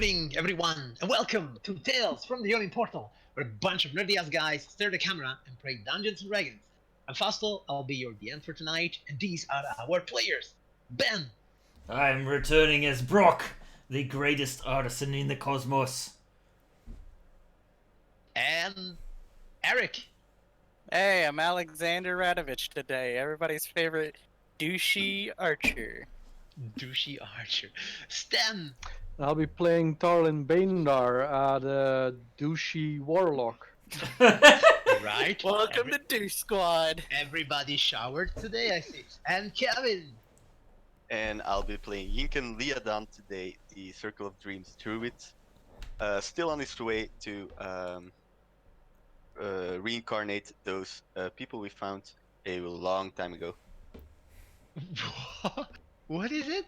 evening, everyone, and welcome to Tales from the Yawning Portal, where a bunch of nerdy-ass guys stare at the camera and play Dungeons and Dragons. I'm Fausto, I'll be your DM for tonight, and these are our players. Ben. I'm returning as Brock, the greatest artisan in the cosmos. And Eric. Hey, I'm Alexander Radovich today, everybody's favorite douchey archer. Douchey Archer. Stan. I'll be playing Tarlin Baindar, the douchey warlock. Right. Welcome to Douche Squad. Everybody showered today, I see. And Kevin. And I'll be playing Yinken Liadan today, the Circle of Dreams Druid. Still on his way to reincarnate those people we found a long time ago. What is it?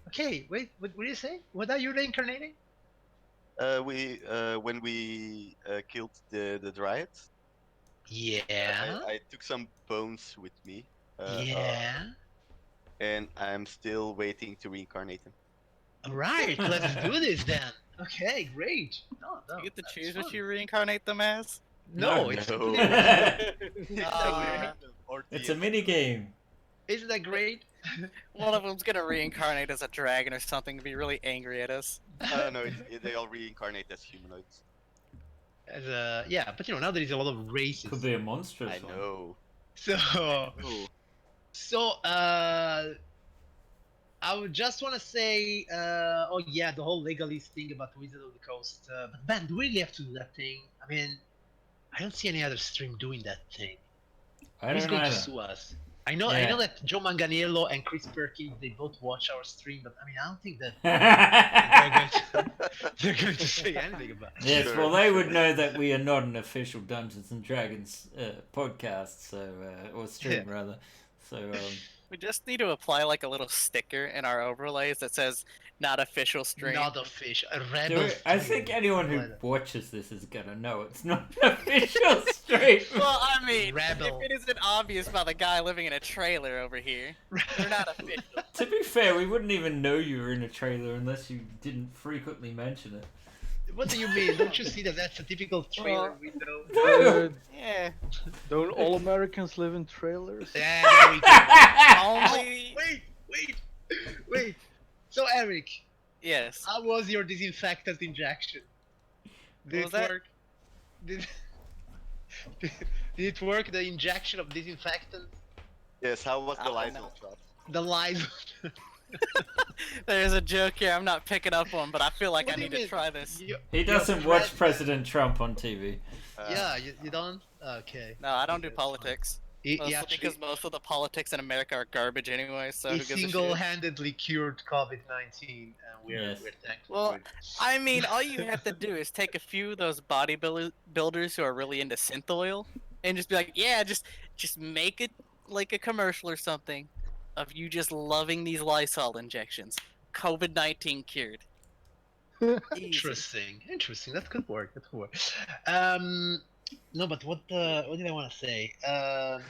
Okay, wait, what did you say? What are you reincarnating? When we killed the Dryads, Yeah. I took some bones with me. Yeah. And I'm still waiting to reincarnate them. Alright, let's do this then. Okay, great. No, You get to that's choose fun. what you reincarnate them as? No, No. it's It's a mini game. Isn't that great? One of them's gonna reincarnate as a dragon or something to be really angry at us. No, they all reincarnate as humanoids. As yeah, but now there is a lot of races. Could be a monster. I know. So, Oh. so I would just want to say, oh yeah, the whole legalist thing about Wizard of the Coast. But Ben, do we really have to do that thing? I mean, I don't see any other stream doing that thing. I Who's don't going know. to sue us? I know Yeah. that Joe Manganiello and Chris Perkins, they both watch our stream, but I mean, I don't think that they're going to say anything about it. Yes, Sure, well, they would sure. know that we are not an official Dungeons and Dragons podcast, so or stream rather. So We just need to apply like a little sticker in our overlays that says "not official stream." Not official. A rebel I stream. think anyone who What? watches this is gonna know it's not an official stream. Well, I mean, Rebel. if it isn't obvious by the guy living in a trailer over here, they're not official. To be fair, we wouldn't even know you were in a trailer unless you didn't frequently mention it. What do you mean? Don't you see that that's a typical trailer Well, window? Yeah. Don't all Americans live in trailers? Yeah, there we go. Only. Wait. So Eric, Yes. how was your disinfectant injection? Did was it that? work? Did it work? The injection of disinfectant? Yes, how was the I don't Lysol know. shot? The lies. There's a joke here I'm not picking up on, but I feel like What I do you need to mean? try this. He doesn't watch President Trump on TV. Yeah, you don't. Okay. No, I don't do Okay, that's fine. politics. He Mostly actually because most of the politics in America are garbage anyway, so he who gives a shit? single-handedly cured COVID-19, and we're Yes. thankful. Well, for it. I mean, all you have to do is take a few of those bodybuilders who are really into synth oil, and just be like, yeah, just make it like a commercial or something of you just loving these Lysol injections. COVID-19 cured. Easy. Interesting. That could work. No, but what did I want to say? I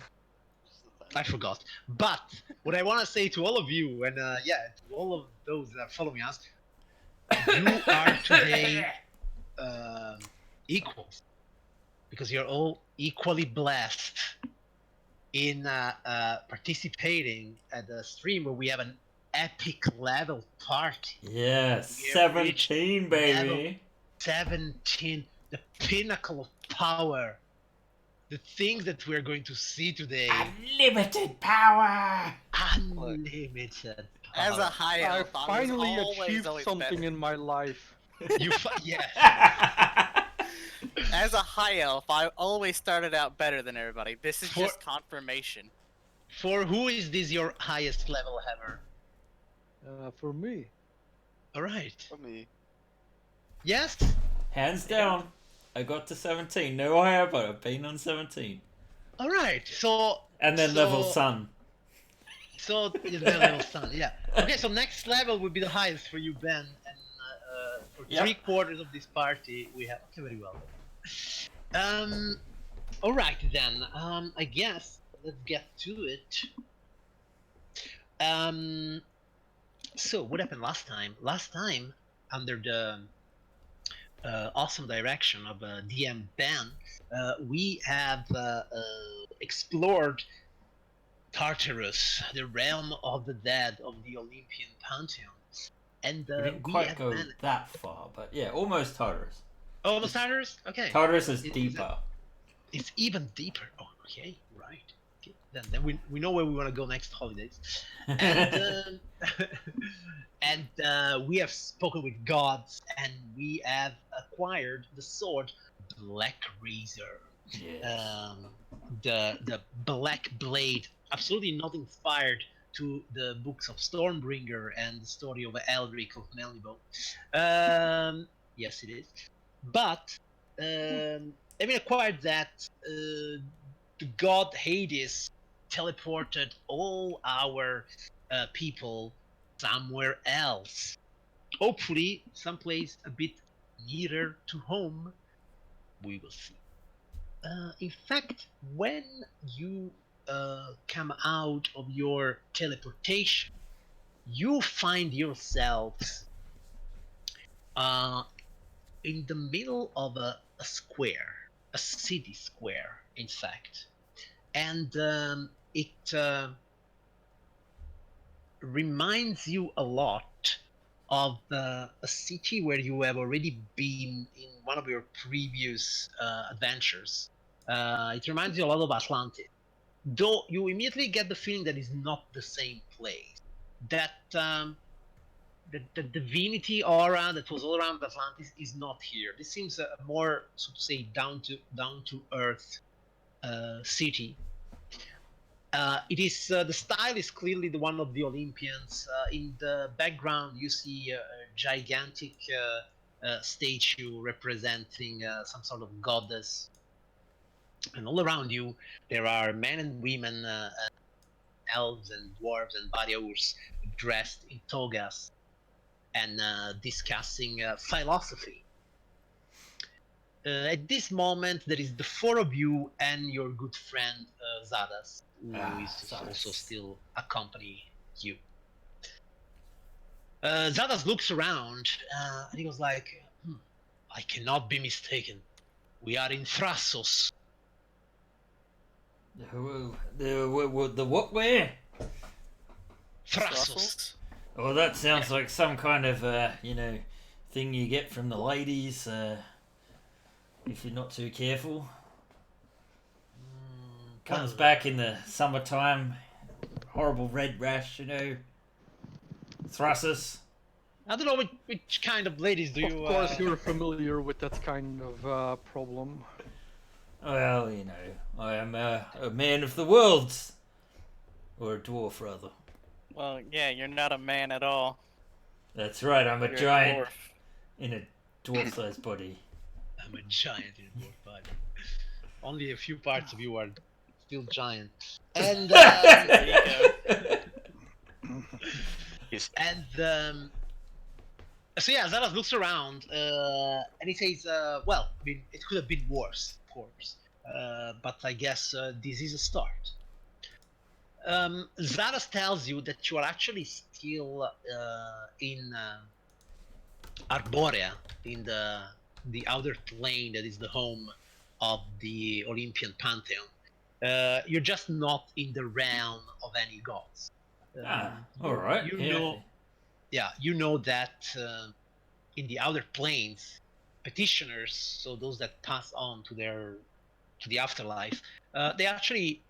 forgot. But what I want to say to all of you, and to all of those that are following us, you are today equals, because you're all equally blessed in participating at the stream where we have an epic level party. Yes, We have 17, reached baby. 17, the pinnacle of power. The things that we're going to see today. Unlimited power. Unlimited power. As a high I elf, I was finally always achieved always something better. in my life. Yes. As a high elf, I always started out better than everybody. This is For- just confirmation. For who is this your highest level ever? For me. All right. For me. Yes. Hands down, I got to 17. No higher, but I've been on 17. All right. So. And then level sun. So is the level sun. Yeah. Okay. So next level would be the highest for you, Ben, and for Yep. 3/4 of this party we have. Okay, very well. All right then. I guess let's get to it. So what happened last time? Last time under the awesome direction of DM Ben, we have explored Tartarus, the realm of the dead of the Olympian pantheon, and We didn't we quite have go managed. that far, but yeah, almost Tartarus. Almost Tartarus? Okay. Tartarus is Is deeper. it's even deeper. Oh, okay, right. Okay. Then we know where we want to go next holidays, and and we have spoken with gods, and we have acquired the sword Black Razor. Yes. The black blade, absolutely not inspired to the books of Stormbringer and the story of Elric of Melnibo. Yes, it is. But having acquired that, the god Hades teleported all our people somewhere else. Hopefully, someplace a bit nearer to home. We will see. In fact, when you come out of your teleportation, you find yourselves in the middle of a square, a city square, in fact. And it reminds you a lot of a city where you have already been in one of your previous adventures. It reminds you a lot of Atlantis, though you immediately get the feeling that it's not the same place. That the divinity aura that was all around Atlantis is not here. This seems a more, so to say, down to earth city. It is the style is clearly the one of the Olympians. In the background, you see a gigantic statue representing some sort of goddess, and all around you there are men and women, elves and dwarves and barriers dressed in togas and discussing philosophy. At this moment, there is the four of you and your good friend Zadas, who is Zadas. also still accompanying you. Zadas looks around and he goes like, I cannot be mistaken. We are in Thrassos. The what? Where? Thrassos. Oh, that sounds like some kind of thing you get from the ladies if you're not too careful. Comes back in the summertime. Horrible red rash, Thrassus. I don't know which kind of ladies do you. Of course, you're familiar with that kind of problem. Well, I am a man of the worlds. Or a dwarf, rather. Well, yeah, you're not a man at all. That's right, I'm a You're giant dwarf. in a dwarf-sized body. I'm a giant in a dwarf body. Only a few parts of you are still giant. And There you go. and so yeah, Zaras looks around and he says, "Well, I mean, it could have been worse, of course, but I guess this is a start." Zaras tells you that you are actually still in Arborea, in the outer plane that is the home of the Olympian pantheon. You're just not in the realm of any gods. All right. You know that in the outer planes, petitioners, so those that pass on to the afterlife, they actually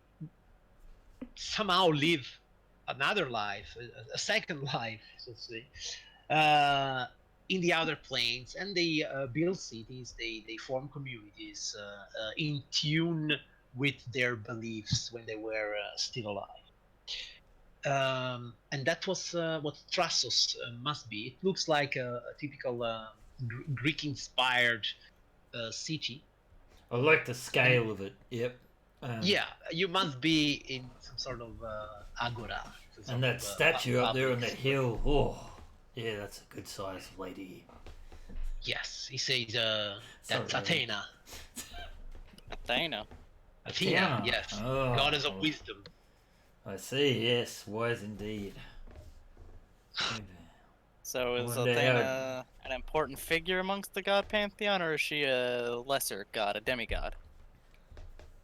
somehow live another life, a second life, so to say, in the outer planes, and they build cities, they form communities in tune with their beliefs when they were still alive. And that was what Thrassos must be. It looks like a typical Greek-inspired city. I like the scale of it. Yep. Yeah, you must be in some sort of agora. And that statue up there on the hill. Oh, yeah, that's a good size lady. Yes, he says that's Sorry. Athena. Athena. Athena, yes, Oh. goddess of wisdom. I see, yes, wise indeed. So is One day Athena an important figure amongst the god pantheon, or is she a lesser god, a demigod?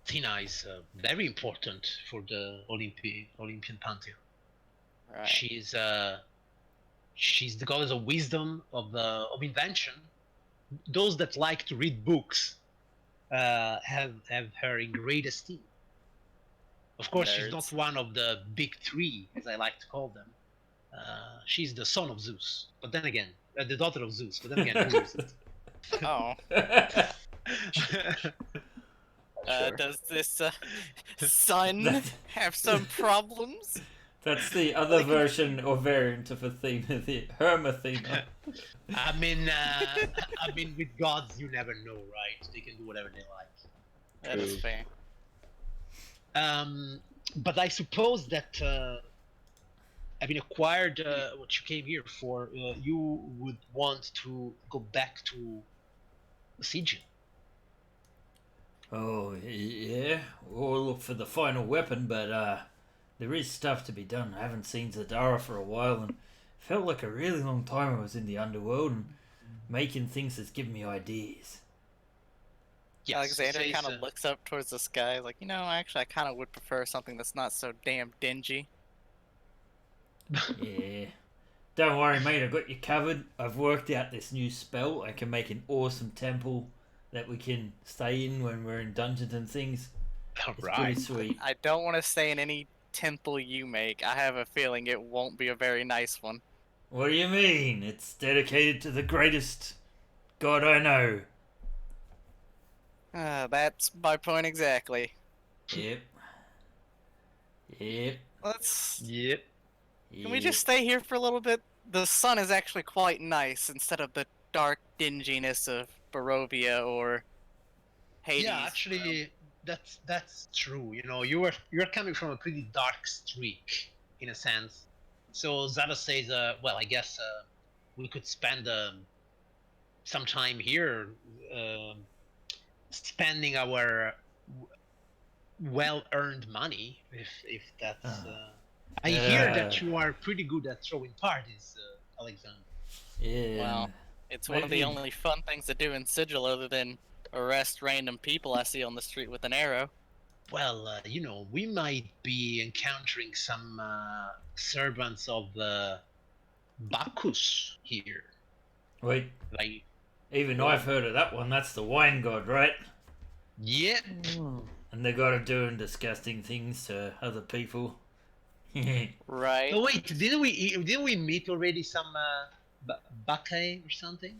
Athena is very important for the Olympian pantheon. Right. She's the goddess of wisdom, of invention. Those that like to read books have her in great esteem. Of course, she's not Nerds. one of the big three, as I like to call them. She's the son of Zeus, but then again, the daughter of Zeus. But then again, who is it? Oh, Sure. does this son That- have some problems? That's the other version or variant of Athena, the Hermathena. I mean, with gods, you never know, right? They can do whatever they like. That is True. fair. But I suppose that having acquired what you came here for, you would want to go back to Siege. Oh, yeah. We'll look for the final weapon, but there is stuff to be done. I haven't seen Zadara for a while, and felt like a really long time I was in the underworld, and making things has given me ideas. Yes, Alexander says, kind of looks up towards the sky, like, actually, I kind of would prefer something that's not so damn dingy. Yeah. Don't worry, mate, I got you covered. I've worked out this new spell. I can make an awesome temple that we can stay in when we're in dungeons and things. It's pretty Alright. sweet. I don't want to stay in any temple you make. I have a feeling it won't be a very nice one. What do you mean? It's dedicated to the greatest god I know. That's my point exactly. Yep. Yep. Let's. Yep. Can we just stay here for a little bit? The sun is actually quite nice instead of the dark dinginess of Barovia or Hades. Yeah, actually, that's true. You're coming from a pretty dark streak, in a sense. So Zara says, well, I guess we could spend some time here, spending our well-earned money, if that's. I hear that you are pretty good at throwing parties, Alexander. Yeah. Well, it's one of the maybe- only fun things to do in Sigil other than arrest random people I see on the street with an arrow. Well, we might be encountering some servants of Bacchus here. Wait, Like, even I've heard of that one. That's the wine god, right? yeah. And they got to doing disgusting things to other people. Right. Oh wait, didn't we meet already some Bacchae or something?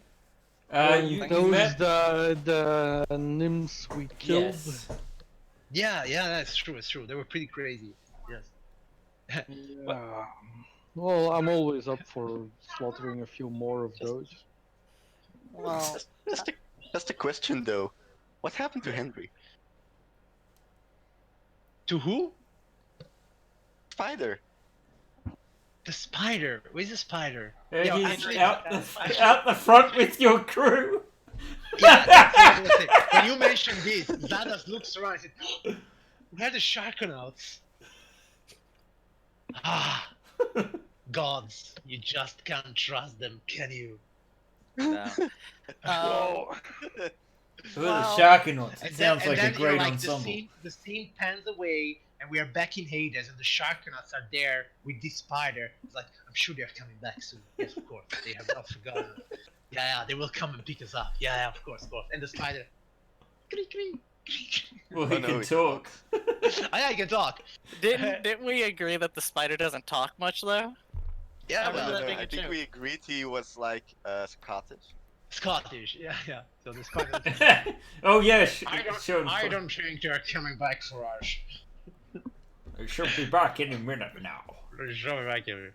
You Those met? the nymphs we killed. Yes. Yeah, that's true. It's true. They were pretty crazy. Yes. Yeah. Well, I'm always up for slaughtering a few more of those. Well, Just a question though. What happened to Henry? To who? Spider. The spider. Where's the spider? He's actually, out the front with your crew. Yeah, that's what I was gonna say. When you mentioned this, Zadas looks around and said, "Where are the Sharkonauts?" Ah, gods, you just can't trust them, can you? no. Whoa. Who are Well, the Sharkonauts? It And sounds then, like and a then, great like, ensemble. the scene pans away, and we are back in Hades, and the Sharkonauts are there with this spider. It's like, I'm sure they're coming back soon. Yes, of course. They have not forgotten. Yeah, they will come and pick us up. Yeah, of course. And the spider. Creak, creak, creak. Well, Oh, he no, can he talk. I can talk. Didn't we agree that the spider doesn't talk much though? Yeah, I remember well, that being a I think joke. we agreed he was like Scottish. Scottish. Yeah. So the spider. Oh yeah, I don't think they're coming back for us. They should be back any minute now. Show me back here.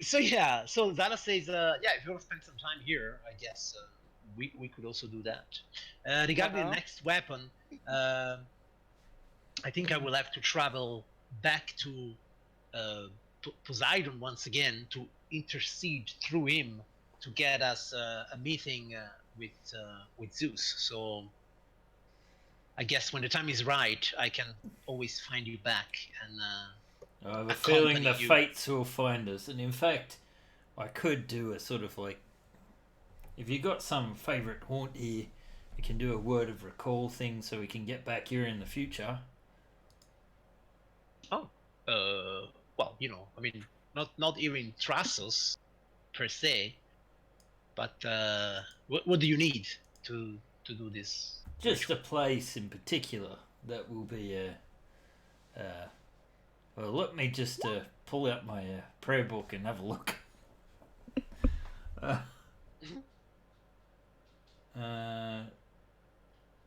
So yeah, so Zala says, if you want to spend some time here, I guess we could also do that. Regarding the next weapon, I think I will have to travel back to Poseidon once again to intercede through him to get us a meeting with Zeus. So I guess when the time is right, I can always find you back and I have a accompany feeling the you. fates will find us, and in fact, I could do a sort of like, if you got some favourite haunt here, we can do a word of recall thing so we can get back here in the future. Oh, well, I mean, not even Trassos per se, but what do you need to do this? Just a ritual? place in particular that will be well, let me just pull out my prayer book and have a look.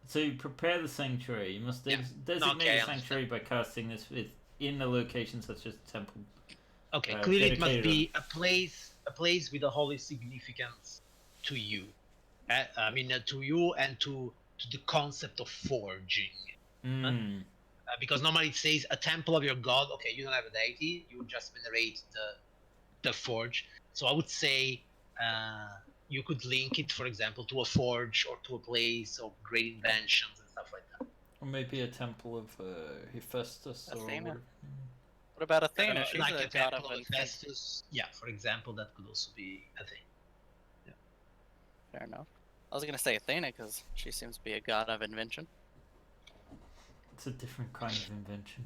So you prepare the sanctuary. You must designate Okay, a I sanctuary by casting this in a location such as a temple. Okay, clearly it must dedicated be a place with a holy significance to you. I mean, to you and to the concept of forging. Because normally it says a temple of your god. Okay, you don't have a deity; you just venerate the forge. So I would say you could link it, for example, to a forge or to a place of great inventions and stuff like that. Or maybe a temple of Hephaestus or Athena. whatever. What about Athena? She's Like a a god temple of of invention. Hephaestus. Yeah, for example, that could also be a thing. Fair enough. I was gonna say Athena because she seems to be a god of invention. It's a different kind of invention.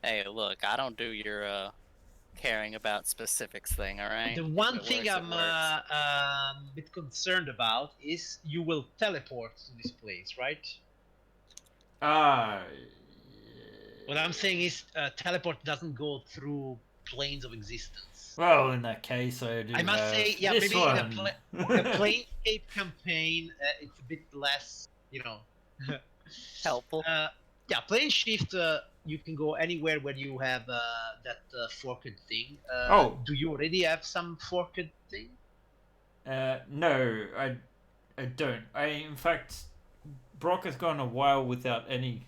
Hey, look, I don't do your caring about specifics thing, all right? The If one it thing works, it I'm works. a bit concerned about is you will teleport to this place, right? Ah. What I'm saying is teleport doesn't go through planes of existence. Well, in that case, I do I must have say, yeah, this maybe in one. a Planescape campaign, it's a bit less, Helpful. Yeah, plane shift. You can go anywhere where you have that forked thing. Oh. Do you already have some forked thing? No, I don't. In fact, Brock has gone a while without any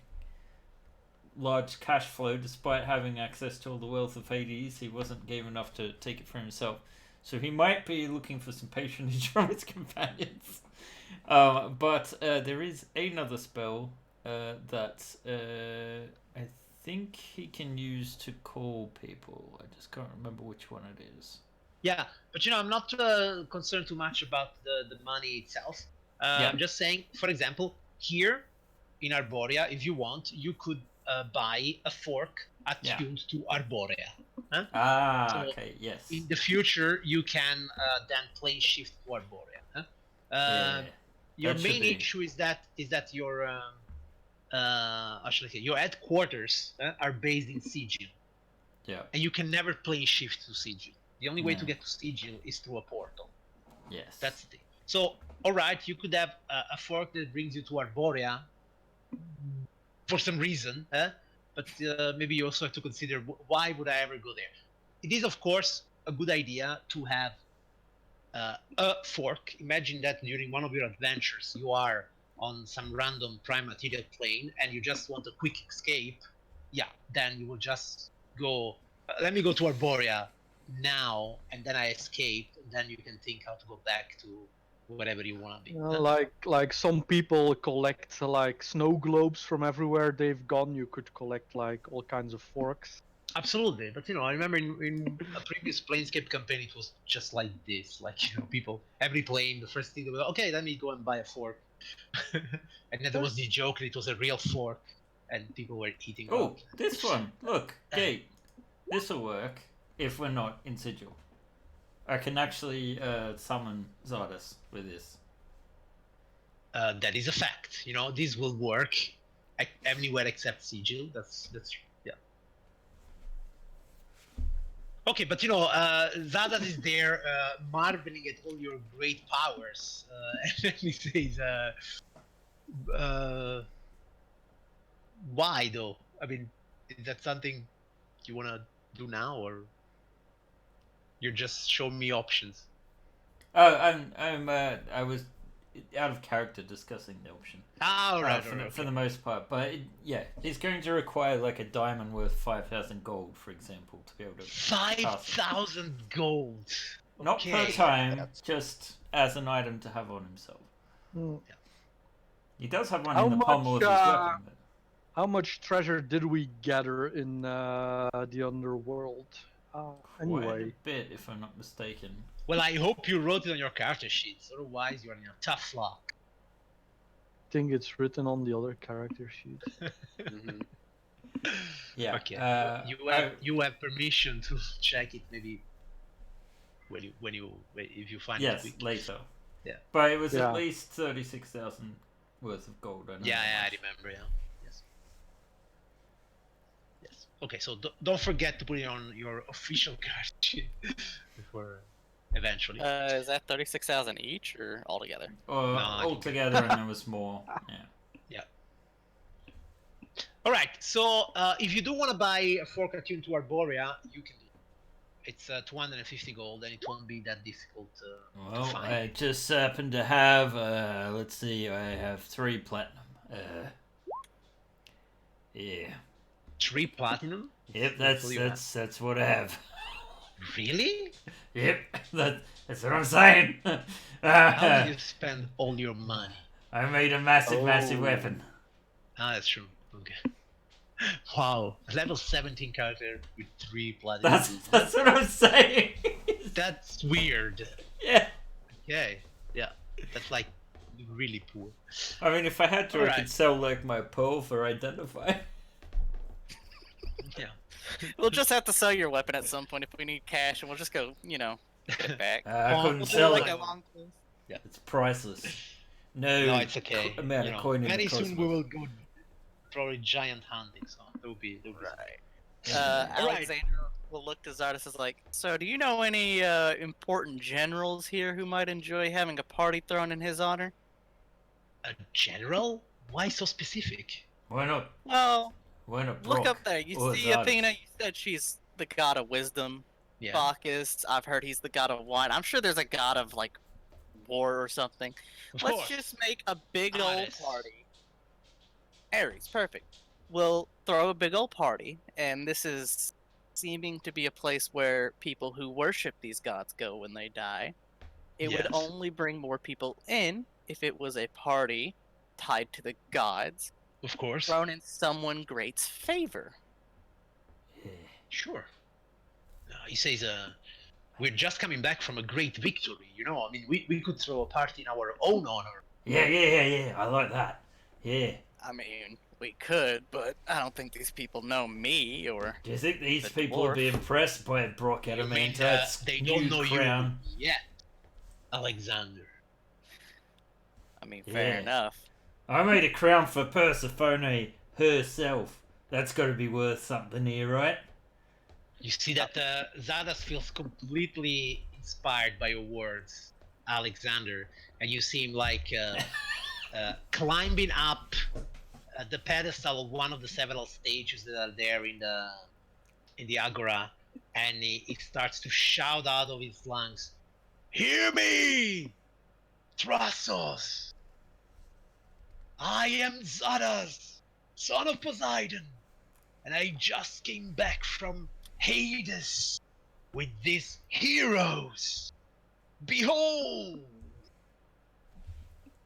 large cash flow, despite having access to all the wealth of Hades. He wasn't game enough to take it for himself, so he might be looking for some patronage from his companions. But there is another spell that I think he can use to call people. I just can't remember which one it is. Yeah, but I'm not concerned too much about the money itself. Yeah. I'm just saying, for example, here in Arborea, if you want, you could buy a fork attuned to Arborea. Huh? So Okay, yes. in the future, you can then plane shift to Arborea. Huh? Your That should main be- issue is that your how should I say, your headquarters are based in Sigil. Yeah. And you can never plane shift to Sigil. The only way No. to get to Sigil is through a portal. Yes. That's the thing. So, alright, you could have a fork that brings you to Arborea for some reason, but maybe you also have to consider why would I ever go there? It is, of course, a good idea to have a fork. Imagine that during one of your adventures, you are on some random prime material plane and you just want a quick escape. Yeah, then you will just go, let me go to Arborea now, and then I escape, and then you can think how to go back to whatever you want to be. Like some people collect like snow globes from everywhere they've gone. You could collect like all kinds of forks. Absolutely, but I remember in a previous Planescape campaign, it was just like this. Like people, every plane, the first thing they were okay, let me go and buy a fork, and then there was the joke that it was a real fork, and people were eating. Oh, this one. Look, Gate. This will work if we're not in Sigil. I can actually summon Zardas with this. That is a fact. This will work anywhere except Sigil. That's yeah. Okay, but Zardas is there marveling at all your great powers, and then he says, why though? I mean, is that something you want to do now, or you're just showing me options? I was out of character discussing the option. All right, for the most part, but it's going to require like a diamond worth 5,000 gold, for example, to be able to. 5,000 gold. Not per time, just as an item to have on himself. Mm. He does have one How in the pommel of his much, weapon. But... How much treasure did we gather in the underworld? Quite Anyway, a bit, if I'm not mistaken. Well, I hope you wrote it on your character sheets. Otherwise, you're in a tough luck. I think it's written on the other character sheet. Mhm. Yeah. Okay. You have permission to check it maybe if you find it Yes, quick. later. Yeah. But it was Yeah. at least 36,000 worth of gold. I know Yeah, that I much. remember. Yeah. Yes. Yes. Okay, so don't forget to put it on your official card sheet before eventually. Is that 36,000 each or altogether? Or No, I all think- together, and there was more. Yeah. All right. So if you do want to buy a fork attuned to Arborea, you can do it. It's 250 gold, and it won't be that difficult to Well, find. I just happen to have. Let's see. I have 3 platinum. Yeah. 3 platinum. Yep. What do you have? That's what I have. Really? Yep. That's what I'm saying. How did you spend all your money? I made a massive Oh. weapon. Ah, that's true. Okay. Wow, level 17 character with 3 platinum. That's what I'm saying. That's weird. Yeah. Okay, yeah, that's like really poor. I mean, if I had to, I Alright. could sell like my pearl for identify. Yeah. We'll just have to sell your weapon at some point if we need cash, and we'll just go, get it back. I Well, couldn't We'll do sell like it. a long close. It's priceless. No, No, it's okay. amount You of know, coin in very the soon we cosmos. will go probably giant hunting, so that would be Right. Alright. Alexander will look to Zardes as like, so do you know any important generals here who might enjoy having a party thrown in his honor? a general. Why so specific? Why not? Well, Why not? look Brock up there. You or see Zardes? Athena, you said she's the god of wisdom. Yeah. Bacchus, I've heard he's the god of wine. I'm sure there's a god of like war or something. Of Let's course. just make a big old Ares. party. Ares, perfect. We'll throw a big old party, and this is seeming to be a place where people who worship these gods go when they die. It would Yes. only bring more people in if it was a party tied to the gods, Of course. thrown in someone great's favor. Yeah. Sure. He says, we're just coming back from a great victory. You know, I mean, we could throw a party in our own honor. Yeah. I like that. Yeah. I mean, we could, but I don't think these people know me or. Do you think these The people would be dwarf. impressed by Brock You mean, Adamantite's they new don't know crown? you yet, Alexander. I mean, fair Yeah. enough. I made a crown for Persephone herself. That's got to be worth something here, right? You see that Zardes feels completely inspired by your words, Alexander, and you see him like climbing up the pedestal of one of the several stages that are there in the agora, and he starts to shout out of his lungs, "Hear me, Thrasos! I am Zardes, son of Poseidon, and I just came back from Hades with these heroes. Behold!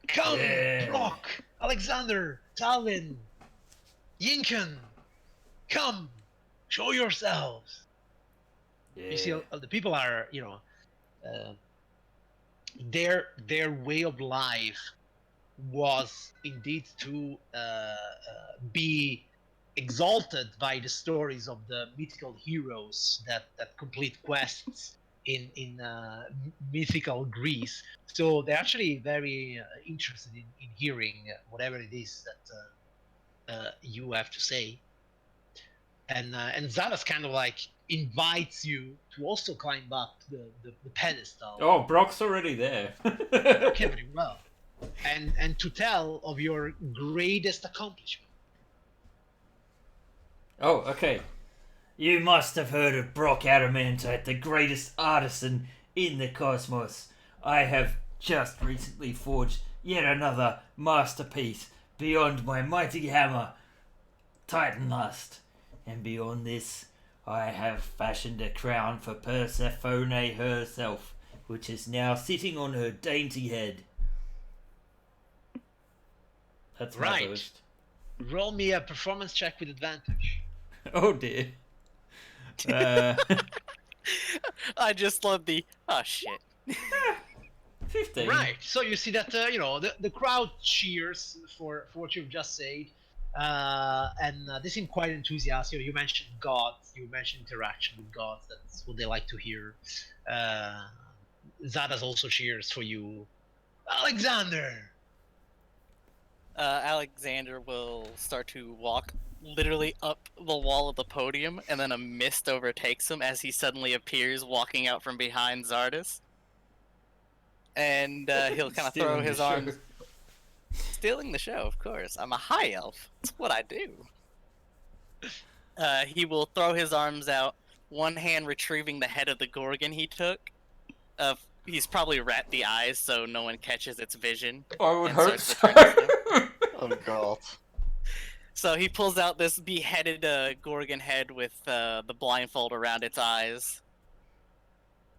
Come, Yeah. Brock, Alexander, Talvin, Yinken, come, show yourselves." Yeah. You see, the people are, their way of life was indeed to be exalted by the stories of the mythical heroes that complete quests in mythical Greece. So they're actually very interested in hearing whatever it is that you have to say. And Zardes kind of like invites you to also climb up the pedestal. Oh, Brock's already there. Okay, very well. And to tell of your greatest accomplishment. Oh, okay. You must have heard of Brock Adamantite, the greatest artisan in the cosmos. I have just recently forged yet another masterpiece beyond my mighty hammer, Titan Lust. And beyond this, I have fashioned a crown for Persephone herself, which is now sitting on her dainty head. That's my Right. boast. Roll me a performance check with advantage. Oh dear. Uh, I just love the oh shit. 15. Right. So you see that the crowd cheers for what you've just said, and they seem quite enthusiastic. You mentioned gods. You mentioned interaction with gods. That's what they like to hear. Uh, Zadas also cheers for you, Alexander. Alexander will start to walk literally up the wall of the podium, and then a mist overtakes him as he suddenly appears walking out from behind Zardus. And he'll kind of throw Stealing the his show. arms, stealing the show. Of course, I'm a high elf. That's what I do. He will throw his arms out, one hand retrieving the head of the gorgon he took. He's probably wrapped the eyes so no one catches its vision. I would And hope starts so. retrieving them. Oh god. So he pulls out this beheaded gorgon head with the blindfold around its eyes.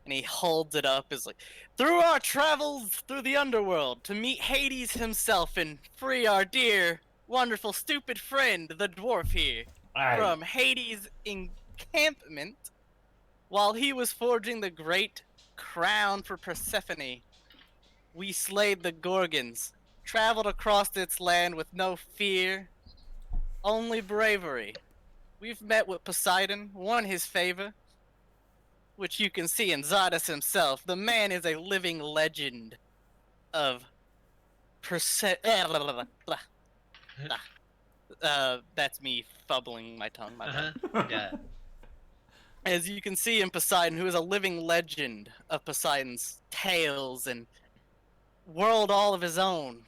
And he holds it up as like, through our travels through the underworld to meet Hades himself and free our dear, wonderful, stupid friend, the dwarf here, Aye. from Hades' encampment while he was forging the great crown for Persephone. We slayed the Gorgons, traveled across its land with no fear, only bravery. We've met with Poseidon, won his favor, which you can see in Zadus himself. The man is a living legend of that's me fumbling my tongue, my bad. Yeah. As you can see in Poseidon, who is a living legend of Poseidon's tales and world all of his own.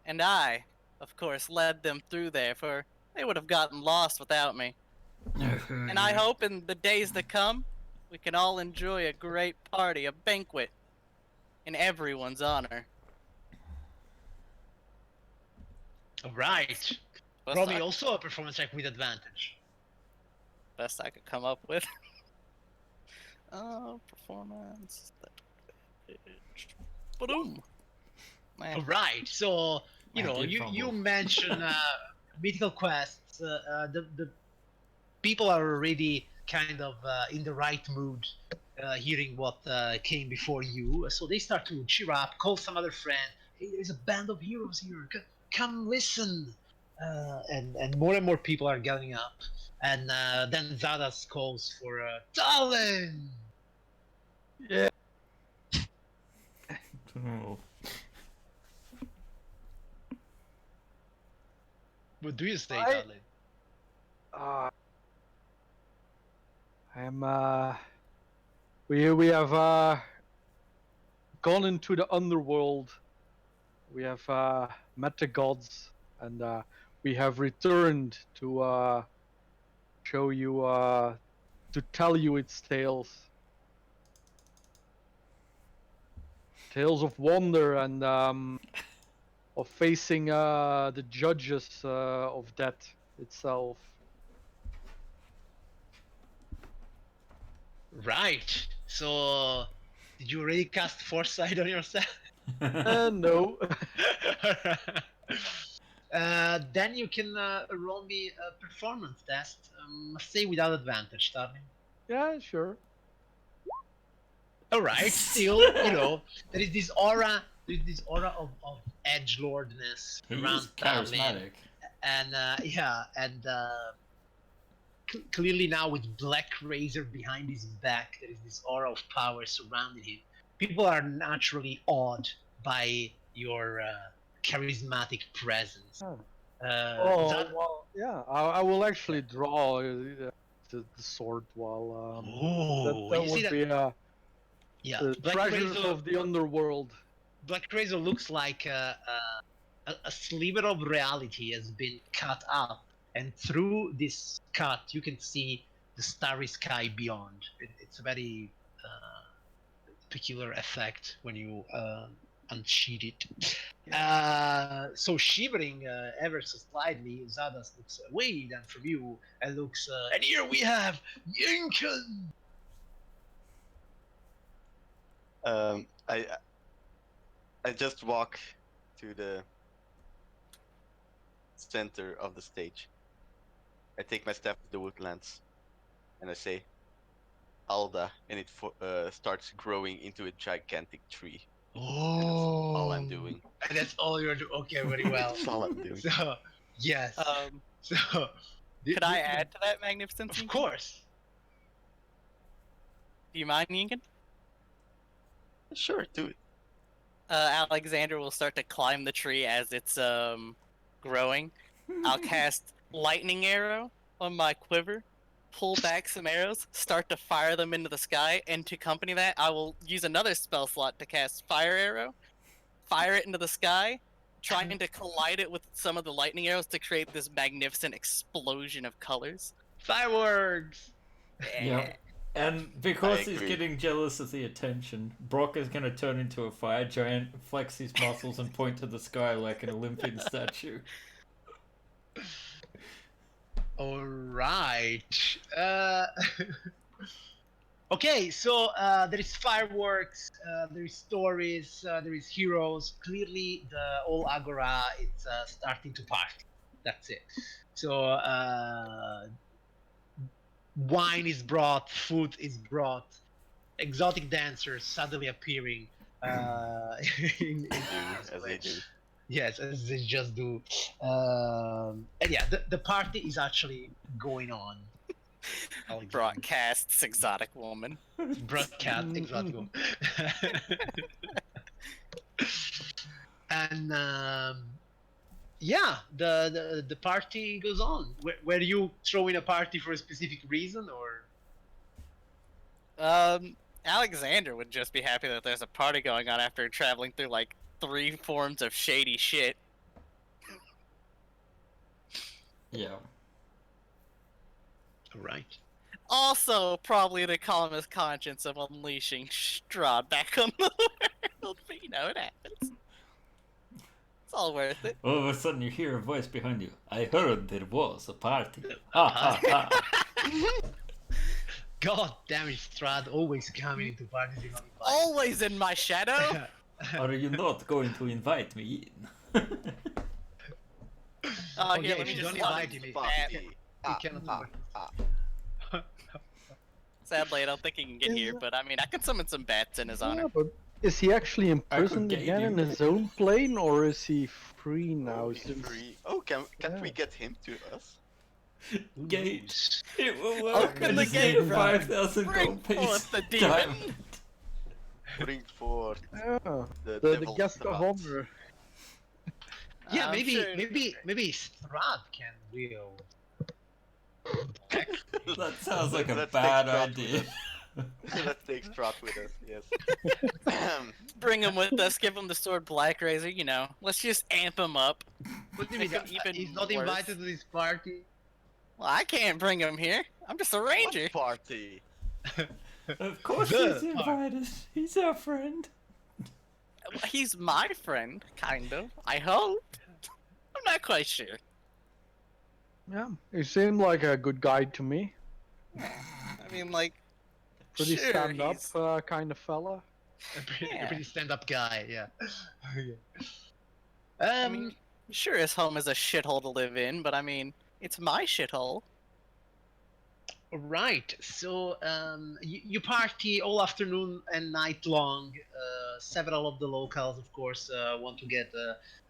And I, of course, led them through there, for they would have gotten lost without me. And I hope in the days to come, we can all enjoy a great party, a banquet, in everyone's honor. All right. Best Roll me I, also a performance check with advantage. best I could come up with. Performance. Boom. All Man. right. So I did you fumble. mentioned mythical quests. The people are already kind of in the right mood, hearing what came before you. So they start to cheer up, call some other friend. Hey, there's a band of heroes here. Come listen. And more people are gathering up. And then Zadas calls for Talon. Yeah. Oh. What do you say, I- Talon? We have gone into the underworld. We have met the gods, and we have returned to show you, to tell you its tales. Tales of wonder and of facing the judges of death itself. Right. So, did you already cast Foresight on yourself? No. Then you can roll me a performance test. Say without advantage, darling. Yeah, sure. All right. Still, there is this aura. There is this aura of edgelordness He around is Talon, charismatic. and clearly now with Black Razor behind his back, there is this aura of power surrounding him. People are naturally awed by your charismatic presence. Oh. Zad- Well, yeah. I will actually draw the sword while Ooh, that you see would that? be Yeah, the Black treasures Razor, of the underworld. Black Razor looks like a sliver of reality has been cut up, and through this cut you can see the starry sky beyond. It's a very peculiar effect when you unsheath it. So shivering ever so slightly, Zadas looks away then from you and looks, and here we have Yinken! I just walk to the center of the stage. I take my staff of the woodlands, and I say, Alda, and it starts growing into a gigantic tree. Oh, all I'm doing. And that's all you're doing. Okay, very well. That's all I'm doing. So, yes. So, Could I add to that, Magnificence? Of course. Do you mind, Yinkin? Sure, do it. Alexander will start to climb the tree as it's growing. I'll cast Lightning Arrow on my quiver, pull back some arrows, start to fire them into the sky, and to accompany that, I will use another spell slot to cast Fire Arrow, fire it into the sky, trying to collide it with some of the lightning arrows to create this magnificent explosion of colors. Fireworks! Yeah. And because he's agree. getting jealous of the attention, Brock is going to turn into a fire giant, flex his muscles, and point to the sky like an Olympian statue. Alright. Okay, so there is fireworks, there is stories, there is heroes. Clearly, the whole Agora is starting to party. That's it. So, wine is brought, food is brought, exotic dancers suddenly appearing. As they do. Yes, as they just do. And yeah, the party is actually going on. Broadcasts exotic woman. Broadcast exotic woman. And yeah, the party goes on. Were you throwing a party for a specific reason, or? Alexander would just be happy that there's a party going on after traveling through like 3 forms of shady shit. Yeah. Right. Also, probably the calmest conscience of unleashing Strahd back on the world, but you know, it happens. It's all worth it. All of a sudden you hear a voice behind you. I heard there was a party. Ha ha ha. God damn it, Strahd, always coming into parties you're not invited. Always in my shadow! Are you not going to invite me in? Oh, Okay, here, let if me you just don't invite him, Party. he cannot invite. Sadly, I don't think he can get here, but I mean, I can summon some bats in his honor. Yeah, but is he actually imprisoned get again you. in his own plane, or is he free now? Oh, he's since... free. Oh, can't we Yeah. get him to us? Gate. It will Open work. the Just gate, need Ryan. 5,000 Bring gold piece. forth the demon. diamond. Bring forth Yeah, the the devil's guest of wrath. honor. Yeah, I'm maybe sure- maybe Strahd can wield. That sounds like a Let's bad take Strahd idea. Let's take Strahd with us, yes. Bring him with us, give him the sword Black Razor, you know. Let's just amp him up. What do you mean? Make him even He's not worse. invited to this party. Well, I can't bring him here. I'm just a ranger. What party? Of course The he's invited. He's our friend. He's my friend, kind of. I hope. I'm not quite sure. Yeah, he seemed like a good guy to me. I mean, like, Pretty sure, stand-up he's- kind of fella. A Yeah. pretty stand-up guy, yeah. I mean, sure, his home is a shithole to live in, but I mean, it's my shithole. Right. So you party all afternoon and night long. Several of the locals, of course, want to get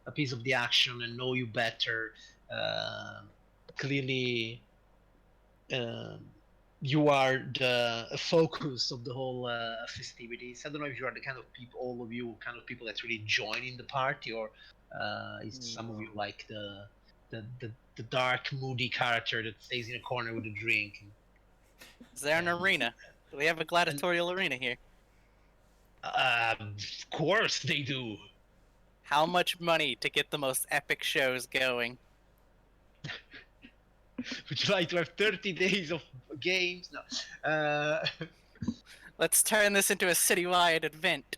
a piece of the action and know you better. Clearly, you are the focus of the whole festivities. I don't know if you are the kind of people, all of you, kind of people that really join in the party, or is some of you like the dark, moody character that stays in a corner with a drink. Is there an arena? Do we have a gladiatorial arena here? Of course they do. How much money to get the most epic shows going? Would you like to have 30 days of games? No. Let's turn this into a citywide event.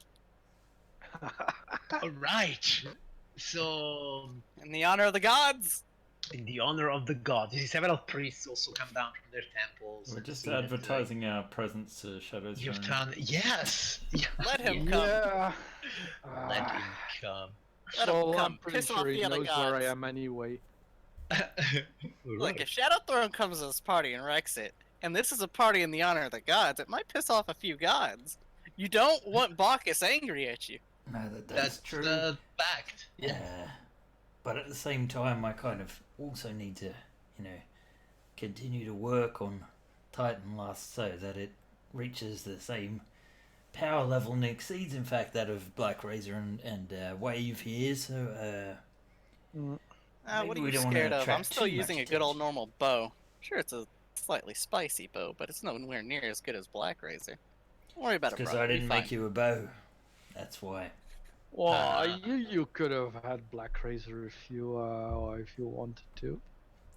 All right. So, In the honor of the gods! in the honor of the gods, you see several priests also come down from their temples. We're and just see that, advertising our presence to Shadow's You've Throne. done, yes. Yeah. Let him come. Yeah. Let him come. Let him So come. I'm pretty Piss off sure he the other knows where I gods. am anyway. Look, if Shadow Throne comes to this party and wrecks it, and this is a party in the honor of the gods, it might piss off a few gods. You don't want Bacchus angry at you. No, that's true. The fact. Yeah. But at the same time, I kind of also need to, continue to work on Titan Lust so that it reaches the same power level and exceeds, in fact, that of Black Razor and Wave here. So, What are we you don't wanna scared of? I'm attract still too much using a good old attention. normal bow. Sure, it's a slightly spicy bow, but it's nowhere near as good as Black Razor. Don't worry about it, because bro. I It'll be didn't fine. make you a bow. That's why. Well, you could have had Black Razor if you wanted to.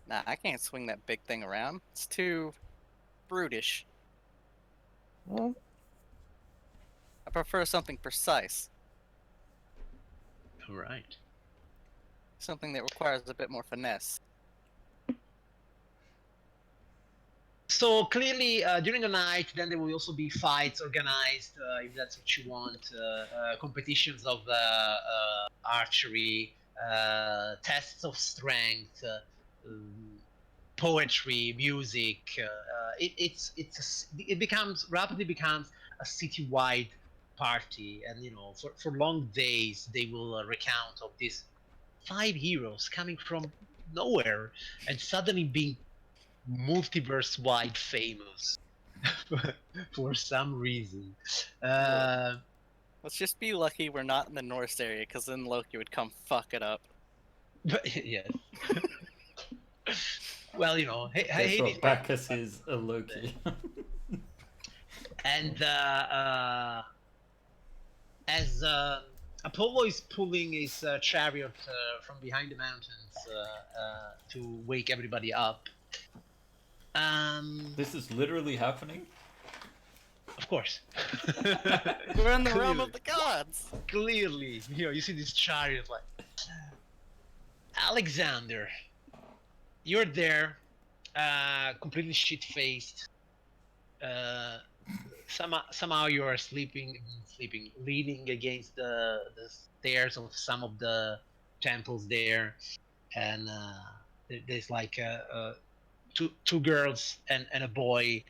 Nah, I can't swing that big thing around. It's too brutish. Well, I prefer something precise. Right. Something that requires a bit more finesse. So clearly, during the night, then there will also be fights organized, if that's what you want. Competitions of archery, tests of strength, poetry, music. It becomes rapidly becomes a citywide party, and for long days they will recount of these 5 heroes coming from nowhere and suddenly being multiverse-wide famous for some reason. Let's just be lucky we're not in the Norse area, because then Loki would come fuck it up. But yes. Well, Guess Hades what? Bacchus is a Loki. and as Apollo is pulling his chariot from behind the mountains to wake everybody up. This is literally happening? Of course. We're in the realm of the gods. Clearly, you see this chariot like, Alexander, you're there, completely shit-faced. Somehow you are leaning against the stairs of some of the temples there, and there's like two girls and a boy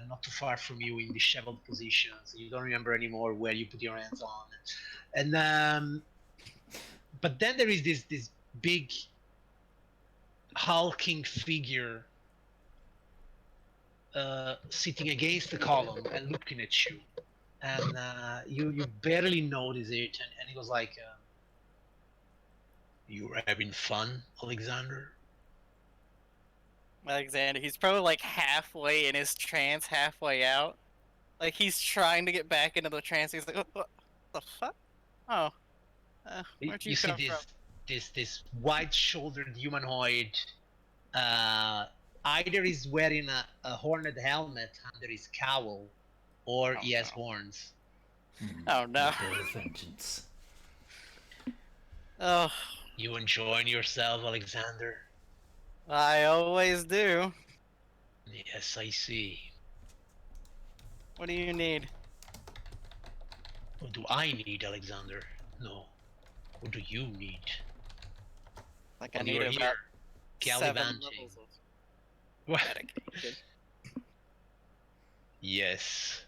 not too far from you in disheveled positions. You don't remember anymore where you put your hands on, and but then there is this big hulking figure sitting against the column and looking at you, and you barely notice it, and he goes like, "You're having fun, Alexander?" Alexander, he's probably like halfway in his trance, halfway out. Like he's trying to get back into the trance. He's like, what the fuck? Oh, where'd you see come from? this wide-shouldered humanoid. Either he's wearing a horned helmet under his cowl, or he has horns. Oh no! Vengeance. Oh, You enjoying yourself, Alexander? I always do. Yes, I see. What do you need? What do I need, Alexander? No. What do you need? Like I Well, need you're about here, 7 gallivanting. levels of What? medication. Yes.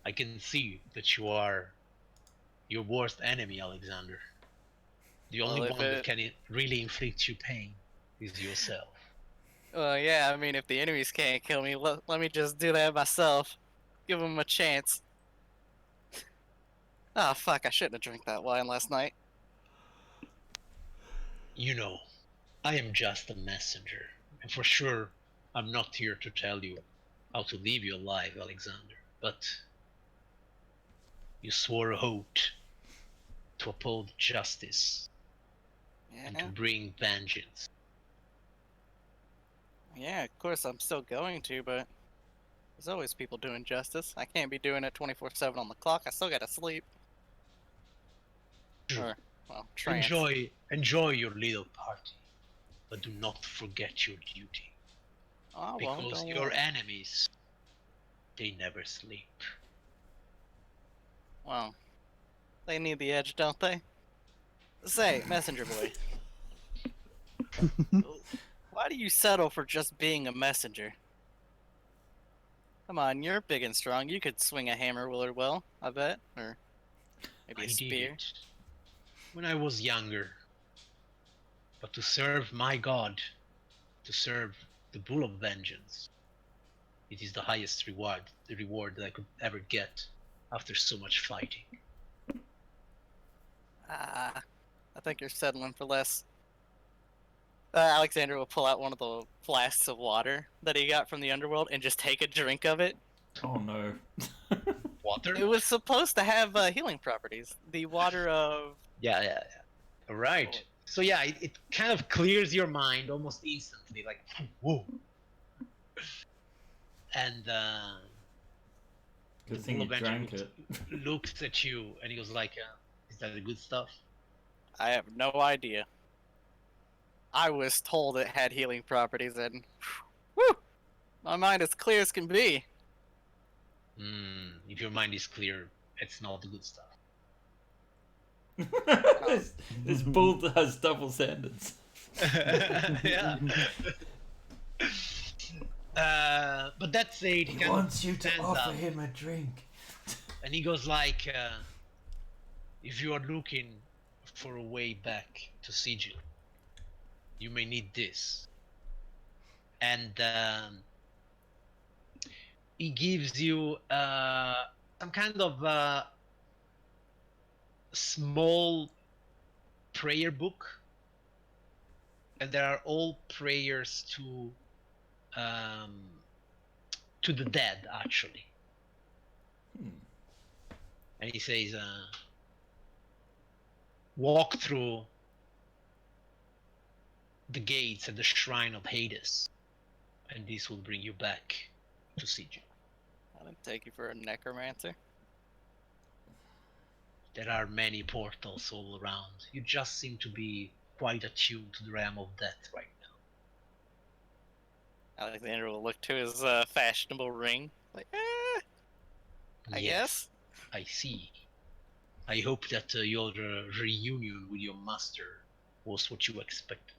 I can see that you are your worst enemy, Alexander. The only Well, one that can really inflict you pain is yourself. Well, yeah, I mean, if the enemies can't kill me, let me just do that myself. Give them a chance. Oh, fuck, I shouldn't have drank that wine last night. I am just a messenger, and for sure, I'm not here to tell you how to live your life, Alexander, but you swore a oath to uphold justice and to Yeah, bring vengeance. yeah, of course I'm still going to, but there's always people doing justice. I can't be doing it 24/7 on the clock. I still gotta sleep. True. Or, well, trance. Enjoy your little party, but do not forget your duty, Oh, well, because don't your worry. enemies, they never sleep. Well, they need the edge, don't they? Say, messenger boy. Why do you settle for just being a messenger? Come on, you're big and strong. You could swing a hammer really well, I bet. Or maybe I a did spear. it when I was younger. But to serve my god, to serve the Bull of Vengeance, it is the highest the reward that I could ever get after so much fighting. Ah, I think you're settling for less. Alexander will pull out one of the flasks of water that he got from the underworld and just take a drink of it. Oh no. Water? It was supposed to have healing properties. The water of... Yeah. All right. So yeah, it kind of clears your mind almost instantly, like whoa. And Good the thing Bull you of drank Vengeance it. looks at you and he goes like, "Is that the good stuff?" I have no idea. I was told it had healing properties, and whew, my mind as clear as can be. If your mind is clear, it's not the good stuff. this bull has double standards. Yeah. But that said, he He kind wants of you to stands offer up him a drink. and he goes like, "If you are looking for a way back to Sigil, you may need this." And he gives you some kind of small prayer book, and there are all prayers to the dead, actually. And he says, "Walk through the gates at the shrine of Hades, and this will bring you back to Sigil." I didn't take you for a necromancer. There are many portals all around. You just seem to be quite attuned to the realm of death right now. Alexander will look to his fashionable ring. Like, I Yes, guess. I see. I hope that your reunion with your master was what you expected.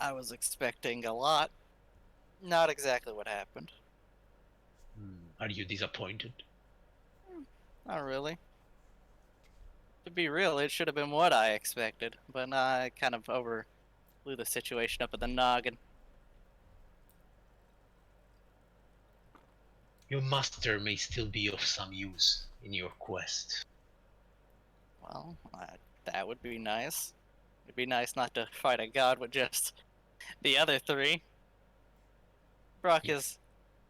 I was expecting a lot. Not exactly what happened. Are you disappointed? Not really. To be real, it should have been what I expected, but I kind of blew the situation up at the noggin. Your master may still be of some use in your quest. Well, that would be nice. It'd be nice not to fight a god with just the other three. Brock Yes. is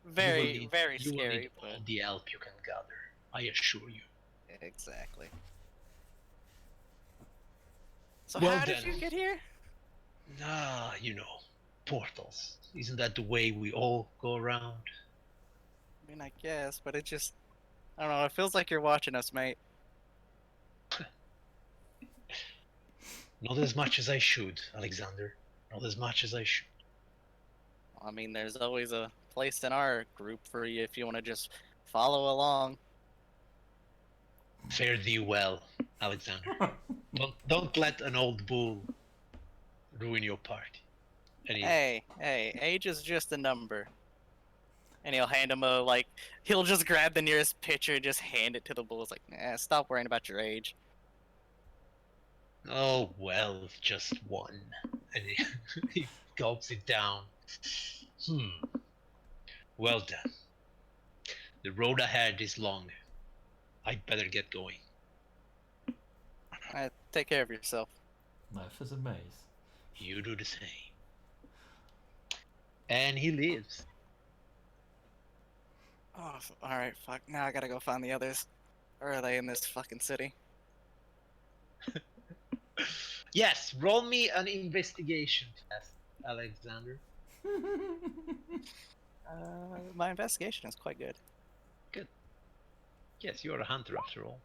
very, very You will scary, need but all the help you can gather, I assure you. exactly. So Well how did then. you get here? Portals. Isn't that the way we all go around? I mean, I guess, but it just... I don't know, it feels like you're watching us, mate. Not as much as I should, Alexander. Not as much as I should. I mean, there's always a place in our group for you if you want to just follow along. Fare thee well, Alexander. Don't let an old bull ruin your party. Hey, age is just a number. And he'll hand him he'll just grab the nearest pitcher and just hand it to the bull. It's like, stop worrying about your age. Oh, well, just one. And he gulps it down. Well done. The road ahead is long. I'd better get going. Take care of yourself. Life is a maze. You do the same. And he leaves. Oh, alright, fuck. Now I gotta go find the others. Or are they in this fucking city? Yes, roll me an investigation test, Alexander. My investigation is quite good. Yes, you're a hunter after all.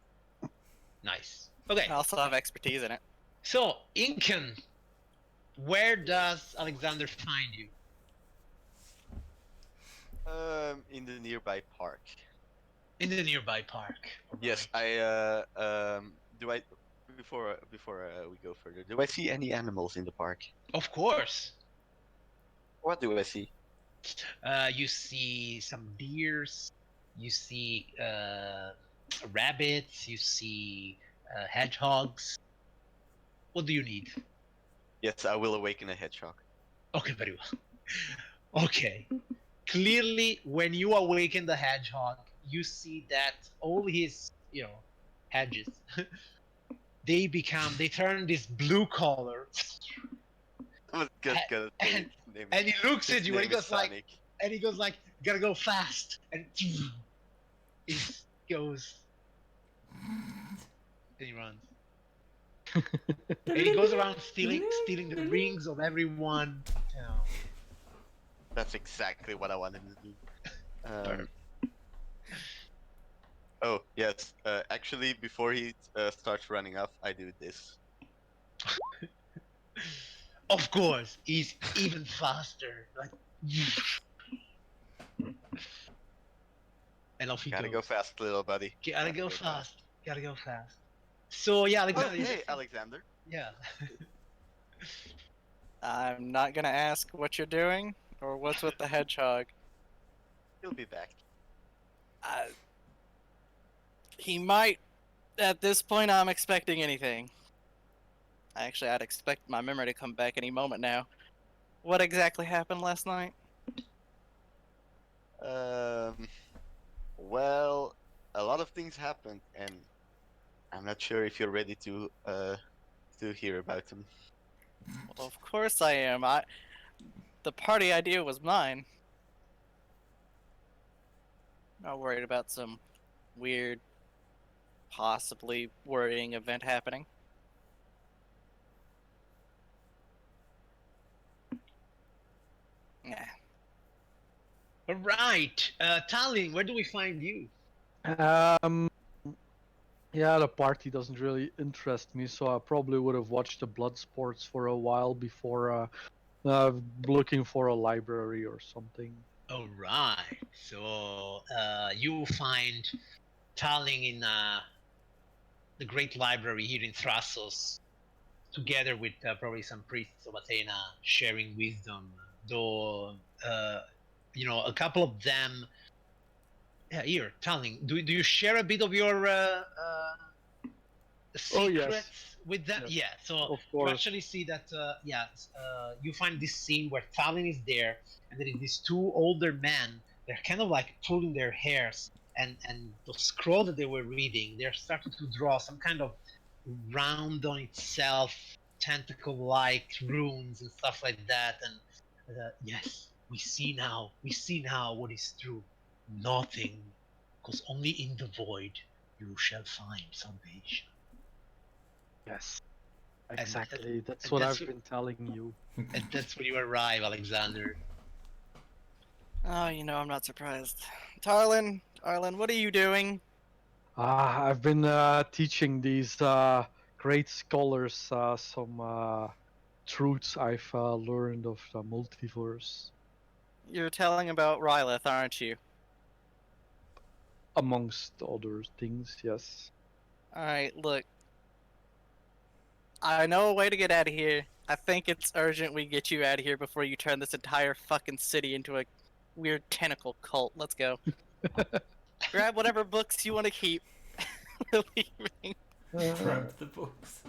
Nice. Okay, I also have expertise in it. so Incan, where does Alexander find you? In the nearby park. In the nearby park. Yes, Alright. do I before we go further, do I see any animals in the park? Of course. What do I see? You see some deers. You see rabbits. You see hedgehogs. What do you need? Yes, I will awaken a hedgehog. Okay, very well. Okay. Clearly, when you awaken the hedgehog, you see that all his, hedges, they turn this blue color, I was just gonna say and, his name. and he looks His at you name and he is goes like, Sonic. gotta go fast, and he goes, and he runs. And he goes around stealing the rings of everyone. That's exactly what I wanted to do. Perfect. Oh yes. Actually, before he starts running off, I do this. Of course, he's even faster. Like, and off he Gotta goes. go fast, little buddy. Gotta go fast. Gotta go fast. So yeah, Oh, Alexander. hey, Alexander. Yeah. I'm not gonna ask what you're doing or what's with the hedgehog. He'll be back. He might. At this point, I'm expecting anything. Actually, I'd expect my memory to come back any moment now. What exactly happened last night? Well, a lot of things happened, and I'm not sure if you're ready to hear about them. Well, of course I am. The party idea was mine. Not worried about some weird, possibly worrying event happening. Nah. All right, Tallinn, where do we find you? Yeah, the party doesn't really interest me, so I probably would have watched the blood sports for a while before looking for a library or something. All right, so you find Tallinn in the great library here in Thrasos, together with probably some priests of Athena, sharing wisdom. Though, a couple of them. Yeah, here, Tallinn, do you share a bit of your secrets with them? Yes. Yeah, so Of you course. actually see that, you find this scene where Tallinn is there, and there is these two older men. They're kind of like pulling their hairs, and the scroll that they were reading, they're starting to draw some kind of round on itself, tentacle-like runes and stuff like that. And yes, we see now what is true. Nothing, because only in the void you shall find salvation. Yes. And- Exactly. That's and what that's I've been telling you. And that's when you arrive, Alexander. Oh, I'm not surprised. Tarlin, what are you doing? I've been teaching these great scholars some truths I've learned of the multiverse, You're telling about Rylith, aren't you? amongst other things. Yes. Alright, look. I know a way to get out of here. I think it's urgent we get you out of here before you turn this entire fucking city into a weird tentacle cult. Let's go. Grab whatever books you want to keep. We're leaving. Grab the books.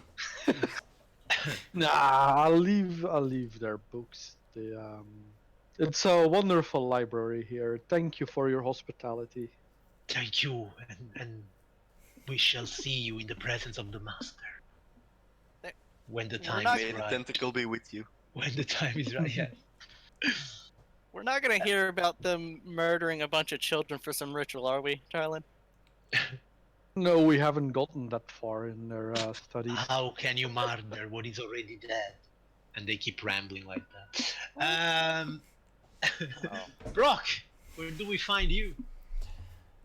Nah, I'll leave their books. It's a wonderful library here. Thank you for your hospitality. Thank you, and we shall see you in the presence of the master. When the time not- is May the right. tentacle be with you. When the time is right, yes. We're not gonna hear about them murdering a bunch of children for some ritual, are we, Tarlin? No, we haven't gotten that far in their studies. How can you murder what is already dead? And they keep rambling like that. Brock, where do we find you?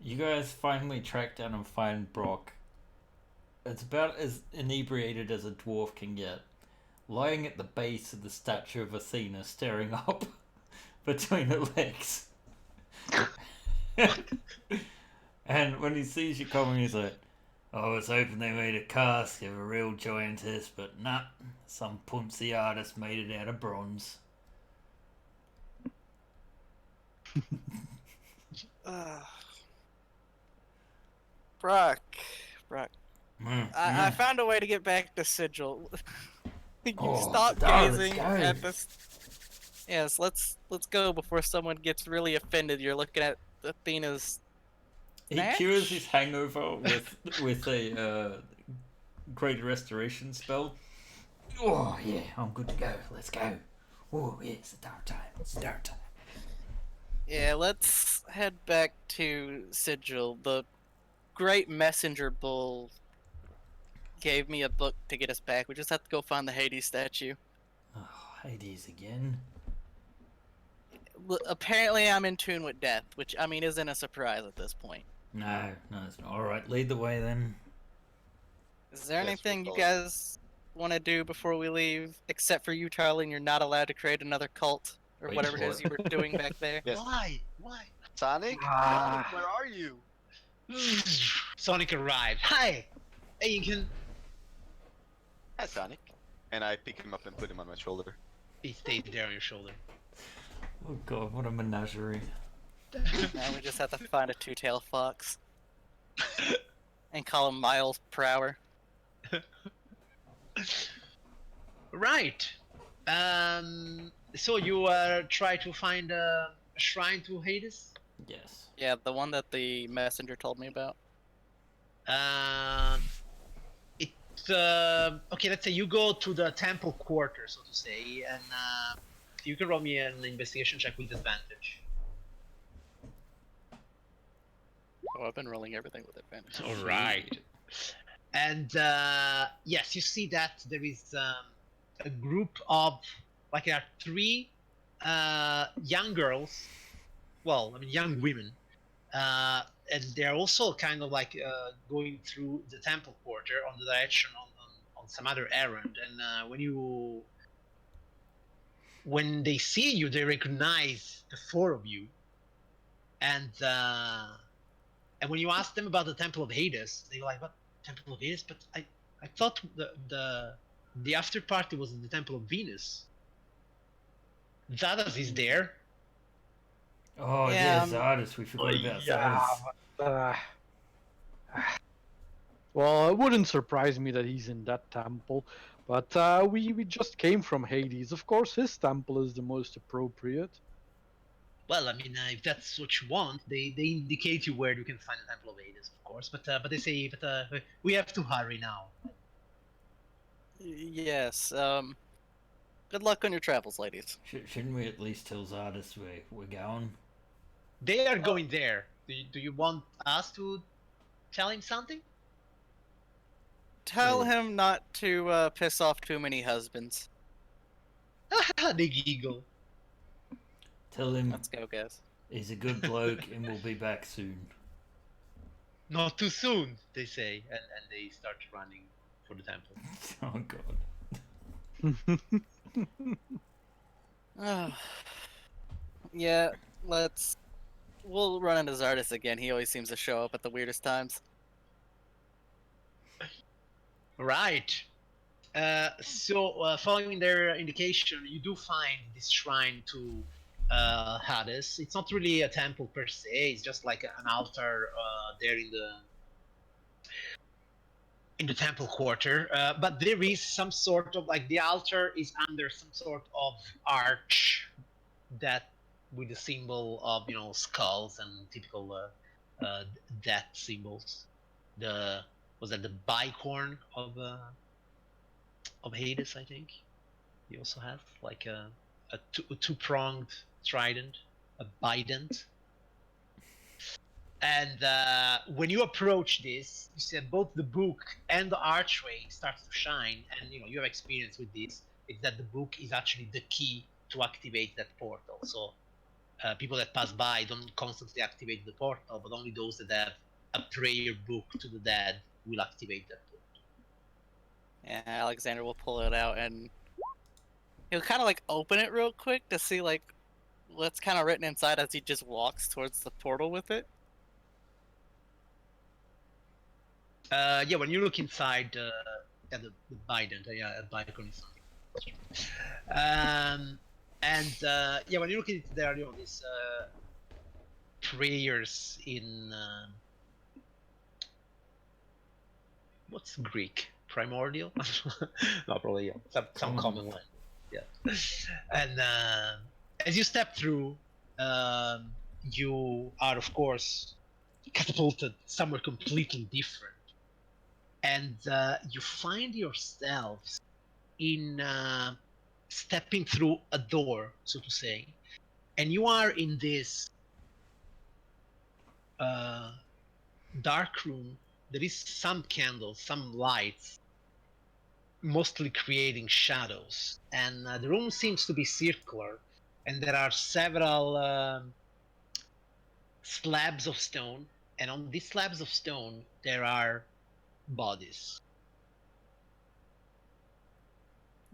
You guys finally track down and find Brock. It's about as inebriated as a dwarf can get, lying at the base of the statue of Athena, staring up between her legs. And when he sees you coming, he's like, I was hoping they made a cask of a real giantess, but nah. Some pumpsy artist made it out of bronze. Brock. Mm, I found a way to get back to Sigil. You stop let's gazing go. at this. Yes, let's go before someone gets really offended. You're looking at Athena's. He Snatch? cures his hangover with a great restoration spell. Oh yeah, I'm good to go. Let's go. Oh yeah, it's dark time. It's dark time. Yeah, let's head back to Sigil. The great messenger bull gave me a book to get us back. We just have to go find the Hades statue. Oh, Hades again. Apparently, I'm in tune with death, which I mean isn't a surprise at this point. No, it's not. All right, lead the way then. Is there Yes, anything we'll you follow. guys want to do before we leave? Except for you, Charlie, and you're not allowed to create another cult or Wait, whatever it is what? you were doing back there. Yes. Why? Why? Sonic? Ah. Sonic, where are you? Sonic arrived. Hi! Hey, you can. Hi, Sonic. And I pick him up and put him on my shoulder. He stays there on your shoulder. Oh god, what a menagerie. Now we just have to find a two-tailed fox and call him miles per hour. Right. So you try to find a shrine to Hades? Yes. Yeah, the one that the messenger told me about. It's okay. Let's say you go to the temple quarter, so to say, and you can roll me an investigation check with advantage. Oh, I've been rolling everything with advantage. All right. And yes, you see that there is a group of like there are three young girls. Well, I mean young women, and they're also kind of like going through the temple quarter on the direction on some other errand. And when they see you, they recognize the four of you, and when you ask them about the Temple of Hades, they're like, "What Temple of Hades?" But I thought the after party was in the Temple of Venus. Zadas is there. Oh Yeah, yeah, Zardes. We forgot about Zardes. Uh, well, it wouldn't surprise me that he's in that temple, but we just came from Hades. Of course, his temple is the most appropriate. Well, I mean, if that's what you want, they indicate you where you can find the Temple of Hades, of course. But they say, we have to hurry now. Yes. Good luck on your travels, ladies. Shouldn't we at least tell Zardes we're going? They are going there. Do you want us to tell him something? Tell Yeah. him not to piss off too many husbands. They giggle. Tell him Let's go, guys. he's a good bloke and we'll be back soon. Not too soon, they say, and they start running for the temple. Oh god. Yeah, we'll run into Zardes again. He always seems to show up at the weirdest times. Right. So, following their indication, you do find this shrine to Hades. It's not really a temple per se. It's just like an altar there in the temple quarter. But there is some sort of like the altar is under some sort of arch that with the symbol of skulls and typical death symbols. Was that the bicorn of Hades? I think he also has like a two-pronged trident, a bident. And when you approach this, you see that both the book and the archway starts to shine, and you have experience with this. It's that the book is actually the key to activate that portal. So people that pass by don't constantly activate the portal, but only those that have a prayer book to the dead will activate that portal. Yeah, Alexander will pull it out and he'll kind of like open it real quick to see like what's kind of written inside as he just walks towards the portal with it. Yeah, when you look inside the Biden, balcony. And yeah, when you look at it, there are these prayers in what's Greek? Primordial? No, probably yeah. Some common one. Yeah. And as you step through, you are of course catapulted somewhere completely different, and you find yourselves in stepping through a door, so to say, and you are in this dark room. There is some candles, some lights, mostly creating shadows, and the room seems to be circular, and there are several slabs of stone, and on these slabs of stone there are bodies.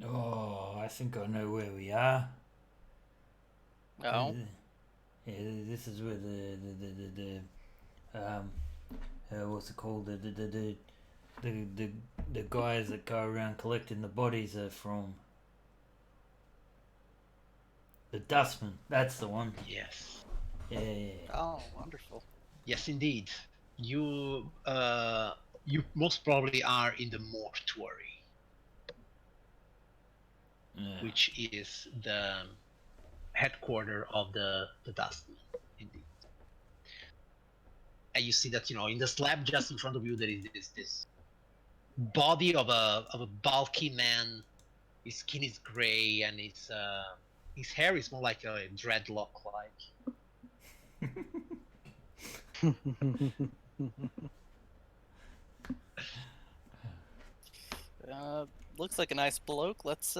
Oh, I think I know where we are. Oh, Yeah, this is where what's it called? The guys that go around collecting the bodies are from. The Dustman, that's the one. Yes. Yeah. oh, wonderful. Yes, indeed. You most probably are in the mortuary, Yeah. which is the headquarter of the Dustman, indeed. And you see that in the slab just in front of you there is this body of a bulky man. His skin is gray, and his hair is more like a dreadlock like. Looks like a nice bloke. Let's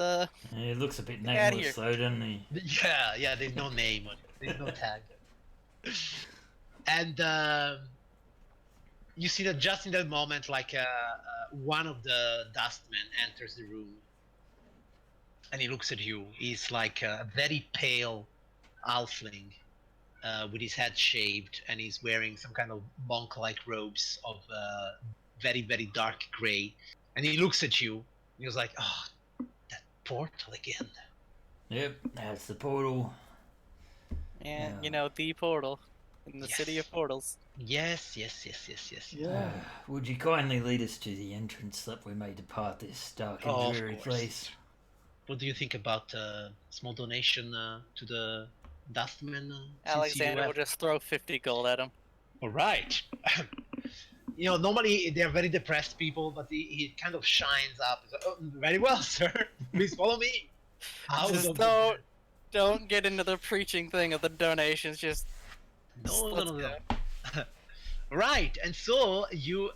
He looks a bit Get outta nameless here. though, doesn't he? Yeah, there's no name on it. There's no tag. And you see that just in that moment, like one of the dustmen enters the room, and he looks at you. He's like a very pale halfling with his head shaved, and he's wearing some kind of monk-like robes of very, very dark gray. And he looks at you, and he was like, "Oh, that portal again." Yep, that's the portal. and Yeah. the portal in the city Yes. of portals. Yes. Yeah. Would you kindly lead us to the entrance that we may depart this dark and Oh, dreary of course. place? What do you think about small donation to the Dustman? Alexander will just throw 50 gold at him. All right. Normally they're very depressed people, but he kind of shines up. He's like, "Oh, very well, sir. Please follow me." Out Just of the- don't get into the preaching thing of the donations. Just No. let's go. Right, and so you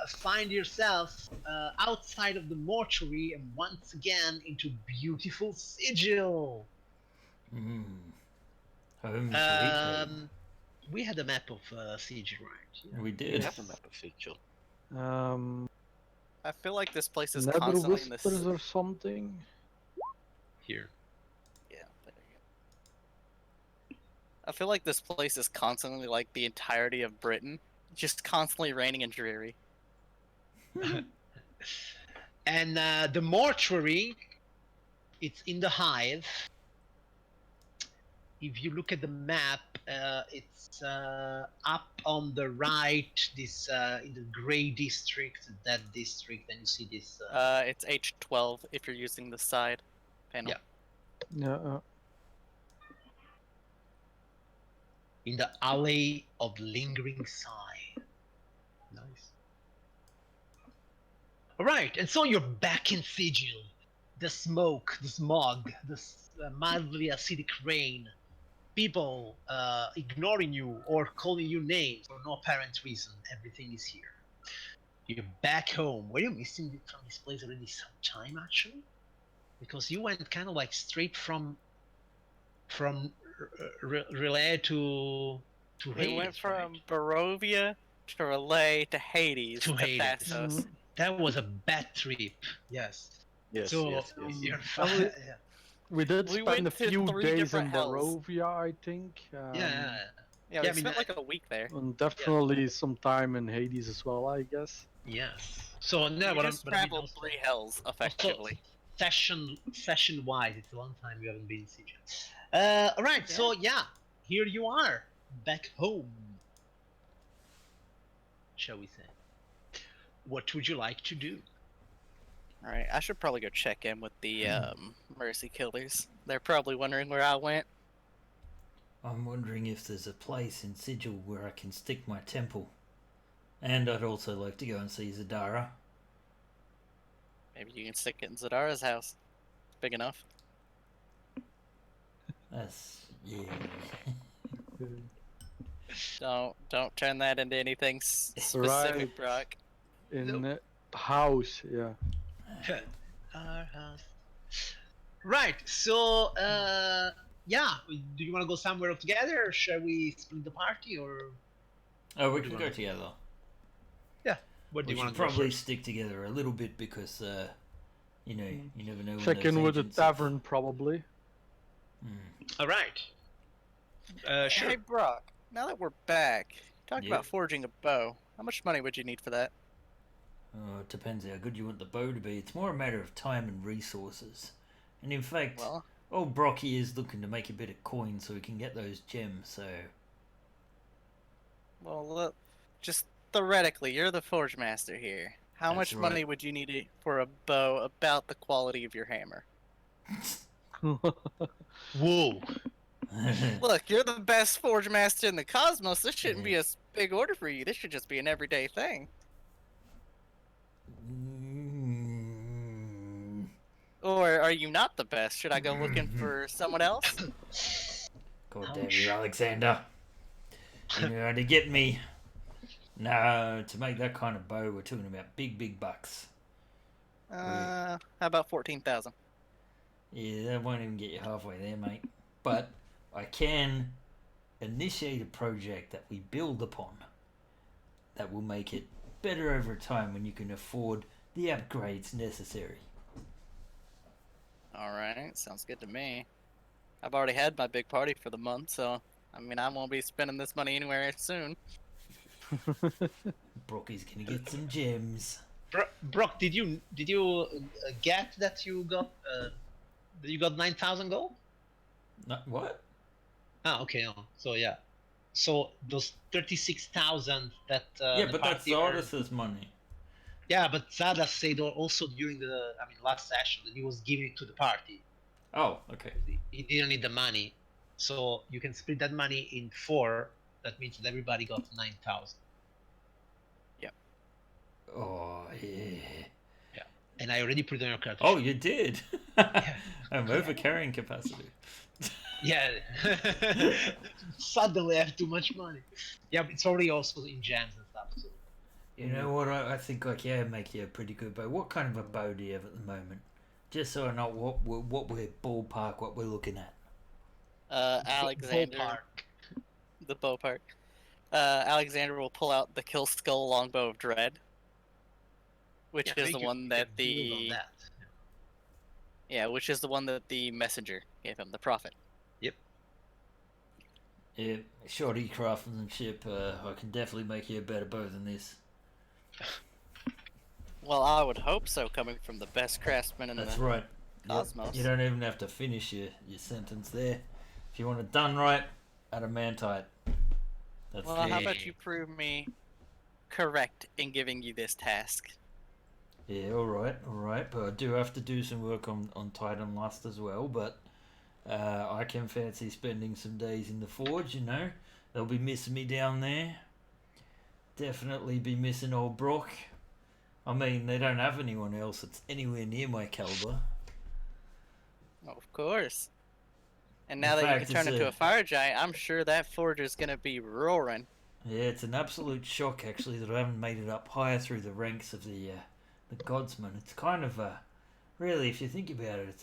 find yourself outside of the mortuary, and once again into beautiful Sigil. Hmm. Home sweet home. We had a map of Sigil, right? We You did. have a map of Sigil. I feel like this place is Nether constantly in this. whispers or something. Here. Yeah, there you go. I feel like this place is constantly like the entirety of Britain, just constantly raining and dreary. And the mortuary, it's in the hive. If you look at the map, it's up on the right, this in the gray district, that district, and you see this. It's H12 if you're using the side panel. Yeah. Yeah. In the alley of lingering sigh. Nice. All right, and so you're back in Sigil. The smoke, the smog, the mildly acidic rain, people ignoring you or calling you names for no apparent reason. Everything is here. You're back home. Were you missing it from this place already some time, actually? Because you went kind of like straight from Relay to We Hades, went from right? Barovia to Relay to Hades To Hades. Thassos. That was a bad trip. Yes. Yes, So yes. you're Probably- fine. Yeah. We did We spend went a to few 3 days in different hells. Barovia, I think. Yeah, Yeah, we I mean, spent like a week there. And definitely some time in Hades as well, I guess. Yes. So You no, just but I mean traveled also, 3 hells effectively. session wise, it's a long time we haven't been in Siege. All right. Yeah. So yeah, here you are, back home. Shall we say? What would you like to do? All right, I should probably go check in with the Mercy Killers. They're probably wondering where I went. I'm wondering if there's a place in Sigil where I can stick my temple. And I'd also like to go and see Zadara. Maybe you can stick it in Zadara's house. It's big enough. That's... yeah. Don't turn that into anything specific, Right. Brock. In house, yeah. Our house. Right. So yeah, do you want to go somewhere together, or shall we split the party, or Oh, we do you can go wanna- together. what do We you want should to go probably first? stick together a little bit because, you know, you never know when Check those in with the agents have- tavern, probably. All right. Sure. Hey, Brock. Now that we're back, talk Yeah. about forging a bow. How much money would you need for that? Oh, it depends how good you want the bow to be. It's more a matter of time and resources. And in fact, Well, old Brocky is looking to make a bit of coin so he can get those gems, so... look, just theoretically, you're the forge master here. How That's much right. money would you need for a bow about the quality of your hammer? Whoa. Look, you're the best forge master in the cosmos. This shouldn't be a big order for you. This should just be an everyday thing. Mm. Or are you not the best? Should I go looking for someone else? God damn Ouch. you, Alexander. You know how to get me. No, to make that kind of bow, we're talking about big bucks. How about 14,000? Yeah, that won't even get you halfway there, mate. But I can initiate a project that we build upon that will make it better over time when you can afford the upgrades necessary. All right, sounds good to me. I've already had my big party for the month, so I mean I won't be spending this money anywhere soon. Brocky's gonna get some gems. Brock, did you get that you got 9,000 gold? What? Ah, okay. Oh, so yeah, so those 36,000 that Yeah, the but that's party earned- Zardas's money. Yeah, but Zada said also during the last session that he was giving it to the party. Oh, okay. He didn't need the money, so you can split that money in 4. That means that everybody got 9,000. Oh, yeah. And I already put it on your card. Oh, you did? I'm over carrying capacity. Yeah. Suddenly I have too much money. Yeah, but it's already also in gems and stuff. So. You know what? I think I can make you a pretty good bow. What kind of a bow do you have at the moment? Just so I know what we're ballpark, what we're looking at. Alexander, Ballpark. the bow park. Alexander will pull out the Kill Skull Longbow of Dread, which Yeah, is the one that build on that. which is the one that the messenger gave him, the prophet. Yeah, shoddy craftsmanship. I can definitely make you a better bow than this. Well, I would hope so, coming from the best craftsman in That's the right. cosmos. You don't even have to finish your sentence there. If you want it done right, adamantite. That's Well, how the... about you prove me correct in giving you this task? Yeah, alright. But I do have to do some work on Titan Lust as well, but I can fancy spending some days in the forge, you know. They'll be missing me down there. Definitely be missing old Brock. I mean, they don't have anyone else that's anywhere near my caliber. Oh, of course. And In now that fact, you can turn it's into a- a fire giant, I'm sure that forge is gonna be roaring. Yeah, it's an absolute shock actually that I haven't made it up higher through the ranks of the godsman. It's kind of really, if you think about it,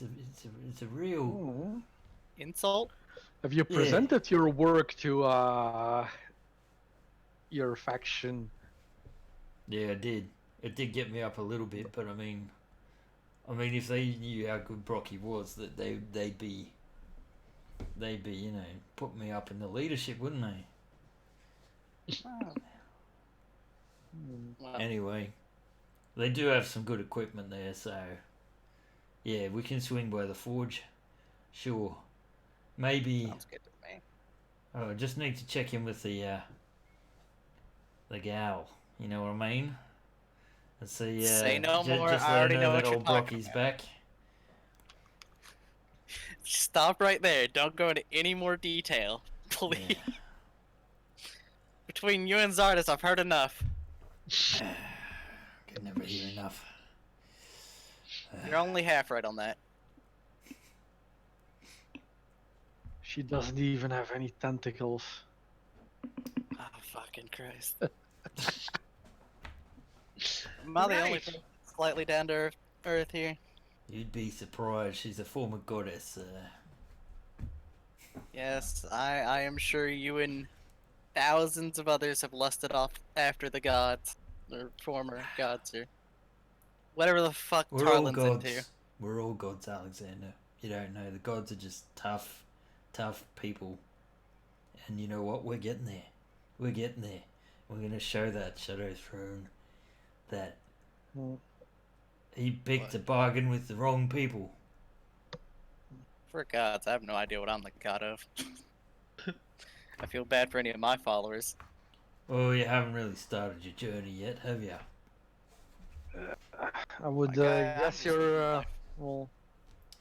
it's a real... Insult? Have you presented your work to your faction? Yeah, I did. It did get me up a little bit, but I mean, if they knew how good Brocky was, that they'd be, you know, put me up in the leadership, wouldn't they? Oh. Well, Anyway, They do have some good equipment there, so yeah, we can swing by the forge. Sure. Maybe. Sounds good to me. Oh, I just need to check in with the gal. You know what I mean? And see. Say no more. Just I let her already know know that what you're old talking Brocky's about. back. Stop right there. Don't go into any more detail, please. Yeah. Between you and Zardes, I've heard enough. Can never hear enough. You're only half right on that. She doesn't even have any tentacles. Oh, fucking Christ. Am I the only Right. person slightly down to earth here? You'd be surprised. She's a former goddess. Yes, I am sure you and thousands of others have lusted off after the gods, or former gods, or whatever the fuck We're all Tarlin's gods. into. We're all gods, Alexander. You don't know. The gods are just tough people. And you know what? We're getting there. We're getting there. We're going to show that Shadow Throne that Mm. he picked a bargain with the wrong people. For gods, I have no idea what I'm the god of. I feel bad for any of my followers. Oh, you haven't really started your journey yet, have you? I would Like, I guess haven't you're seen life. well.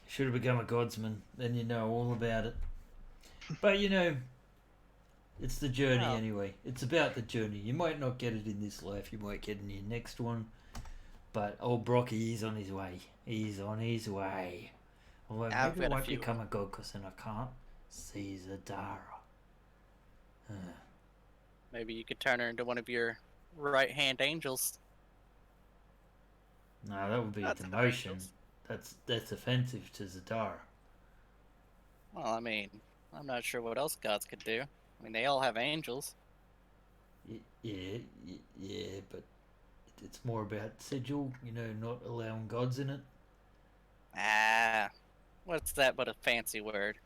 You should have become a godsman. Then you know all about it. But you know, it's the journey Well. anyway. It's about the journey. You might not get it in this life. You might get it in your next one. But old Brocky is on his way. He's on his way. Although I've maybe I met a won't few. become a god because then I can't see Zadara. Maybe you could turn her into one of your right-hand angels. No, that would be a That's enough demotion. angels. That's offensive to Zadara. Well, I mean, I'm not sure what else gods could do. I mean, they all have angels. Yeah, but it's more about sigil, you know, not allowing gods in it. Ah, what's that but a fancy word?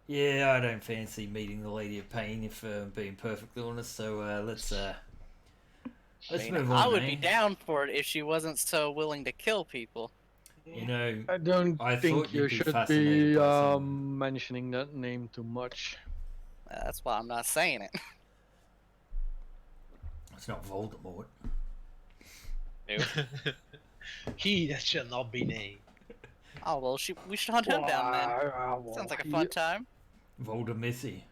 Yeah, I don't fancy meeting the Lady of Pain if I'm being perfectly honest. So let's I mean, move on. I would be down for it if she wasn't so willing to kill people. You know, I don't I think thought you you'd be should fascinated be by someone. mentioning that name too much. That's why I'm not saying it. It's not Voldemort. Dude. He that shall not be named. Oh well, we should hunt him down then. Well, Sounds like a fun time. Voldemissy.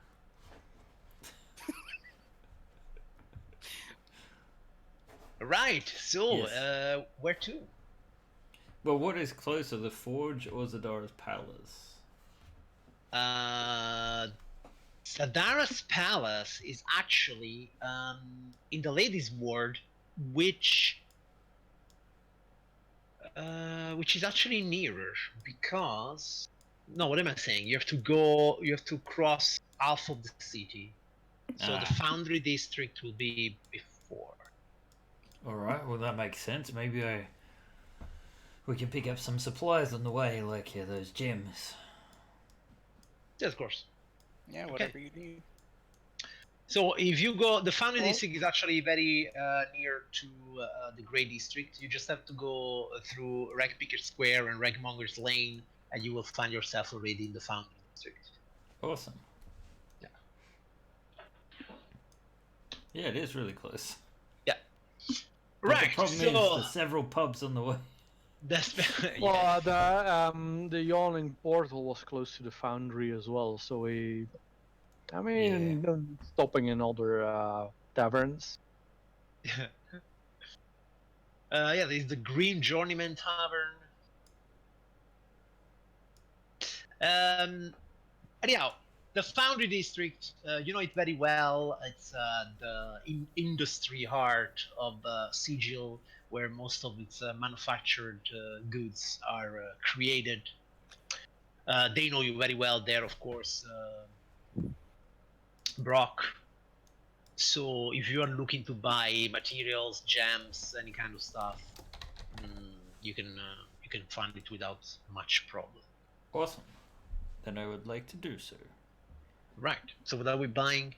Right. So, Yes. where to? Well, what is closer, the Forge or Zadara's Palace? Sadara's palace is actually in the Ladies' Ward, which is actually nearer because no, what am I saying? You have to cross half of the city, so the Ah. Foundry district will be before. All right. Well, that makes sense. Maybe we can pick up some supplies on the way, like those gems. Yeah, of course. Yeah, whatever you need. So if you go, the Foundry Oh. district is actually very near to the Grey district. You just have to go through Ragpicker Square and Ragmonger's Lane, and you will find yourself already in the Foundry district. Awesome. Yeah. Yeah, it is really close. But Right. The problem so is there's several pubs on the way. that's Well, the Yawning portal was close to the Foundry as well, so stopping in other taverns. yeah, there's the Green Journeyman Tavern. Anyhow, the Foundry District, you know it very well. It's the industry heart of Sigil, where most of its manufactured goods are created. They know you very well there, of course, Brock. So if you are looking to buy materials, gems, any kind of stuff, you can find it without much problem. Awesome. Then I would like to do so. Right. So what are we buying?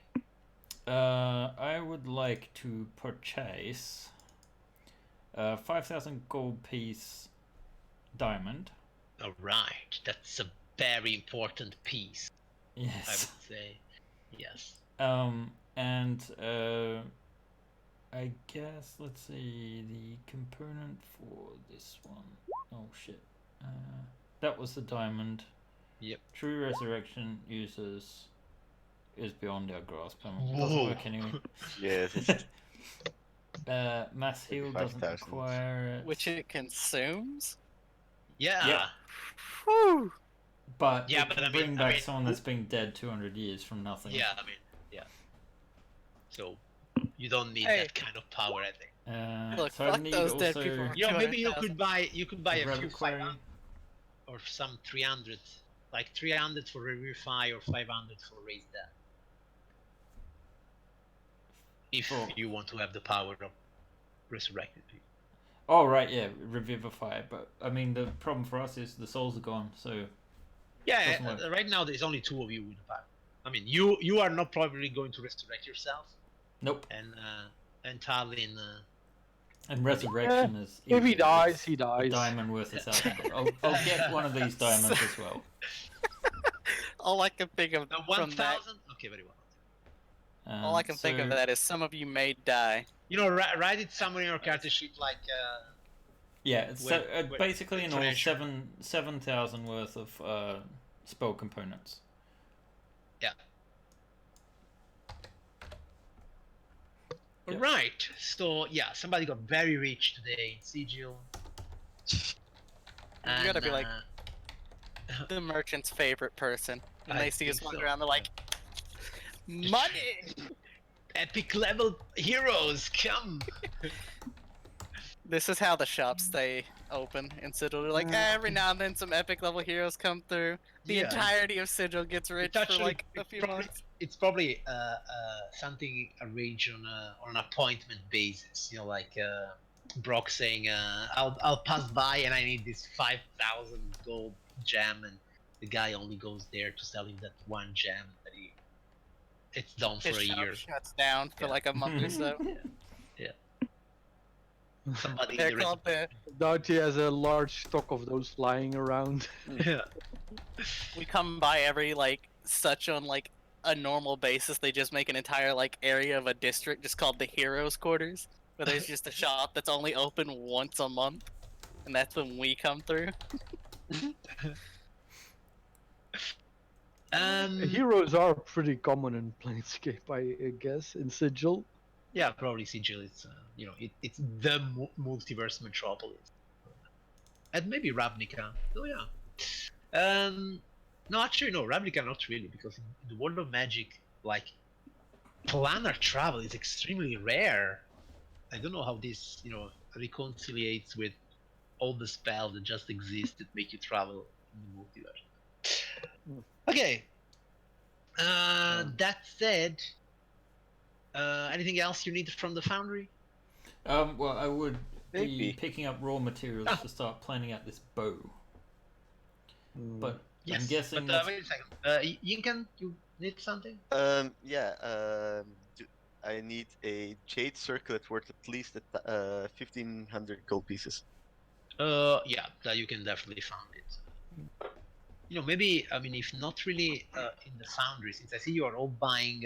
I would like to purchase 5,000 gold piece diamond. All right, that's a very important piece, I Yes. would say. Yes. And I guess let's see the component for this one. Oh shit. That was the diamond. Yep. True resurrection users is beyond our grasp. Doesn't Whoa. work anyway. Yes, it's Mass heal doesn't 5,000. require it. Which it consumes. Yeah. Yep. Whew. But Yeah, it but can I mean- bring I back mean- someone that's been dead 200 years from nothing. Yeah, I mean, yeah. So you don't need Hey. that kind of power, I think. Look, so I fuck need those also dead people. You know, maybe you 200,000. could buy a few reliquary. 500 or some 300, like 300 for Revivify or 500 for Raise Death. If For- you want to have the power of resurrected people. Oh right, yeah, revivify. But I mean, the problem for us is the souls are gone. So Yeah, Doesn't work. right now there's only 2 of you with the power. I mean, you are not probably going to resurrect yourself, nope. and Talin. And resurrection is. If he easy. dies, It's he a dies. diamond worth 1,000. I'll get one of these diamonds as well. All I can think of The from that, 1,000. Okay, very well. all I can think of so- that is some of you may die. You know, write it somewhere in your character sheet, like. Yeah, it's Wait, wait, basically in all information. 7,000 worth of spell components. Yeah. Yep. Right. So yeah, somebody got very rich today in Sigil. You gotta be like uh, the merchant's favorite person. And I they see us think walking so, around, they're like, money! epic level heroes come. This is how the shops stay open in Sigil. They're like, every now and then some epic level heroes come through. The Yeah. entirety of Sigil gets rich for actually- like a it's few probably- months. It's probably something arranged on an appointment basis. You know, like Brock saying, "I'll pass by and I need this 5,000 gold gem," and the guy only goes there to sell him that one gem that it's done for His a shop year. shuts down for Yeah. like a month or so. Somebody in They're the called the. Doubt he has a large stock of those flying around. yeah. We come by every like such on like a normal basis. They just make an entire like area of a district just called the Heroes Quarters, where there's just a shop that's only open once a month, and that's when we come through. Heroes are pretty common in Planescape, I guess, in Sigil. Yeah, probably Sigil is, it's the multiverse metropolis. And maybe Ravnica. Oh, yeah. No, actually, no, Ravnica not really, because in the world of Magic, like, planar travel is extremely rare. I don't know how this, reconciliates with all the spells that just exist that make you travel in the multiverse. Okay. That said, anything else you need from the Foundry? Well, I would be Maybe. picking up raw materials to start planning out this bow. But Yes. I'm guessing But that's... wait a second. Yinkan, you need something? Yeah. I need a jade circlet worth at least 1,500 gold pieces. Yeah, that you can definitely find it. Maybe, I mean, if not really in the Foundry, since I see you are all buying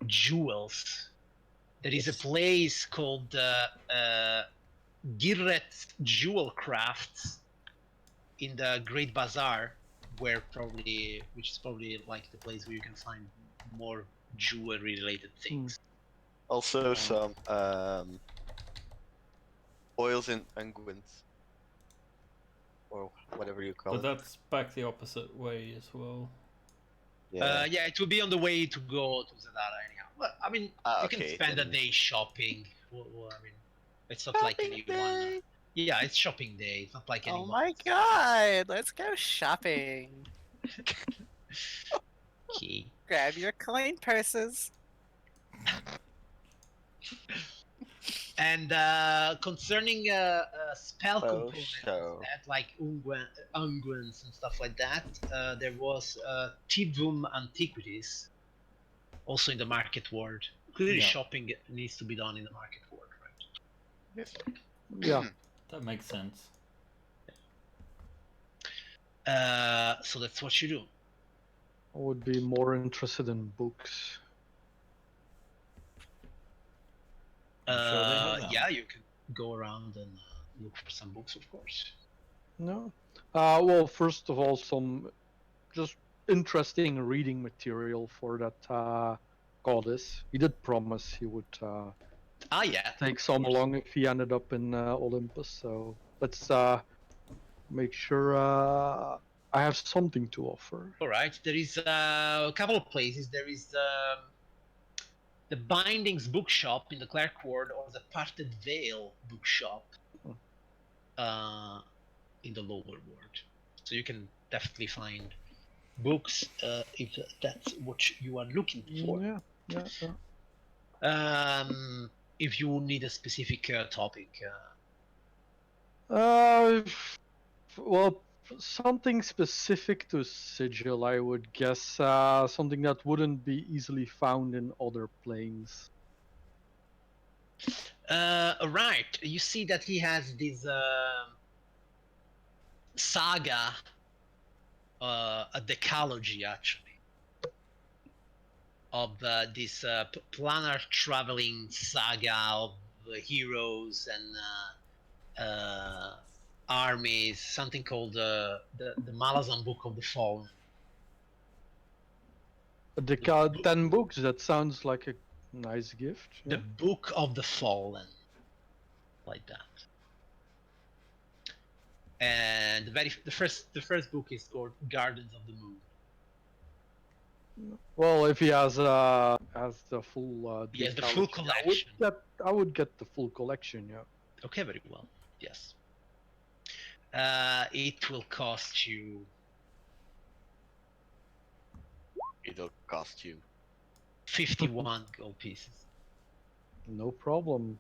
jewels, there is a place called Girret Jewel Crafts in the Great Bazaar, which is probably like the place where you can find more jewelry-related things. Also some oils and unguents, or whatever you call But it. that's back the opposite way as well. Yeah. Yeah, it will be on the way to go to Zadara anyhow. Well, I mean, you can Okay, spend a then- day shopping. Well, I mean, it's not like Shopping anyone. day! Yeah, it's shopping day. It's not like Oh anyone. my god! Let's go shopping. Okay. Grab your coin purses. And concerning spell Oh, components, so. that, like unguents and stuff like that, there was Tidum Antiquities, also in the market ward. Clearly, Yeah. shopping needs to be done in the market ward, right? Yes. Yeah, That makes sense. So that's what you do. I would be more interested in books. I'm sure they have them. Yeah, you can go around and look for some books, of course. No. Well, first of all, some just interesting reading material for that goddess. He did promise he would Yeah. take some along if he ended up in Olympus. So let's make sure I have something to offer. All right. There is a couple of places. There is the Bindings Bookshop in the Clark Ward, or the Parted Veil Bookshop in the Lower Ward. So you can definitely find books if that's what you are looking for. Yeah. If you need a specific topic. Well, something specific to Sigil, I would guess. Something that wouldn't be easily found in other planes. Right. You see that he has this saga, a decalogy actually, of this planar traveling saga of heroes and armies, something called the Malazan Book of the Fallen. The 10 books, that sounds like a nice gift. The Yeah. Book of the Fallen, like that. And the first book is called Gardens of the Moon. Well, if he has the full He has the full decalogy, collection. I would get the full collection. Yeah. Okay, very well. Yes. It will cost you It'll cost you. 51 gold pieces. No problem.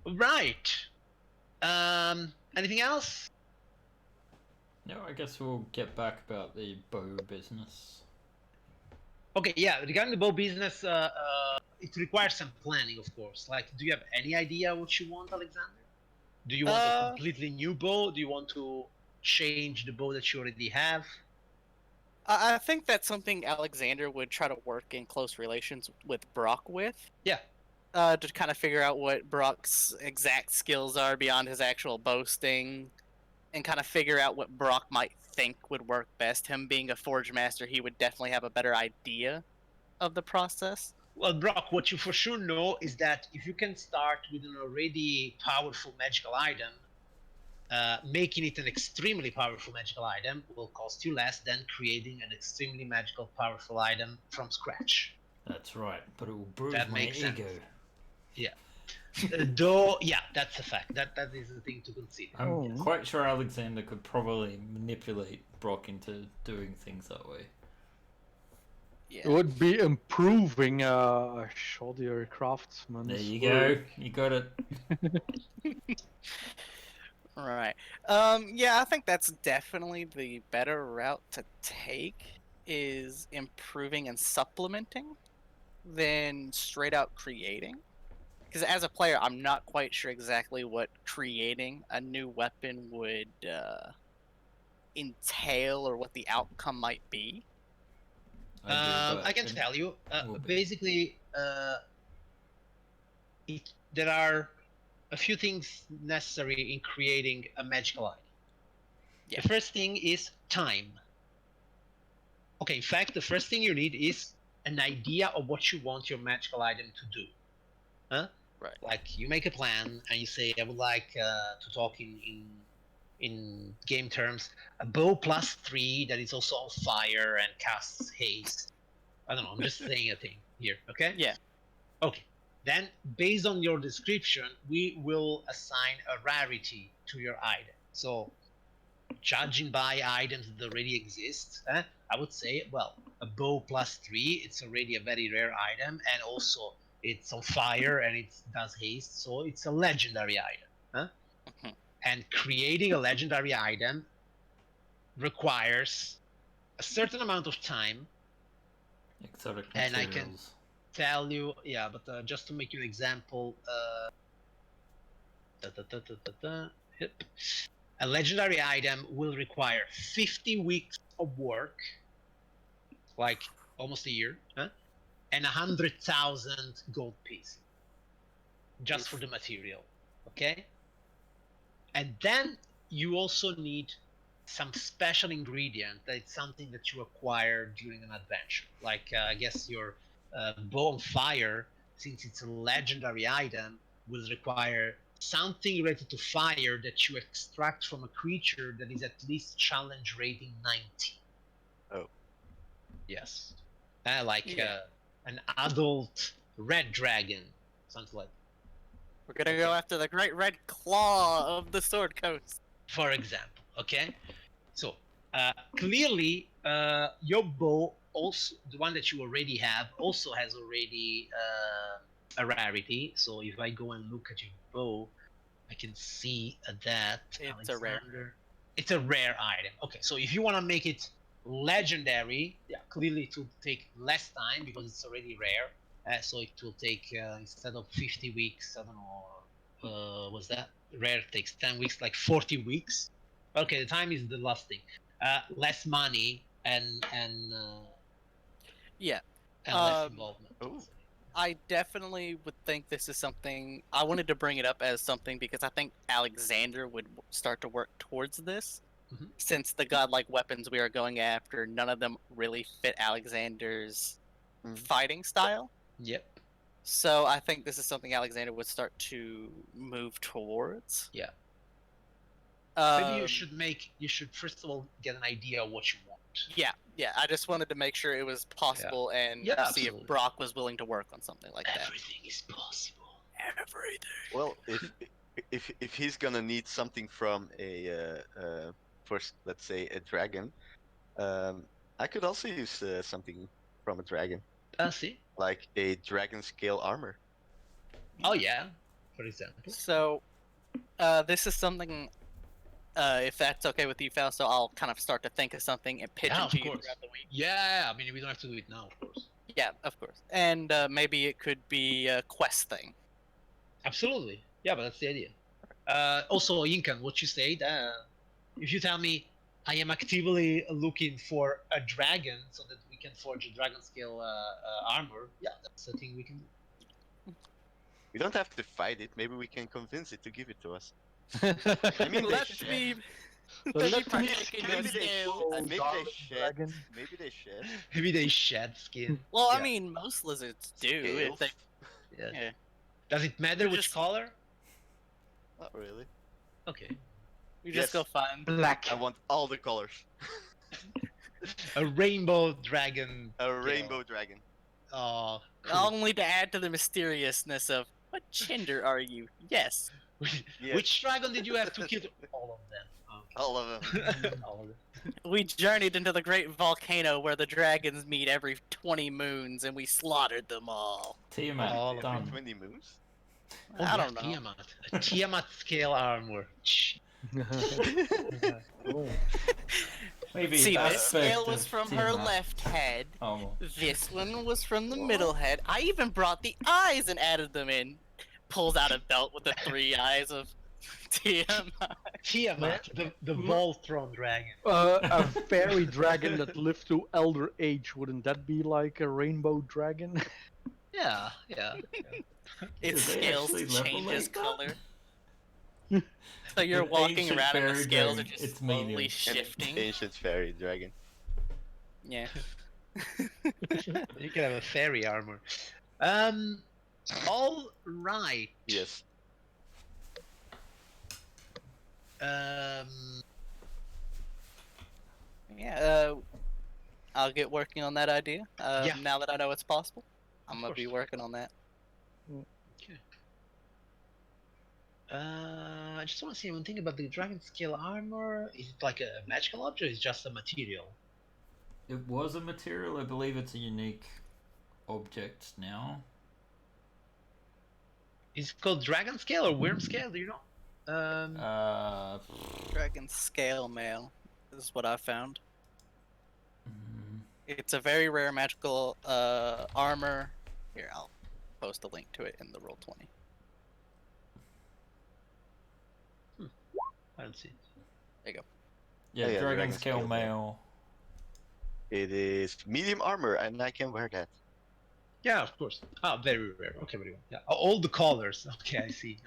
Right. Anything else? No, I guess we'll get back about the bow business. Okay, yeah. Regarding the bow business, it requires some planning, of course. Like, do you have any idea what you want, Alexander? Do you want a completely new bow? Do you want to change the bow that you already have? I think that's something Alexander would try to work in close relations with Brock with. Yeah. To kind of figure out what Brock's exact skills are beyond his actual boasting, and kind of figure out what Brock might think would work best. Him being a Forge Master, he would definitely have a better idea of the process. Well, Brock, what you for sure know is that if you can start with an already powerful magical item, making it an extremely powerful magical item will cost you less than creating an extremely magical powerful item from scratch. That's right, but it will bruise That my makes ego. sense. Yeah. Though, yeah, that's a fact. That is a thing to consider. I'm quite sure Alexander could probably manipulate Brock into doing things that way. Yeah. It would be improving a shoddier craftsman. There you go. You got it. Right. Yeah, I think that's definitely the better route to take, is improving and supplementing than straight out creating. Because as a player, I'm not quite sure exactly what creating a new weapon would entail or what the outcome might be. I can tell you. Basically, there are a few things necessary in creating a magical item. Yeah. The first thing is time. Okay, in fact, the first thing you need is an idea of what you want your magical item to do. Huh? Right. Like, you make a plan and you say, I would like to talk in game terms, a bow +3 that is also on fire and casts haste. I don't know, I'm just saying a thing here, okay? Yeah. Okay. Then, based on your description, we will assign a rarity to your item. So, judging by items that already exist, I would say, well, a bow +3, it's already a very rare item, and also it's on fire and it does haste, so it's a legendary item. And creating a legendary item requires a certain amount of time. Exotic And materials. tell you, yeah, but just to make you an example, hip. A legendary item will require 50 weeks of work, like almost a year, huh? And 100,000 gold pieces just for the material. Okay, and then you also need some special ingredient that's something that you acquire during an adventure, like I guess your bow on fire, since it's a legendary item, will require something related to fire that you extract from a creature that is at least challenge rating 90. Oh. Yes. Like Yeah. an adult red dragon, something like. We're gonna go after the great red claw of the Sword Coast. For example, okay. So clearly, your bow, also the one that you already have, also has already a rarity. So if I go and look at your bow, I can see that It's a rare. It's a rare item. Okay, so if you want to make it legendary, yeah, clearly it will take less time because it's already rare. So it will take instead of 50 weeks, I don't know, was that rare takes 10 weeks, like 40 weeks. Okay, the time is the last thing. Less money and Yeah. less involvement. Oh. I definitely would think this is something. I wanted to bring it up as something because I think Alexander would start to work towards this. Mhm. Since the godlike weapons we are going after, none of them really fit Alexander's fighting style. Yep. So I think this is something Alexander would start to move towards. Yeah. Um, Maybe you should first of all get an idea of what you want. Yeah. I just wanted to make sure it was possible and Yeah, see absolutely. if Brock was willing to work on something like that. Everything is possible. Everything. Well, if he's gonna need something from a first, let's say a dragon, I could also use something from a dragon, See? like a dragon scale armor. Oh yeah, for example. So, this is something. If that's okay with you, Fausto, I'll kind of start to think of something and pitch Yeah, it of to you course. throughout the week. Yeah, I mean we don't have to do it now, of course. Yeah, of course. And maybe it could be a quest thing. Absolutely. Yeah, but that's the idea. Also, Incan, what you said, if you tell me I am actively looking for a dragon so that we can forge a dragon scale armor, yeah, that's the thing we can do. We don't have to fight it. Maybe we can convince it to give it to us. I mean, Let they me. let me me partake in your maybe they, scale. maybe they Darling shed. dragon. Maybe they shed. Maybe they shed skin. Well, I Yeah. mean, most lizards do. Scales? If they, Yeah. yeah. Does it matter They're which just- color? Not really. Okay. You just Yes. go find. Black. I want all the colors. A rainbow dragon. A scale. rainbow dragon. Oh, cool. Only to add to the mysteriousness of what gender are you? Yes. Yes. Which dragon did you have to kill? All of them. All of them. All of them. We journeyed into the great volcano where the dragons meet every 20 moons, and we slaughtered them all. Tiamat, All of done. 20 moons. Oh, I yeah, don't know. Tiamat. A Tiamat scale armor. Maybe See, that this scale aspect was of from her Tiamat. left head. Oh, This one was from the middle head. I even brought the eyes and added them in. Pulls out a belt with the 3 eyes of Tiamat. Tiamat, the Voltron dragon. A fairy dragon that lived to elder age, wouldn't that be like a rainbow dragon? Yeah. Its Do they scales actually level changes like that? color. So you're An walking ancient around and the fairy scales dragon, are just it's slowly medium. shifting. Ancient fairy dragon. Yeah. You can have a fairy armor. All right. Yes. Yeah, I'll get working on that idea. Yeah. Now that I know it's possible, I'm Of gonna be course. working on that. I just want to say one thing about the dragon scale armor. Is it like a magical object? Or is it just a material? it was a material. I believe it's a unique object now. Is it called dragon scale or worm scale? Do you know? Dragon scale mail is what I found. mm, It's a very rare magical armor. Here, I'll post a link to it in the Roll20. I don't see it. Yeah, Oh, yeah, dragon dragon scale scale mail. It is medium armor, and I can wear that. Yeah, of course. Ah, very rare. Okay, very well. Yeah, all the colors. Okay, I see.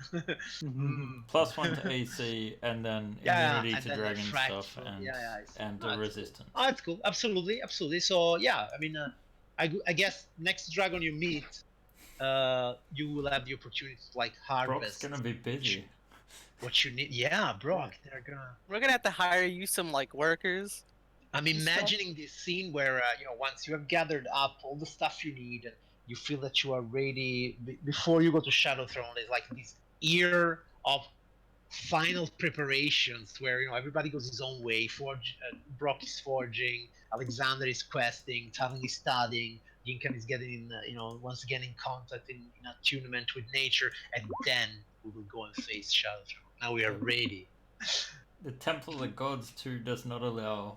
Mm. +1 to AC, and then Yeah, immunity and to then the dragon fract stuff, from- and yeah, I see. and No, the it's cool. resistance. Oh, it's cool. Absolutely, absolutely. So yeah, I mean, I guess next dragon you meet, you will have the opportunity to like Brock's harvest gonna be busy. what you need. Yeah, Brock, they're gonna. We're gonna have to hire you some like workers. I'm and stuff. imagining this scene where once you have gathered up all the stuff you need and you feel that you are ready before you go to Shadow Throne. There's like this year of final preparations where everybody goes his own way. Brock is forging, Alexander is questing, Talon is studying, Yinkan is getting in, once again in contact in attunement with nature, and then we will go and face Shadow Throne. Now we are ready. The Temple of the Gods too does not allow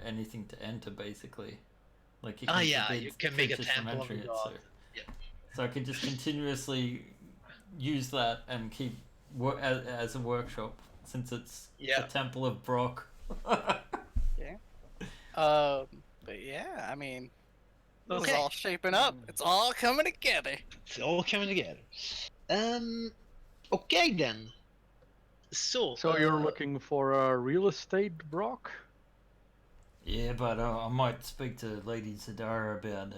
anything to enter, basically. Like you can forbid you can make a creatures from temple of the entering it, god. so I can just continuously use that and keep as a workshop, since it's Yeah. the Temple of Brock. But yeah, I mean, this Okay. is all shaping up. It's all coming together. It's all coming together. Okay then. So you're looking for a real estate, Brock? Yeah, but I might speak to Lady Zadara about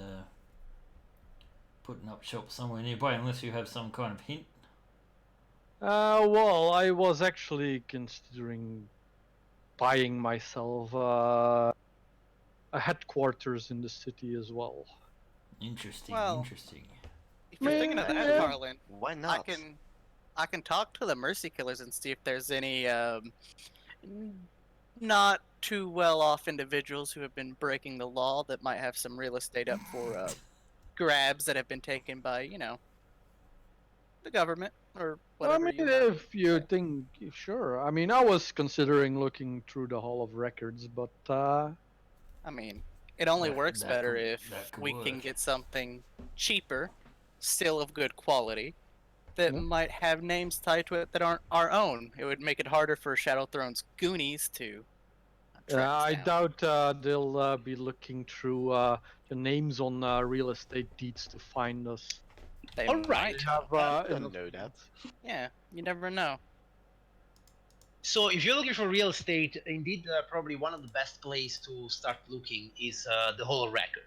putting up shop somewhere nearby, unless you have some kind of hint. Well, I was actually considering buying myself a headquarters in the city as well. Interesting, Well, interesting. If you're thinking of that, Yeah. Carlin, Why not? I can talk to the Mercy Killers and see if there's any not too well off individuals who have been breaking the law that might have some real estate up for grabs that have been taken by, the government or whatever. I mean, if you think, sure. I mean, I was considering looking through the Hall of Records, but I mean, it only That- works that better could- if that could we can work. get something cheaper, still of good quality, that Yeah. might have names tied to it that aren't our own. It would make it harder for Shadow Throne's Goonies to track us I down. doubt they'll be looking through the names on real estate deeds to find us. They All right. might. Have I don't enough- know that. Yeah, you never know. So if you're looking for real estate, indeed, probably one of the best place to start looking is the Holo Record.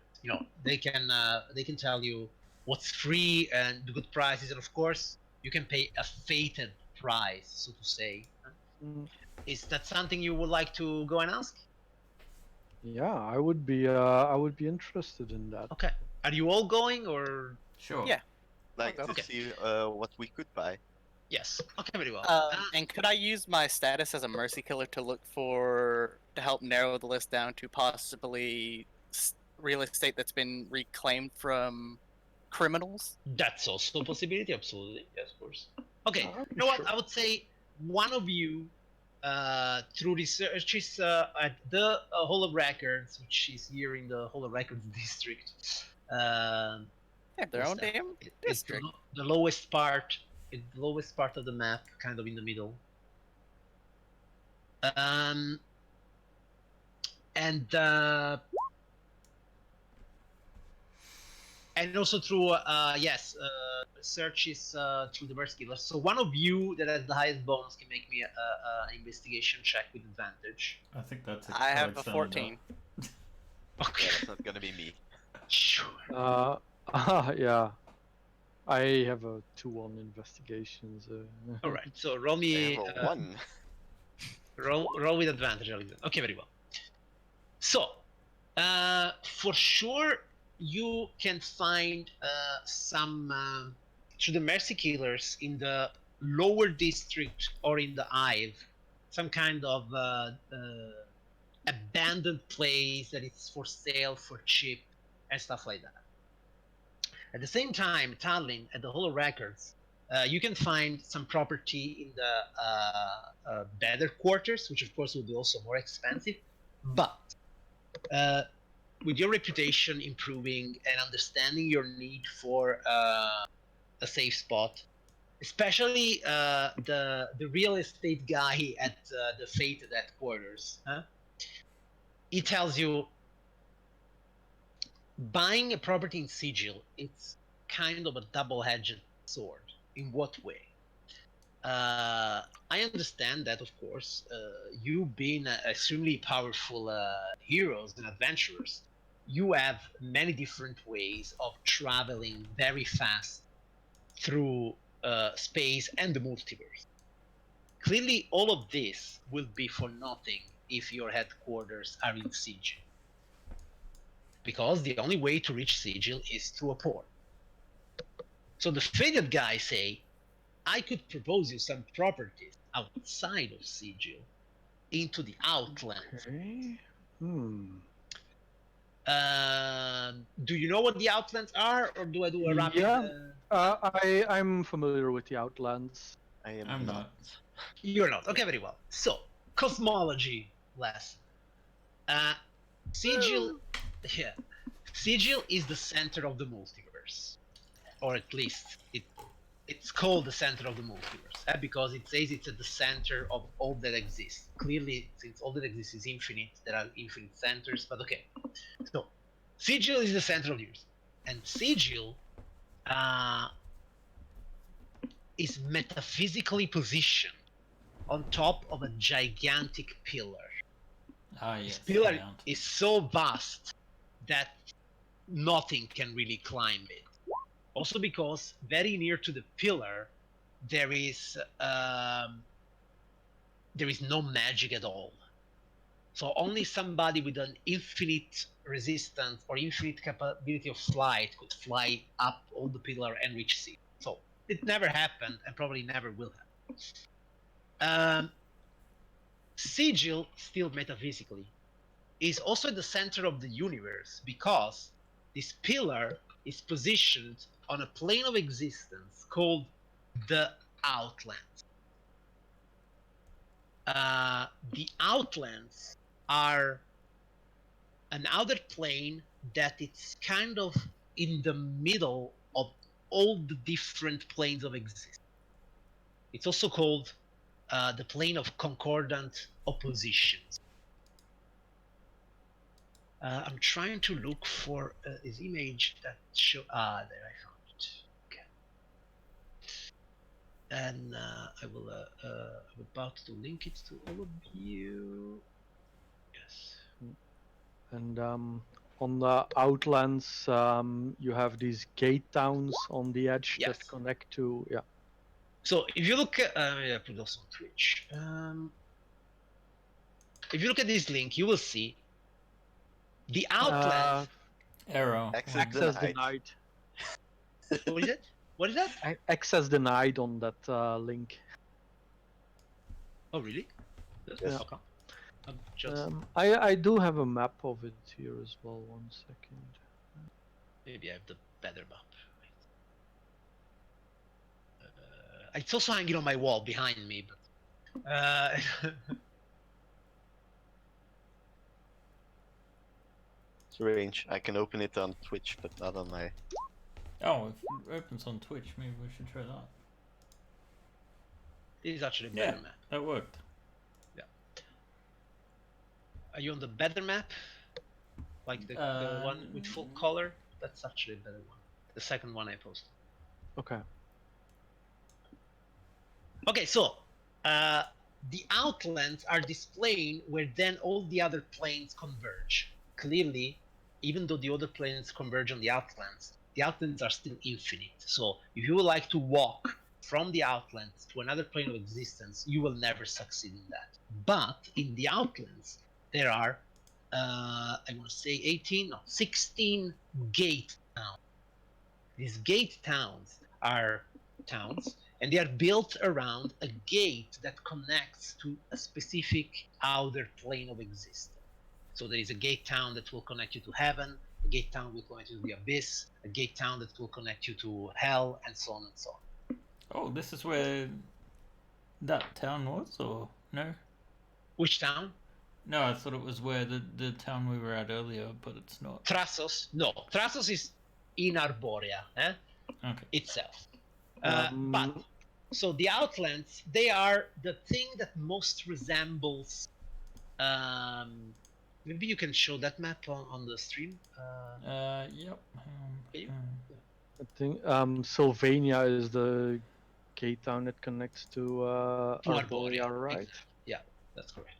They can tell you what's free and the good prices, and of course, you can pay a fated price, so to say. Mm, Is that something you would like to go and ask? Yeah, I would be interested in that. Okay. Are you all going, or Sure. Yeah. Like Okay. to see what we could buy. yes? Okay, very well. And could I use my status as a Mercy Killer to help narrow the list down to possibly real estate that's been reclaimed from criminals? That's also a possibility, absolutely. Yes, of course. Okay, I'll be you know what? sure. I would say one of you, through researches at the Holo Records, which is here in the Holo Records district. They have their What's own that? damn It's district. the lowest part. It's the lowest part of the map, kind of in the middle. And also through searches through the Mercy Killers. So one of you that has the highest bonus can make me an investigation check with advantage. I think that's. I have a Alexander. 14. Okay. Yeah, that's not gonna be me. Sure. Yeah. I have a 2 on investigations. All right. So roll I me. have a 1. Roll with advantage, Alexander. Okay, very well. So, for sure, you can find some through the Mercy Killers in the lower district or in the Hive, some kind of abandoned place that is for sale for cheap and stuff like that. At the same time, Tallinn at the Holo Records, you can find some property in the better quarters, which of course will be also more expensive. But with your reputation improving and understanding your need for a safe spot, especially the real estate guy at the Fated headquarters, huh? He tells you buying a property in Sigil, it's kind of a double-edged sword. In what way? I understand that, of course, you being extremely powerful heroes and adventurers, you have many different ways of traveling very fast through space and the multiverse. Clearly, all of this will be for nothing if your headquarters are in Sigil, because the only way to reach Sigil is through a port. So the Fated guys say, I could propose you some properties outside of Sigil into the Outlands. Okay. Do you know what the Outlands are, or do I do a rapid? Yeah. I'm familiar with the Outlands. I am I'm not. not. You're not. Okay, very well. So, cosmology lesson. Sigil, yeah, Sigil is the center of the multiverse, or at least it's called the center of the multiverse, because it says it's at the center of all that exists. Clearly, since all that exists is infinite, there are infinite centers. But okay, so Sigil is the center of the universe, and Sigil is metaphysically positioned on top of a gigantic pillar. Ah, This yes. pillar Giant. is so vast that nothing can really climb it. Also, because very near to the pillar, there is no magic at all. So only somebody with an infinite resistance or infinite capability of flight could fly up all the pillar and reach sea. So it never happened and probably never will happen. Sigil, still metaphysically, is also at the center of the universe because this pillar is positioned on a plane of existence called the Outlands. The Outlands are an outer plane that it's kind of in the middle of all the different planes of existence. It's also called the plane of concordant oppositions. I'm trying to look for his image that show. There I found it. Okay. And I'm about to link it to all of you. Yes. And on the Outlands, you have these gate towns on the edge Yes. that connect to. Yeah. So if you look at, I put this on Twitch. If you look at this link, you will see the Outlands. Arrow. Access Access denied. denied. What is it? What is that? Access denied on that link. Oh, really? Yes. Okay. I'm just I do have a map of it here as well. 1 second. maybe I have the better map. It's also hanging on my wall behind me, but Strange. I can open it on Twitch, but not on my. Oh, if it opens on Twitch, maybe we should try that. it is actually a better Yeah. map. That worked. Are you on the better map? Like the one with full color? That's actually a better one. The second one I posted. Okay. Okay, so the Outlands are this plane where then all the other planes converge. Clearly, even though the other planes converge on the Outlands are still infinite. So if you would like to walk from the Outlands to another plane of existence, you will never succeed in that. But in the Outlands, there are, I want to say 16 gate towns. These gate towns are towns, and they are built around a gate that connects to a specific outer plane of existence. So there is a gate town that will connect you to heaven, a gate town will connect you to the abyss, a gate town that will connect you to hell, and so on and so on. Oh, this is where that town was, or no? Which town? No, I thought it was where the town we were at earlier, but it's not. Thrasos, no. Thrasos is in Arborea Okay. itself. Um, But so the Outlands, they are the thing that most resembles. Maybe you can show that map on the stream. Yep. You- I think Sylvania is the gate town that connects to To Arborea, right? exactly. Yeah, that's correct.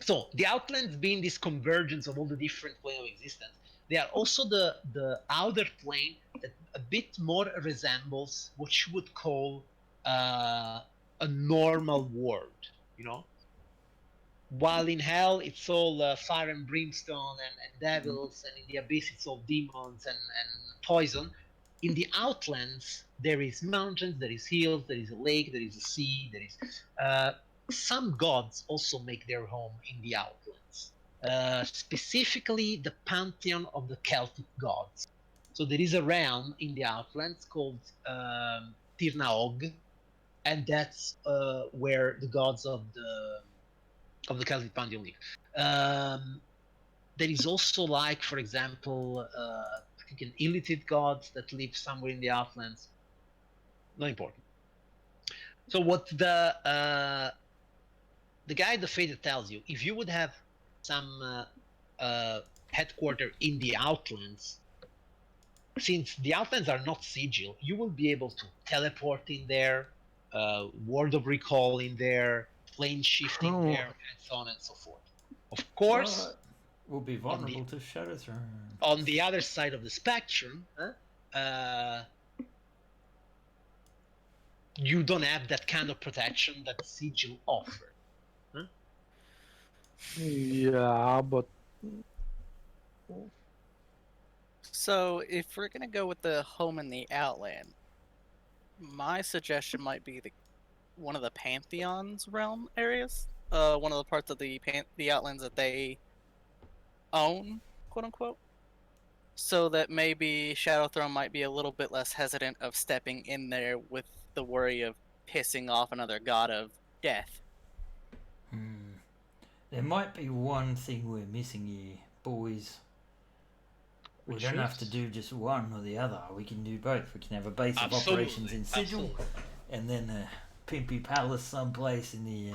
So the Outlands being this convergence of all the different planes of existence, they are also the outer plane that a bit more resembles what you would call a normal world, you know. While in hell it's all fire and brimstone and devils, and in the abyss it's all demons and poison. In the Outlands there is mountains, there is hills, there is a lake, there is a sea, there is some gods also make their home in the Outlands. Specifically the pantheon of the Celtic gods. So there is a realm in the Outlands called Tirnaog, and that's where the gods of the Celtic pantheon live. There is also, like, for example, I think an Illithid god that lives somewhere in the Outlands. Not important. So what the guy the Fate tells you, if you would have some headquarter in the Outlands, since the Outlands are not sigil, you will be able to teleport in there, word of recall in there, plane shifting Oh. there, and so on and so forth. Of course, We'll be vulnerable to Shadow Throne. on the other side of the spectrum, you don't have that kind of protection that sigil offers. Yeah, but So if we're gonna go with the home in the Outland, my suggestion might be one of the Pantheon's realm areas. One of the parts of the Outlands that they own, quote unquote. So that maybe Shadowthrone might be a little bit less hesitant of stepping in there with the worry of pissing off another god of death. There might be one thing we're missing here, boys. We Which don't have to is? do just one or the other. We can do both. We can have a base of Absolutely, operations in Sigil, absolutely. and then a pimpy palace someplace in the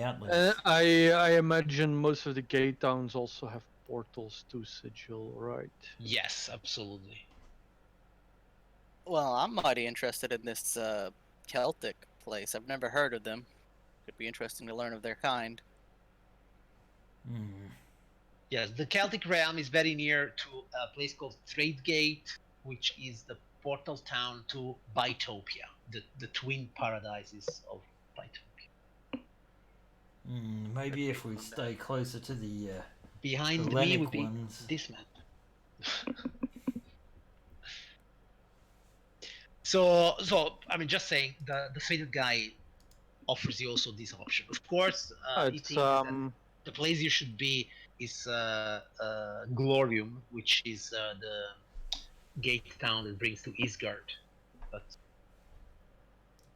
Outlands. I imagine most of the gate towns also have portals to Sigil, right? Yes, absolutely. Well, I'm mighty interested in this Celtic place. I've never heard of them. Could be interesting to learn of their kind. Yes, the Celtic realm is very near to a place called Tradegate, which is the portal town to Bytopia, the twin paradises of Bytopia. Maybe if we stay closer to the Behind me Hellenic would be ones. this map. So I mean, just saying, the fated guy offers you also this option. Of course, he It's thinks that the place you should be is Glorium, which is the gate town that brings to Isgard. But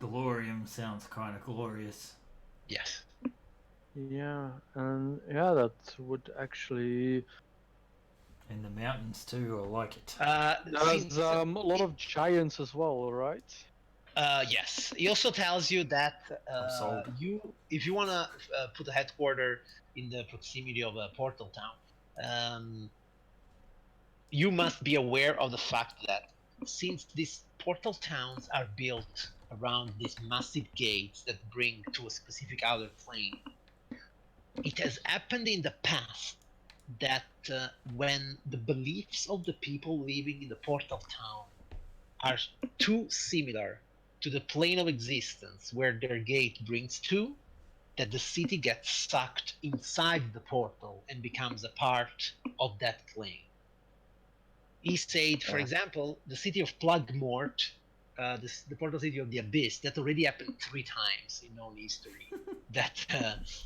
Glorium sounds kind of glorious. yes, yeah, and yeah, that would actually. In the mountains too, I like it. There's a lot of giants as well, right? yes. He also tells you that sold. if you want to put a headquarter in the proximity of a portal town, you must be aware of the fact that since these portal towns are built around these massive gates that bring to a specific outer plane, it has happened in the past that when the beliefs of the people living in the portal town are too similar to the plane of existence where their gate brings to, that the city gets sucked inside the portal and becomes a part of that plane. He said, for example, the city of Plugmort, the portal city of the Abyss, that already happened 3 times in known history. That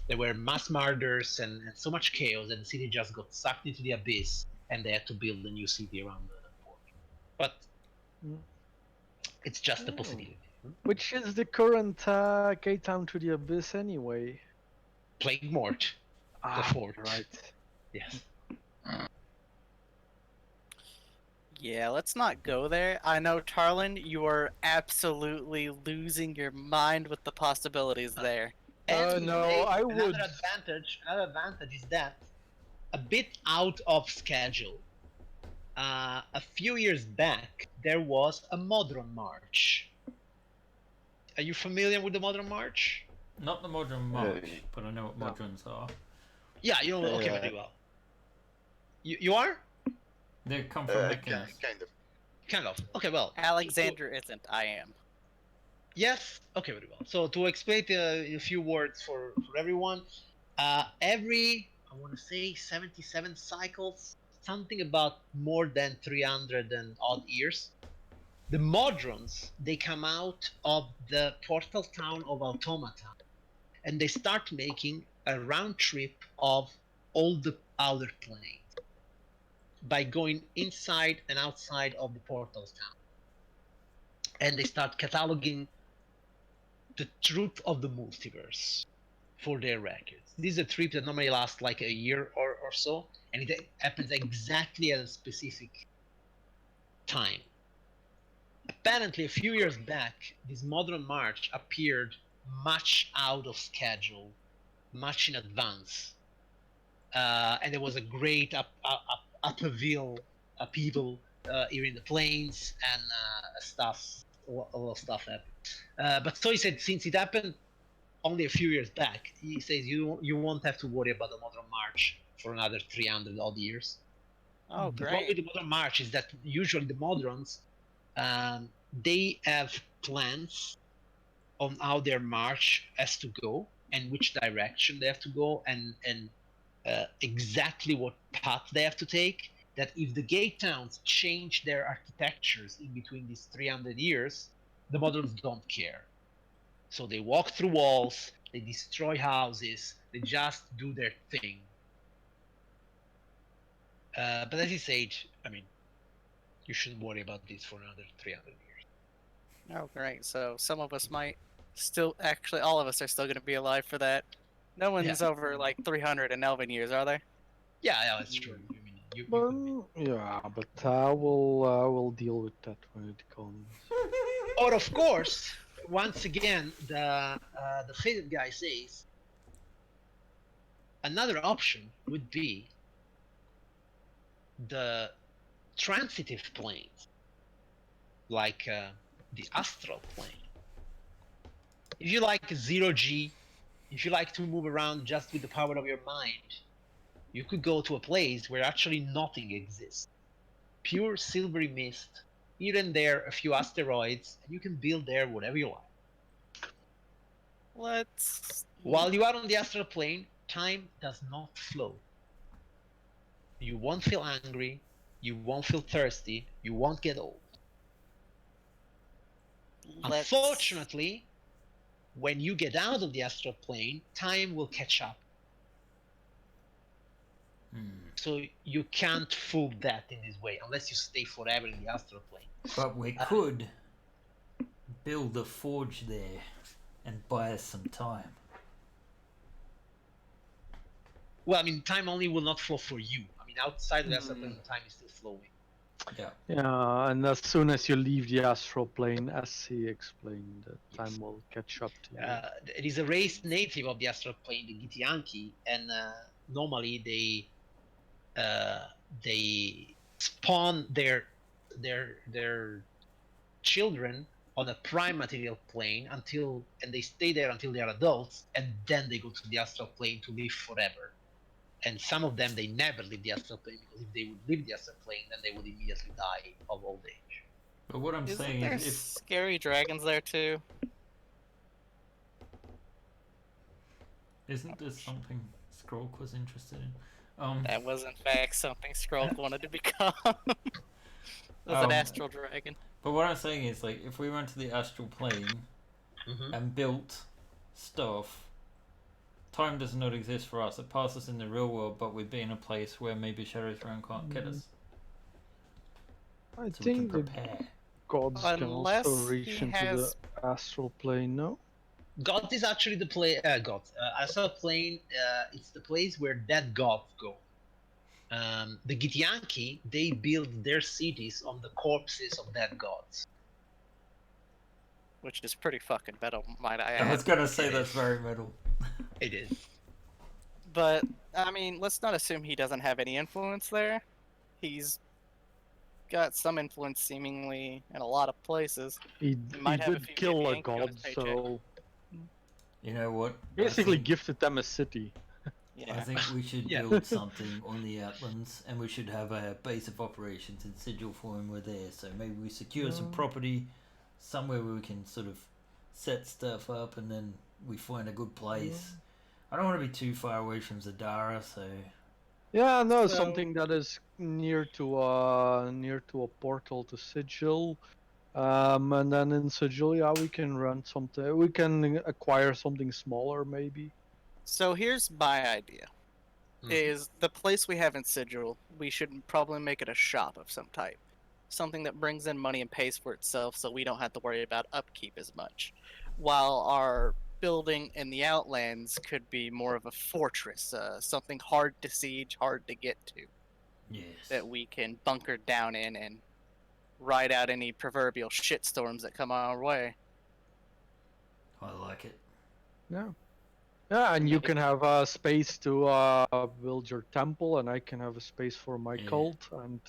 there were mass murders and so much chaos that the city just got sucked into the Abyss, and they had to build a new city around the portal. But it's just a possibility. Which is the current gate down to the abyss anyway? Plague Mort, the fort. Right. Yes. Yeah, let's not go there. I know, Tarlin, you are absolutely losing your mind with the possibilities there. And No, they- I would. Another advantage is that a bit out of schedule. A few years back, there was a Modron March. Are you familiar with the Modron March? Not the Modron March, but I know what no. Modrons are. Yeah, you know. Okay, very well. You are They come from Mechanus. Kind of. kind of okay. Well, Alexander isn't. I am. yes. Okay, very well. So to explain a few words for everyone, every I want to say 77 cycles, something about more than 300 and odd years. The Modrons, they come out of the portal town of Automata, and they start making a round trip of all the outer planes by going inside and outside of the portal town. And they start cataloging the truth of the multiverse for their records. This is a trip that normally lasts like a year or so, and it happens exactly at a specific time. Apparently, a few years back, this Modern March appeared much out of schedule, much in advance, and there was a great upheaval here in the plains and stuff. A lot of stuff happened. But so he said, since it happened only a few years back, he says you won't have to worry about the Modern March for another 300 odd years. Oh, The problem with great. the Modern March is that usually the Moderns they have plans on how their march has to go and which direction they have to go and exactly what path they have to take. That if the gate towns change their architectures in between these 300 years, the moderns don't care. So they walk through walls, they destroy houses, they just do their thing. But as he said, I mean, you shouldn't worry about this for another 300 years. Oh, great. So some of us might still, actually, all of us are still going to be alive for that. No one's over like 300 in Elven years, are they? Yeah, that's true. I mean, you But, could be. yeah, but we'll deal with that when it comes. Or of course, once again, the faded guy says another option would be the transitive planes, like the astral plane. If you like 0G, if you like to move around just with the power of your mind, you could go to a place where actually nothing exists. Pure silvery mist, here and there a few asteroids, and you can build there whatever you like. Let's. While you are on the astral plane, time does not flow. You won't feel angry, you won't feel thirsty, you won't get old. Unfortunately, when you get out of the astral plane, time will catch up. So you can't fool that in this way unless you stay forever in the astral plane. But we could build a forge there and buy us some time. Well, I mean, time only will not flow for you. I mean, outside of the astral plane, time is still flowing. Yeah. Yeah, and as soon as you leave the astral plane, as he explained, time will catch up to you. It is a race native of the astral plane, the Githyanki, and normally they spawn their children on a prime material plane and they stay there until they are adults, and then they go to the astral plane to live forever. And some of them, they never leave the astral plane, because if they would leave the astral plane, then they would immediately die of old age. But what I'm saying there is, if scary dragons there too? isn't this something Skrulk was interested in? That was in fact something Skrull wanted to become. It was an astral dragon. But what I'm saying is, like, if we went to the astral plane and built stuff, time does not exist for us. It passes in the real world, but we'd be in a place where maybe Shadow Throne can't get us. I So we can think the prepare. Gods can also Unless reach he into has. the astral plane, no? God is actually the God. Astral plane. It's the place where dead gods go. The Githyanki, they build their cities on the corpses of dead gods. Which is pretty fucking metal, might I I was add. gonna say It that's is. very metal. It is. But I mean, let's not assume he doesn't have any influence there. He's got some influence, seemingly, in a lot of places. He might have a did few kill a Yankees on his god, paycheck. so You know what? basically I think, gifted them a city. Yeah. I think we should Yeah. build something on the Outlands, and we should have a base of operations in Sigil for when we're there. So maybe we secure some Yeah. property somewhere where we can sort of set stuff up, and then we find a good place. I don't want to be too far away from Zadara, so Yeah, no, So- something that is near to a portal to Sigil. And then in Sigil, yeah, we can run something. We can acquire something smaller, maybe. So here's my idea: Mhm. is the place we have in Sigil, we should probably make it a shop of some type, something that brings in money and pays for itself, so we don't have to worry about upkeep as much. While our building in the Outlands could be more of a fortress, something hard to siege, hard to get to, yes. that we can bunker down in and ride out any proverbial shitstorms that come our way. I like it. Yeah. Yeah, and you Maybe. can have a space to build your temple, and I can have a space for my Yeah. cult, and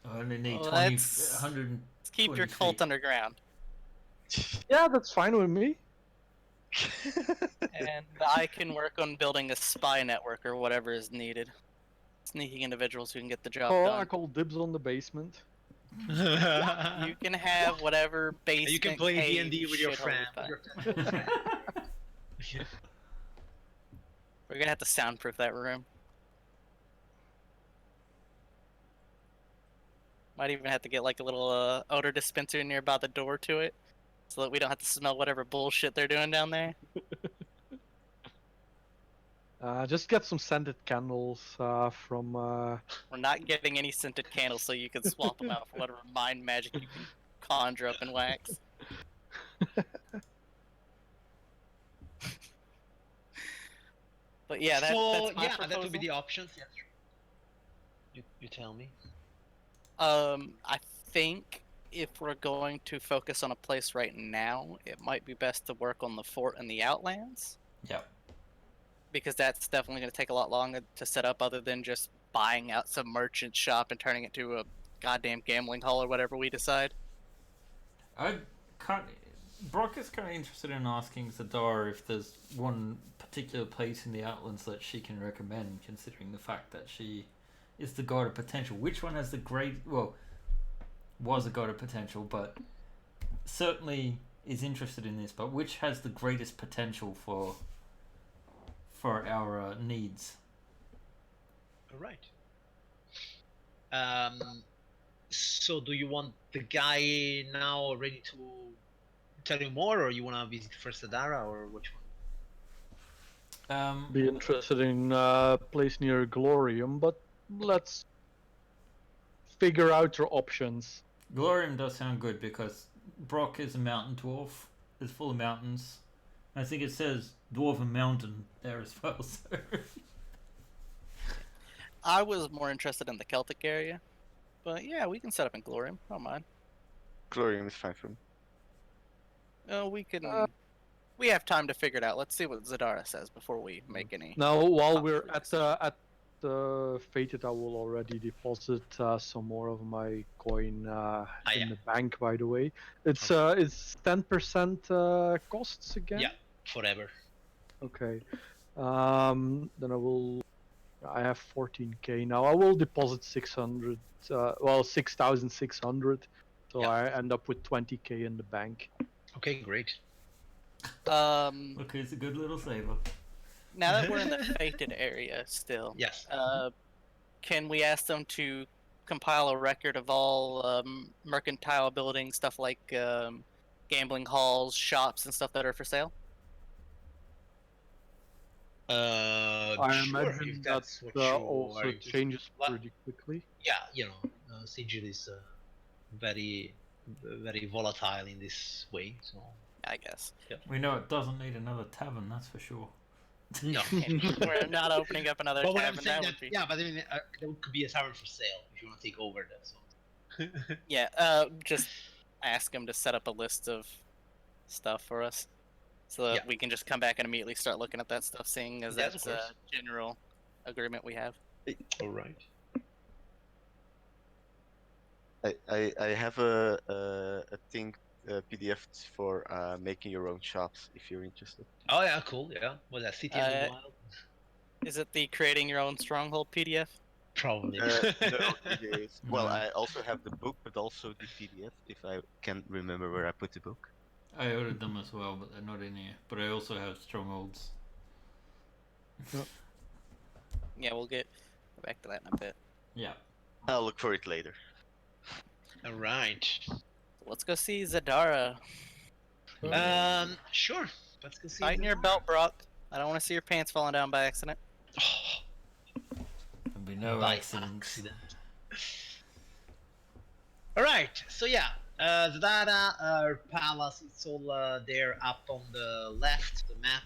I only need Well, 20, let's 100. Let's keep your 20 cult feet. underground. yeah, that's fine with me. And I can work on building a spy network or whatever is needed. Sneaking individuals who can get the job Oh, I done. call dibs on the basement. You can have whatever basement. You can play cave D&D with your shithole you friend. find. We're gonna have to soundproof that room. Might even have to get like a little odor dispenser nearby the door to it, so that we don't have to smell whatever bullshit they're doing down there. Just get some scented candles from. We're not getting any scented candles, so you can swap them out for whatever mind magic you can conjure up and wax. But yeah, that's my proposal. that would be the options. Yes. You tell me. I think if we're going to focus on a place right now, it might be best to work on the fort and the Outlands, Yep. because that's definitely going to take a lot longer to set up, other than just buying out some merchant shop and turning it to a goddamn gambling hall or whatever we decide. I can't. Brock is kind of interested in asking Zadara if there's one particular place in the Outlands that she can recommend, considering the fact that she is the god of potential. Which one has the was a god of potential, but certainly is interested in this. But which has the greatest potential for our needs? All right. So do you want the guy now ready to tell you more, or you want to visit first Adara, or which one? Be interested in a place near Glorium, but let's figure out your options. Glorium does sound good because Brock is a mountain dwarf. It's full of mountains. I think it says Dwarven Mountain there as well. So. I was more interested in the Celtic area, but yeah, we can set up in Glorium. I don't mind. Glorium is fine for me. We can. We have time to figure it out. Let's see what Zadara says before we make any. Now, while we're concrete at the Fated, I will already deposit some more of my coin in the bank. By the way, it's 10% costs again. Yeah, forever. Okay. Then I have 14k now. I will deposit 600. 6,600. So Yeah. I end up with 20k in the bank. Okay, great. Okay, it's a good little saver. Now that we're in the Fated area still, Yes. can we ask them to compile a record of all mercantile buildings, stuff like gambling halls, shops, and stuff that are for sale? I Sure, imagine if that that's what you also are changes Well, pretty quickly. Yeah, Sigil is very very volatile in this way. So I guess. We know it doesn't need another tavern, that's for sure. no. We're not opening up another But what I'm tavern. saying That that would be. yeah, but I mean, there could be a tavern for sale if you want to take over that. So. Yeah. Just ask him to set up a list of stuff for us, so that Yeah. we can just come back and immediately start looking at that stuff, seeing as Yes, of that's course. a general agreement we have. All right. I have a thing PDF for making your own shops if you're interested. Oh yeah, cool. Yeah. Was that City in the Wild? Is it the creating your own stronghold PDF? Probably. No, it is. Well, No. I also have the book, but also the PDF if I can remember where I put the book. I ordered them as well, but they're not in here. But I also have strongholds. Yeah, we'll get back to that in a bit. Yeah. I'll look for it later. All right. Let's go see Zadara. Sure. Let's go see. Tighten your belt, Brock. I don't want to see your pants falling down by accident. There'll be no By accidents. accident. All right. So yeah, Zadara Palace. It's all there up on the left, the map,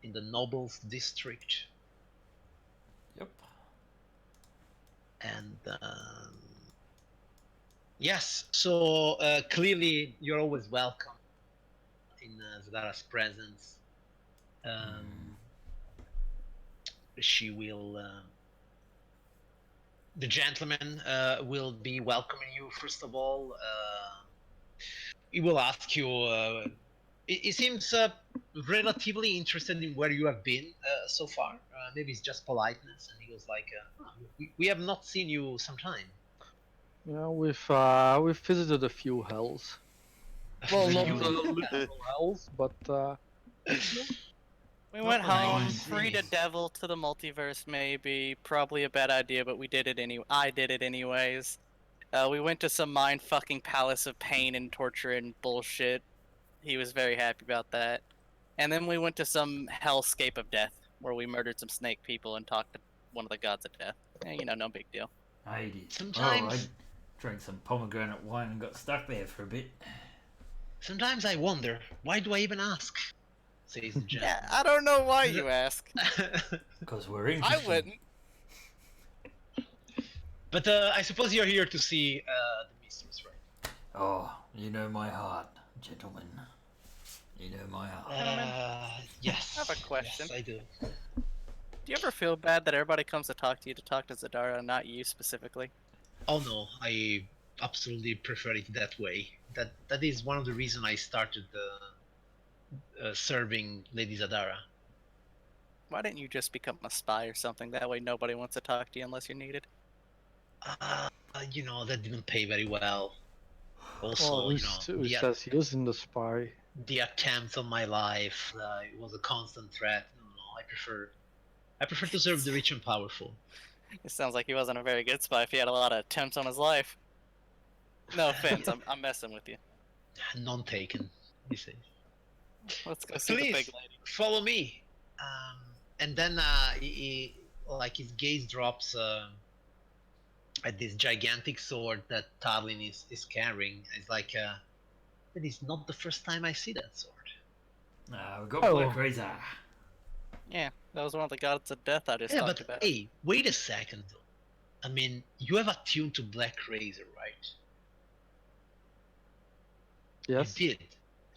in the Nobles district, Yep. and yes. So clearly, you're always welcome in Zadara's presence. She will. The gentleman will be welcoming you first of all. He will ask you. He seems relatively interested in where you have been so far. Maybe it's just politeness, and he goes like, we have not seen you some time." Yeah, we've visited a few hells. Well, not literal hells, but We went Not home, nice. freed a devil to the multiverse, maybe. Probably a bad idea, but we did it anyway. I did it anyways. We went to some mind-fucking palace of pain and torture and bullshit. He was very happy about that. And then we went to some hellscape of death, where we murdered some snake people and talked to one of the gods of death. No big deal. I did. Sometimes- Oh, I drank some pomegranate wine and got stuck there for a bit. Sometimes I wonder, why do I even ask? Says the Yeah, gentleman. I don't know why you ask. Because we're I interested. wouldn't. But I suppose you're here to see the mistress, right? Oh, you know my heart, gentlemen. You know my heart. Yes. I have a question. Yes, I do. Do you ever feel bad that everybody comes to talk to you to talk to Zadara, not you specifically? Oh no, I absolutely prefer it that way. That is one of the reasons I started serving Lady Zadara. Why didn't you just become a spy or something? That way nobody wants to talk to you unless you're needed. That didn't pay very well. Also, well, who the, says he isn't the spy? the attempt on my life, it was a constant threat. No, I prefer to serve the rich and powerful. It sounds like he wasn't a very good spy if he had a lot of attempts on his life. No offense, I'm messing with you. None taken, he says. Let's go see the Please big lady. follow me. And then he like his gaze drops at this gigantic sword that Tarlin is carrying. It's like that is not the first time I see that sword. We got Oh. Black Razor. Yeah, that was one of the gods of death I just Yeah, talked but about. hey, wait a second though. I mean, you have attuned to Black Razor, right? Yes. You did.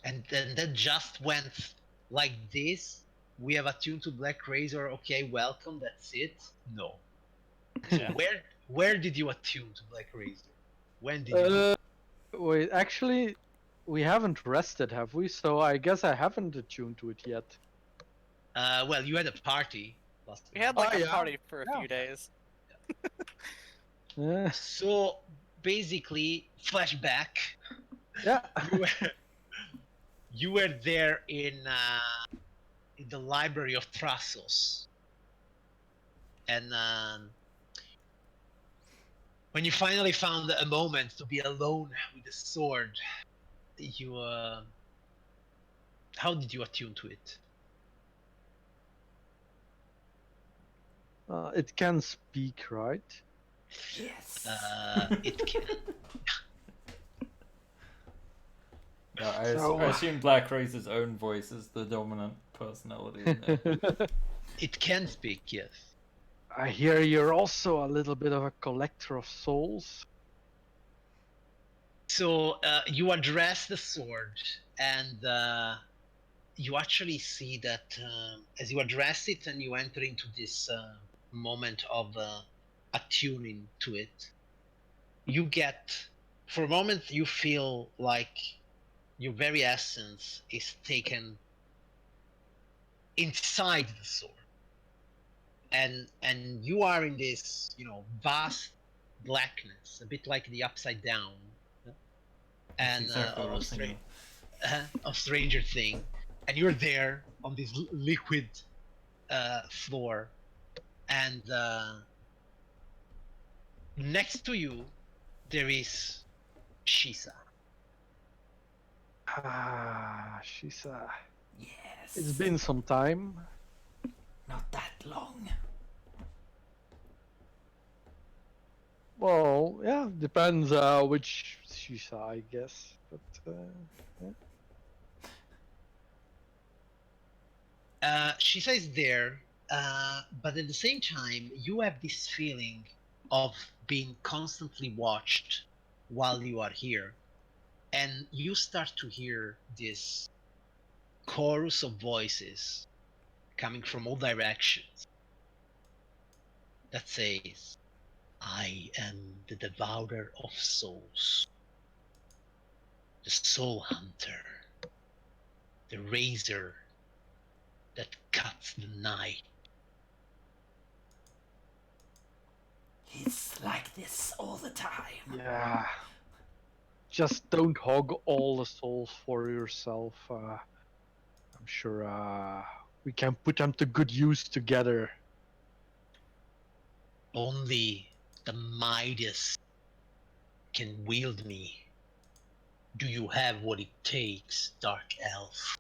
And then that just went like this. We have attuned to Black Razor. Okay, welcome. That's it. No. Yeah. Where did you attune to Black Razor? When did you? Wait, actually, we haven't rested, have we? So I guess I haven't attuned to it yet. Well, you had a party last We had night. like a yeah. party for a Yeah. few days. Yeah. So basically, flashback. Yeah. You were there in the library of Thrasos, and when you finally found a moment to be alone with the sword, you how did you attune to it? It can speak, right? Yes. It can. Yeah, I So- assume Black Razor's own voice is the dominant personality in there. It can speak, yes. I hear you're also a little bit of a collector of souls. So you address the sword, and you actually see that as you address it and you enter into this moment of attuning to it, you get, for a moment, you feel like your very essence is taken inside the sword, and you are in this, vast blackness, a bit like the Upside Down, That's and exactly what I was thinking. of Stranger Thing, and you're there on this liquid floor, and next to you there is Shisa. She's Yes. It's been some time. Not that long. Well, yeah, depends which Shisha, I guess. But yeah. Shisa is there, but at the same time, you have this feeling of being constantly watched while you are here, and you start to hear this chorus of voices coming from all directions that says, "I am the devourer of souls, the soul hunter, the razor that cuts the night." He's like this all the time. Yeah. Just don't hog all the souls for yourself. I'm sure we can put them to good use together. Only the Midas can wield me. Do you have what it takes, Dark Elf?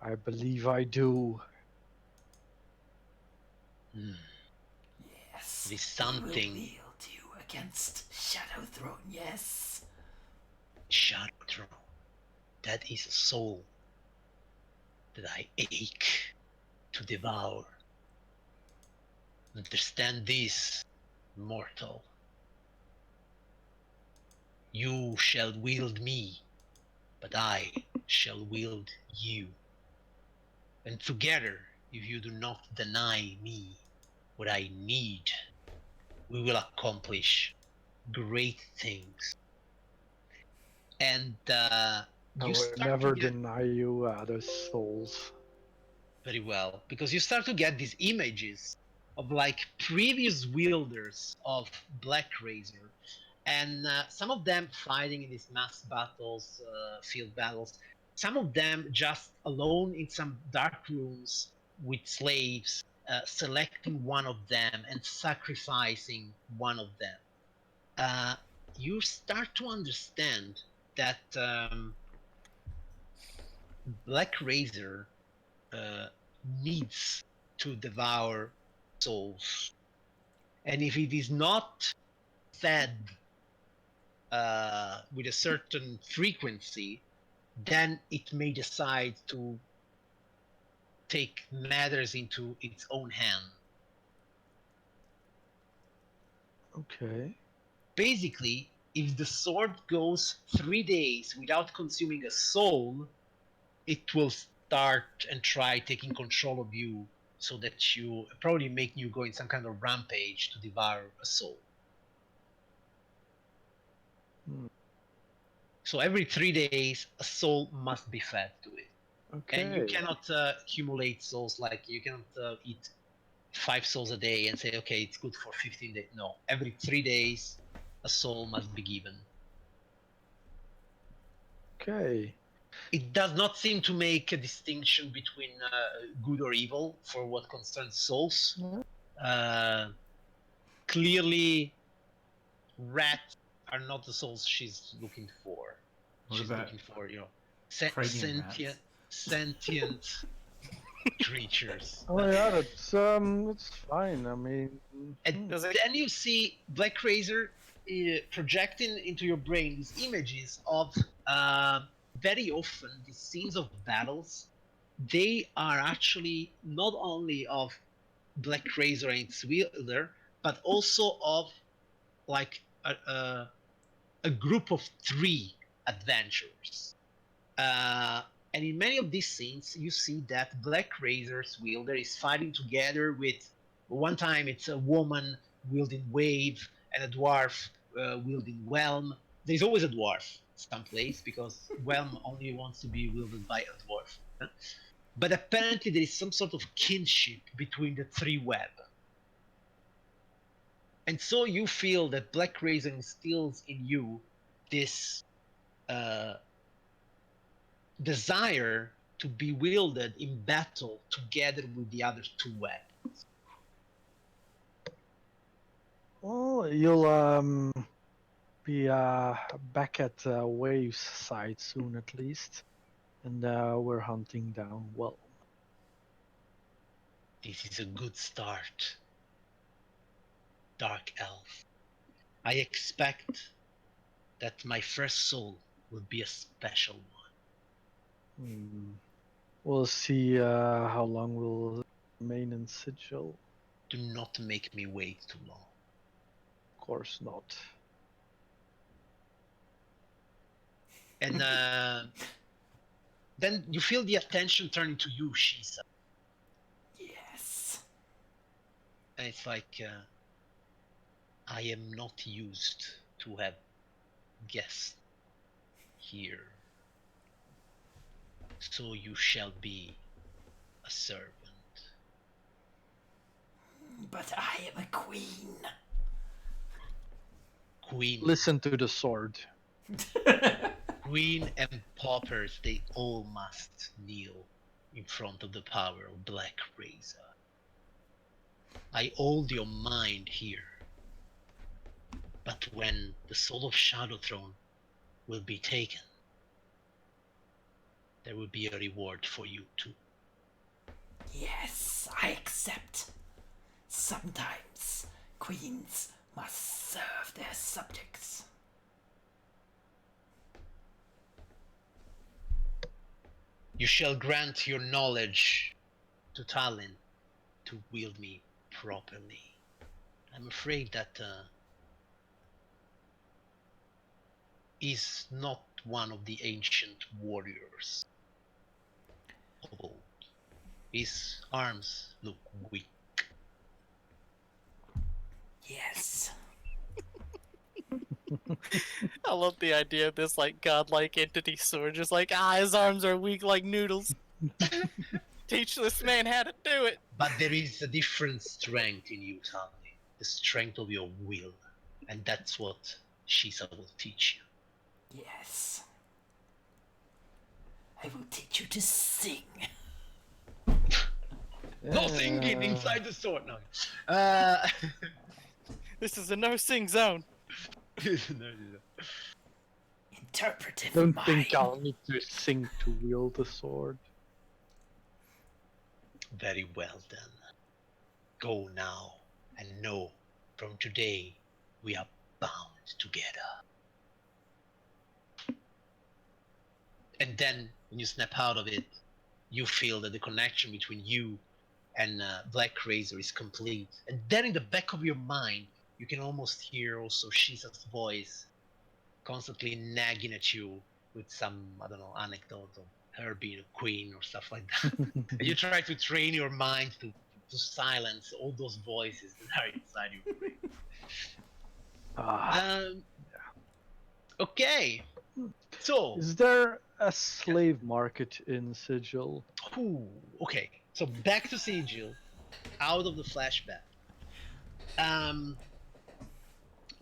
I believe I do. Yes. It is He will something. wield you against Shadow Throne, yes. Shadow. That is a soul that I ache to devour. Understand this, mortal. You shall wield me, but I shall wield you. And together, if you do not deny me what I need, we will accomplish great things. And I you will start never to get deny you those souls. very well, because you start to get these images of like previous wielders of Black Razor, and some of them fighting in these mass battles, field battles. Some of them just alone in some dark rooms with slaves, selecting one of them and sacrificing one of them. You start to understand that Black Razor uh, needs to devour souls, and if it is not fed with a certain frequency, then it may decide to take matters into its own hand. Okay. Basically, if the sword goes 3 days without consuming a soul, it will start and try taking control of you, so that you probably making you go in some kind of rampage to devour a soul. Hmm. So every 3 days, a soul must be fed to it. Okay. And you cannot accumulate souls, like you cannot eat 5 souls a day and say, okay, it's good for 15 days. No, every 3 days, a soul must be given. Okay. It does not seem to make a distinction between good or evil for what concerns souls. Clearly, rats are not the souls she's looking for. What She's about looking for, cranium rats? sentient creatures. Oh yeah, that's fine. I mean, And Does it- then you see Black Razor projecting into your brain these images of very often these scenes of battles. They are actually not only of Black Razor and its wielder, but also of like a group of 3 adventurers. And in many of these scenes, you see that Black Razor's wielder is fighting together with, one time it's a woman wielding wave and a dwarf wielding whelm. There's always a dwarf someplace because whelm only wants to be wielded by a dwarf. But apparently there is some sort of kinship between the 3 web. And so you feel that Black Razor instills in you this desire to be wielded in battle together with the other 2 weapons. Well, you'll be back at Wave's side soon, at least, and we're hunting down well. This is a good start, Dark Elf. I expect that my first soul will be a special one. We'll see how long we'll remain in Sigil. Do not make me wait too long. Of course not. And then you feel the attention turning to you, Shisa. Yes. And it's like, I am not used to have guests here. So you shall be a servant. But I am a queen. Queen, Listen to the sword. Queen and paupers, they all must kneel in front of the power of Black Razor. I hold your mind here. But when the soul of Shadow Throne will be taken, there will be a reward for you too. Yes, I accept. Sometimes queens must serve their subjects. You shall grant your knowledge to Talon to wield me properly. I'm afraid that he's not one of the ancient warriors of old. His arms look weak. Yes. I love the idea of this like godlike entity sword, just like his arms are weak like noodles. Teach this man how to do it. But there is a different strength in you, Talon. The strength of your will. And that's what Shisa will teach you. Yes. I will teach you to sing. No singing inside the sword now. This is a no sing zone. Interpretive Don't mind. think I'll need to sing to wield the sword. Very well then. Go now and know from today we are bound together. And then when you snap out of it, you feel that the connection between you and Black Razor is complete. And then in the back of your mind, you can almost hear also Shisa's voice constantly nagging at you with some, I don't know, anecdote of her being a queen or stuff like that. And you try to train your mind to silence all those voices that are inside your brain. Okay. So, Is there a slave market in Sigil? okay. So back to Sigil, out of the flashback.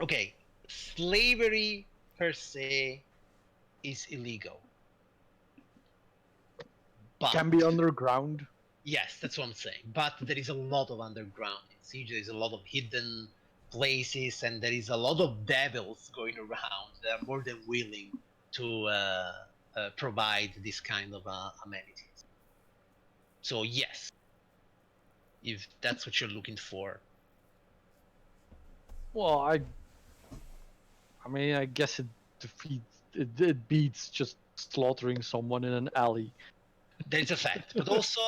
Okay, slavery per se is illegal. But, Can be underground. yes, that's what I'm saying. But there is a lot of underground in Siege. There is a lot of hidden places, and there is a lot of devils going around that are more than willing to provide this kind of amenities. So yes, if that's what you're looking for. Well, I mean, I guess it it beats just slaughtering someone in an alley. There's a fact, but also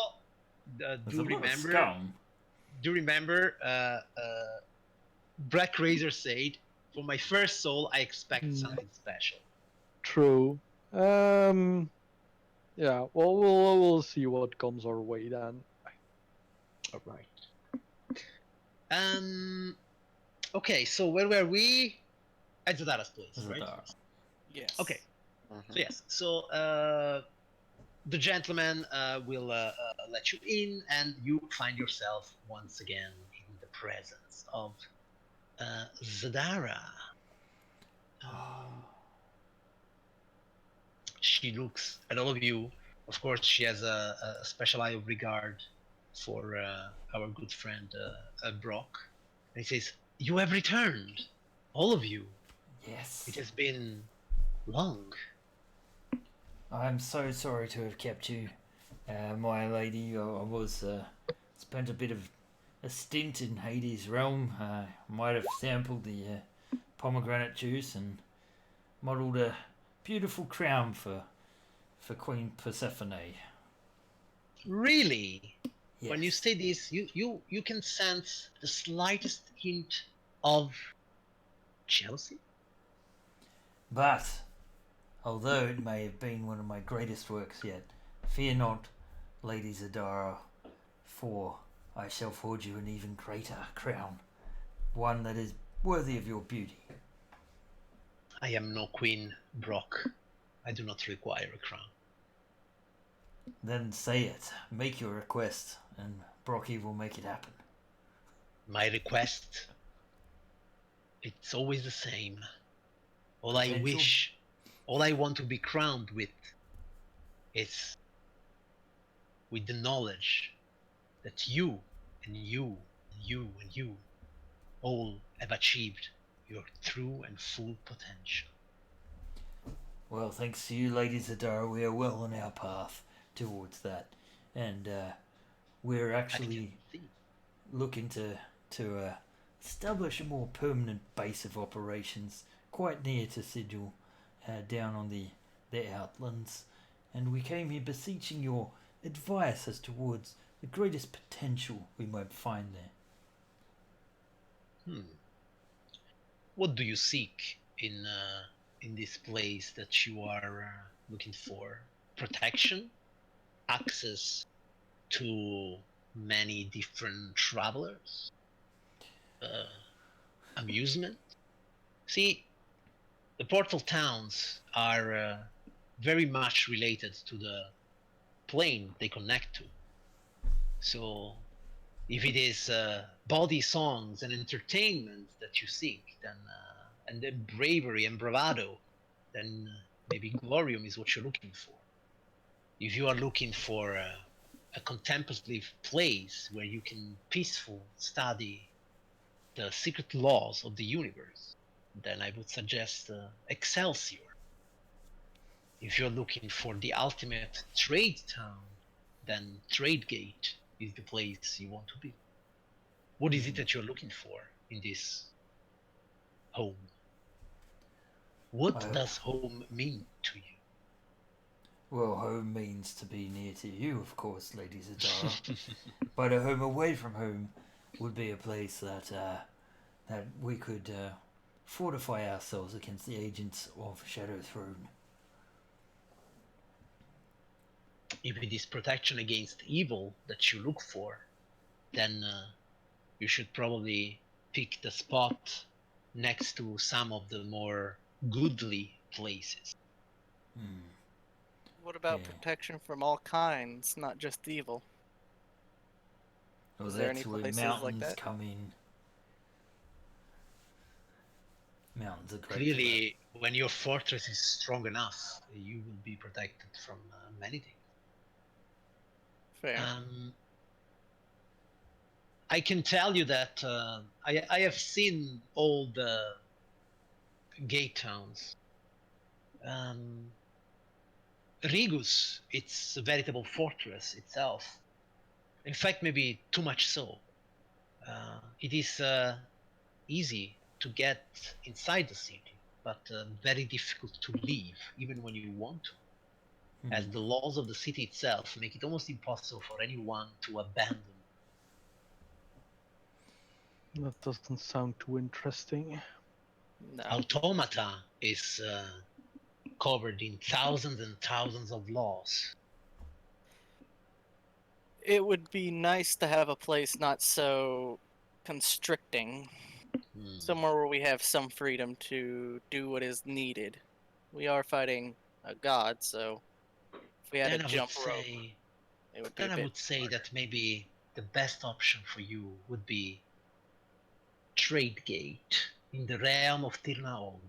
There's a lot of scum. do remember, Black Razor said, "For my first soul, I expect something special." True. Yeah. Well, we'll see what comes our way then. All right. Okay, so where were we? At Zadara's place, right? Zadara. Yes. Okay. Mhm. So yes, so the gentleman will let you in, and you find yourself once again in the presence of Zadara. She looks at all of you. Of course, she has a special eye of regard for our good friend Brock. And he says, "You have returned, all of you. Yes. It has been long." I'm so sorry to have kept you, my lady. I was spent a bit of a stint in Hades' realm. Might have sampled the pomegranate juice and modelled a beautiful crown for Queen Persephone. Really? Yes. When you say this, you can sense the slightest hint of jealousy. But although it may have been one of my greatest works yet, fear not, Lady Zadara, for I shall forge you an even greater crown, one that is worthy of your beauty. I am no queen, Brock. I do not require a crown. Then say it, make your request, and Brocky will make it happen. My request, it's always the same. All I Potential? wish, all I want to be crowned with is with the knowledge that you and you and you and you all have achieved your true and full potential. Well, thanks to you, Lady Zadara, we are well on our path towards that, and we're actually looking to establish a more permanent base of operations quite near to Sigil, down on the outlands, and we came here beseeching your advice as towards the greatest potential we might find there. What do you seek in this place that you are looking for? Protection, access to many different travelers, amusement. See, the portal towns are very much related to the plane they connect to. So, if it is bawdy songs and entertainment that you seek, then and then bravery and bravado, then maybe Glorium is what you're looking for. If you are looking for a contemplative place where you can peacefully study the secret laws of the universe, then I would suggest Excelsior. If you're looking for the ultimate trade town, then Tradegate is the place you want to be. What is it that you're looking for in this home? What does home mean to you? Well, home means to be near to you, of course, Lady Zadara. But a home away from home would be a place that we could fortify ourselves against the agents of Shadow Throne. If it is protection against evil that you look for, then you should probably pick the spot next to some of the more goodly places. What about Yeah. protection from all kinds, not just evil? Well, Is there that's any where places mountains like that? come in. Mountains are great. Clearly, when your fortress is strong enough, you will be protected from many things. Fair. I can tell you that I have seen all the gate towns. Rigus, it's a veritable fortress itself. In fact, maybe too much so. It is easy to get inside the city, but very difficult to leave, even when you want to, Hmm. as the laws of the city itself make it almost impossible for anyone to abandon. That doesn't sound too interesting. No. Automata is covered in thousands and thousands of laws. It would be nice to have a place not so constricting, Hmm. somewhere where we have some freedom to do what is needed. We are fighting a god, so if we had Then a I would jump rope, say, it would be a then I bit would say harder. that maybe the best option for you would be Trade Gate in the realm of Tirnaog.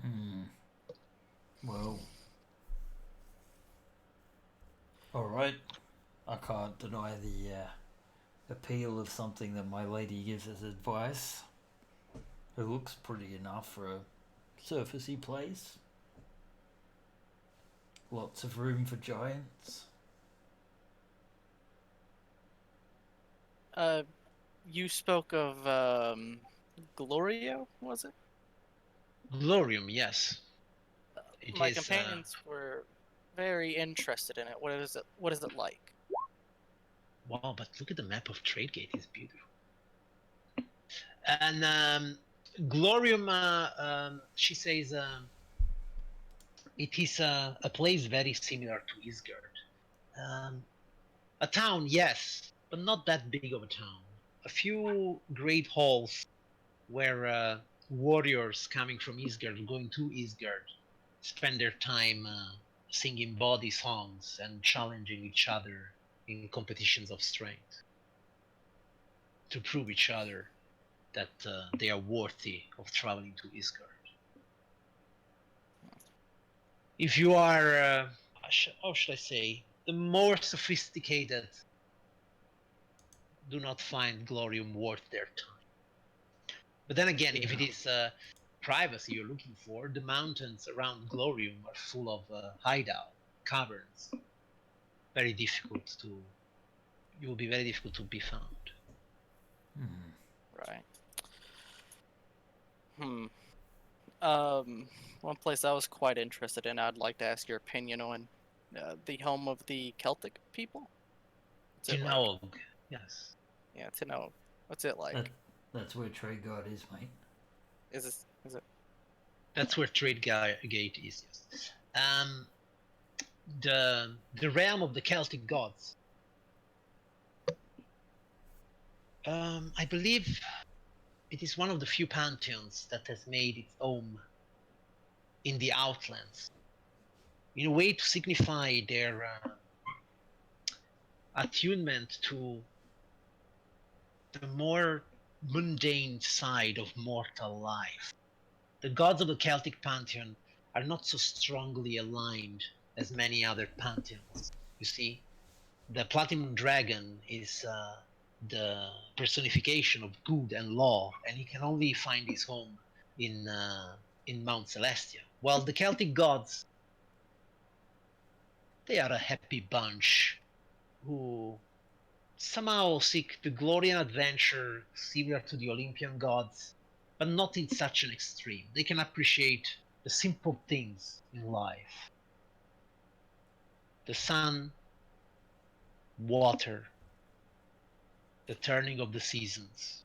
Hmm. Well. Alright. I can't deny the appeal of something that my lady gives as advice. It looks pretty enough for a surfacey place. Lots of room for giants. You spoke of Glorio, was it? Glorium, yes. It My is. companions were very interested in it. What is it? What is it like? Wow, but look at the map of Tradegate. It's beautiful. And Glorium, she says, it is a place very similar to Isgard. A town, yes, but not that big of a town. A few great halls where warriors coming from Isgard, going to Isgard, spend their time singing bawdy songs and challenging each other in competitions of strength to prove each other that they are worthy of traveling to Isgard. If you are, how should I say, the more sophisticated, do not find Glorium worth their time. But then again, if it is privacy you're looking for, the mountains around Glorium are full of hideout caverns. Very difficult to. You will be very difficult to be found. Right. One place I was quite interested in, I'd like to ask your opinion on the home of the Celtic people. What's it like? Tinaog, yes. Yeah, to know. What's it like? That's where Trade God is, mate. Is it? That's where Trade Gate is. Yes. The realm of the Celtic gods. I believe it is one of the few pantheons that has made its home in the Outlands, in a way to signify their attunement to the more mundane side of mortal life. The gods of the Celtic pantheon are not so strongly aligned as many other pantheons. You see, the Platinum Dragon is the personification of good and law, and he can only find his home in Mount Celestia. While the Celtic gods, they are a happy bunch who somehow seek the glory and adventure similar to the Olympian gods, but not in such an extreme. They can appreciate the simple things in life: the sun, water, the turning of the seasons,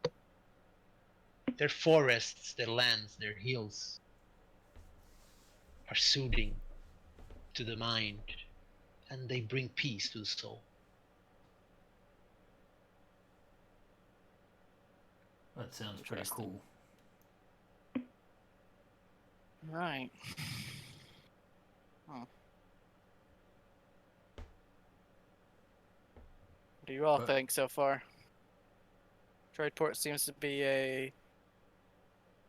their forests, their lands, their hills are soothing to the mind, and they bring peace to the soul. That sounds pretty Interesting. cool. Right. Huh. What do you all But- think so far? Tradeport seems to be a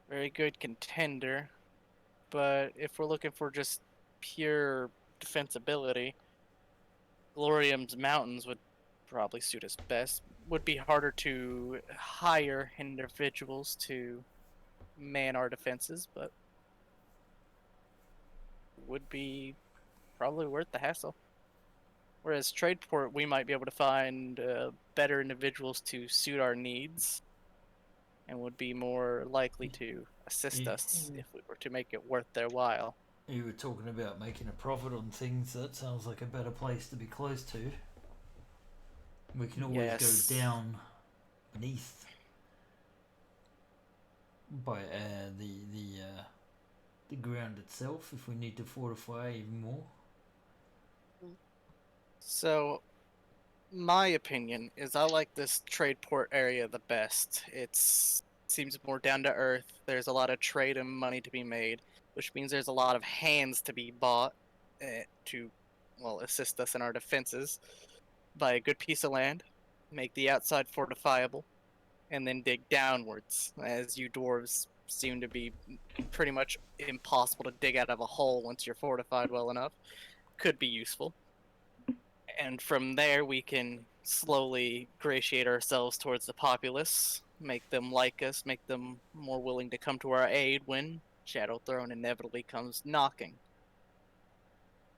very good contender, but if we're looking for just pure defensibility, Glorium's mountains would probably suit us best. Would be harder to hire individuals to man our defenses, but would be probably worth the hassle. Whereas Tradeport, we might be able to find better individuals to suit our needs and would be more likely to assist us if we were to make it worth their while. You were talking about making a profit on things. That sounds like a better place to be close to. We can always Yes. go down beneath by the ground itself if we need to fortify even more. So, my opinion is I like this trade port area the best. Seems more down to earth. There's a lot of trade and money to be made, which means there's a lot of hands to be bought to, well, assist us in our defenses. Buy a good piece of land, make the outside fortifiable, and then dig downwards, as you dwarves seem to be pretty much impossible to dig out of a hole once you're fortified well enough. Could be useful. And from there, we can slowly gratiate ourselves towards the populace, make them like us, make them more willing to come to our aid when Shadow Throne inevitably comes knocking.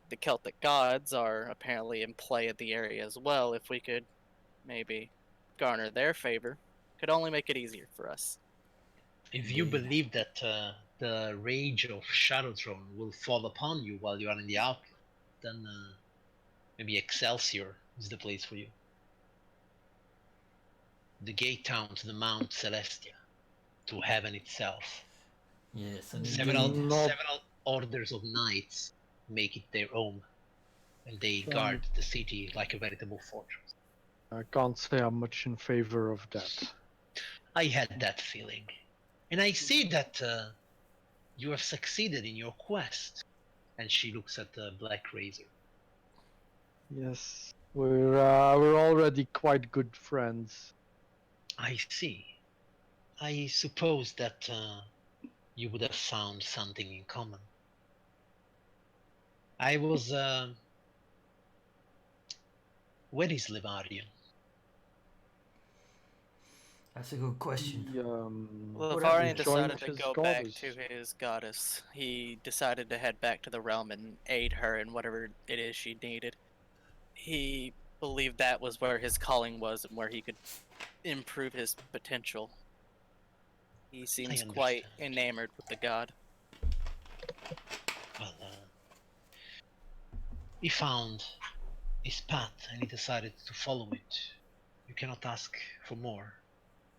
The Celtic gods are apparently in play at the area as well. If we could maybe garner their favor, could only make it easier for us. If you Indeed. believe that the rage of Shadow Throne will fall upon you while you are in the outlet, then maybe Excelsior is the place for you. The gate town to the Mount Celestia, to heaven itself. Yes, and Several indeed. several orders of knights make it their own, and they guard the city like a veritable fortress. I can't say I'm much in favor of that. I had that feeling, and I see that you have succeeded in your quest. And she looks at the Black Razor. Yes, we're already quite good friends. I see. I suppose that you would have found something in common. I was. Where is Levarian? That's a good question. Well, What Varian happened? decided to Joined his go back goddess. to his goddess. He decided to head back to the realm and aid her in whatever it is she needed. He believed that was where his calling was and where he could improve his potential. He seems quite understand. enamored with the god. Well, he found his path and he decided to follow it. You cannot ask for more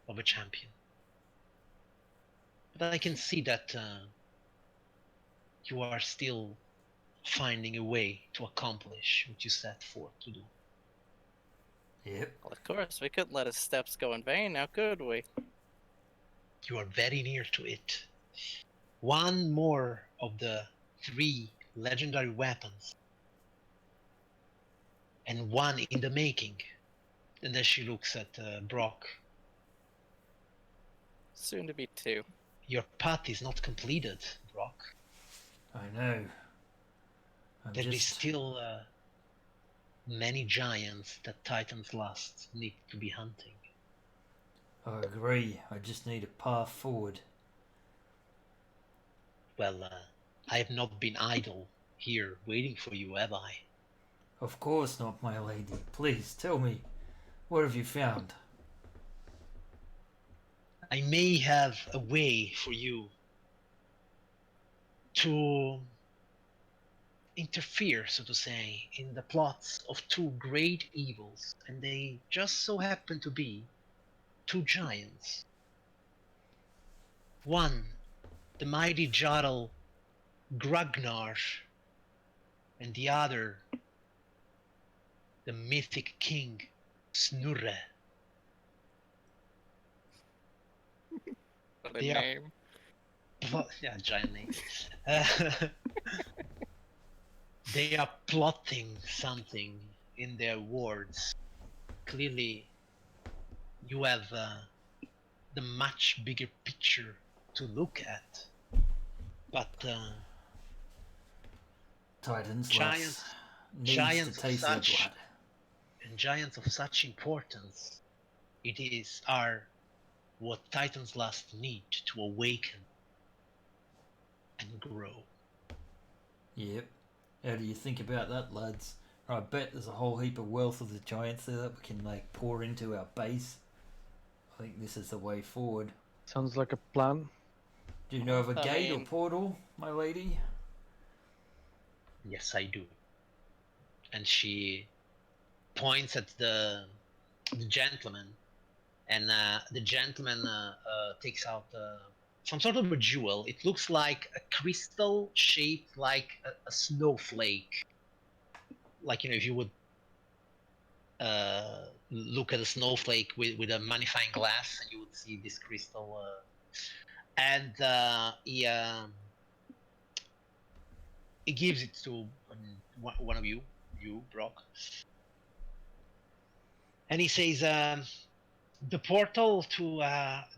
of a champion. But I can see that you are still finding a way to accomplish what you set forth to do. Yep. Well, of course, we couldn't let his steps go in vain, now could we? You are very near to it. One more of the 3 legendary weapons, and one in the making. And then she looks at Brock. Soon to be 2. Your path is not completed, Brock. I know. There is still many giants that Titan's Lust need to be hunting. I agree. I just need a path forward. Well, I have not been idle here waiting for you, have I? Of course not, my lady. Please tell me, what have you found? I may have a way for you to interfere, so to say, in the plots of 2 great evils, and they just so happen to be 2 giants. One, the mighty Jarl Gragnar, and the other, the mythic king Snurre. What a They are- name. Yeah, giant name. They are plotting something in their wards. Clearly, you have the much bigger picture to look at. But Titan's giants, Lust needs giants to of taste their such blood. and giants of such importance, are what Titan's Lust need to awaken and grow. Yep. How do you think about that, lads? I bet there's a whole heap of wealth of the giants there that we can pour into our base. I think this is the way forward. Sounds like a plan. Do you know of a I gate or mean- portal, my lady? Yes, I do. And she points at the gentleman, and the gentleman takes out some sort of a jewel. It looks like a crystal shaped like a snowflake. Like, if you would look at a snowflake with a magnifying glass, and you would see this crystal. And he gives it to one of you, Brock. And he says, the portal to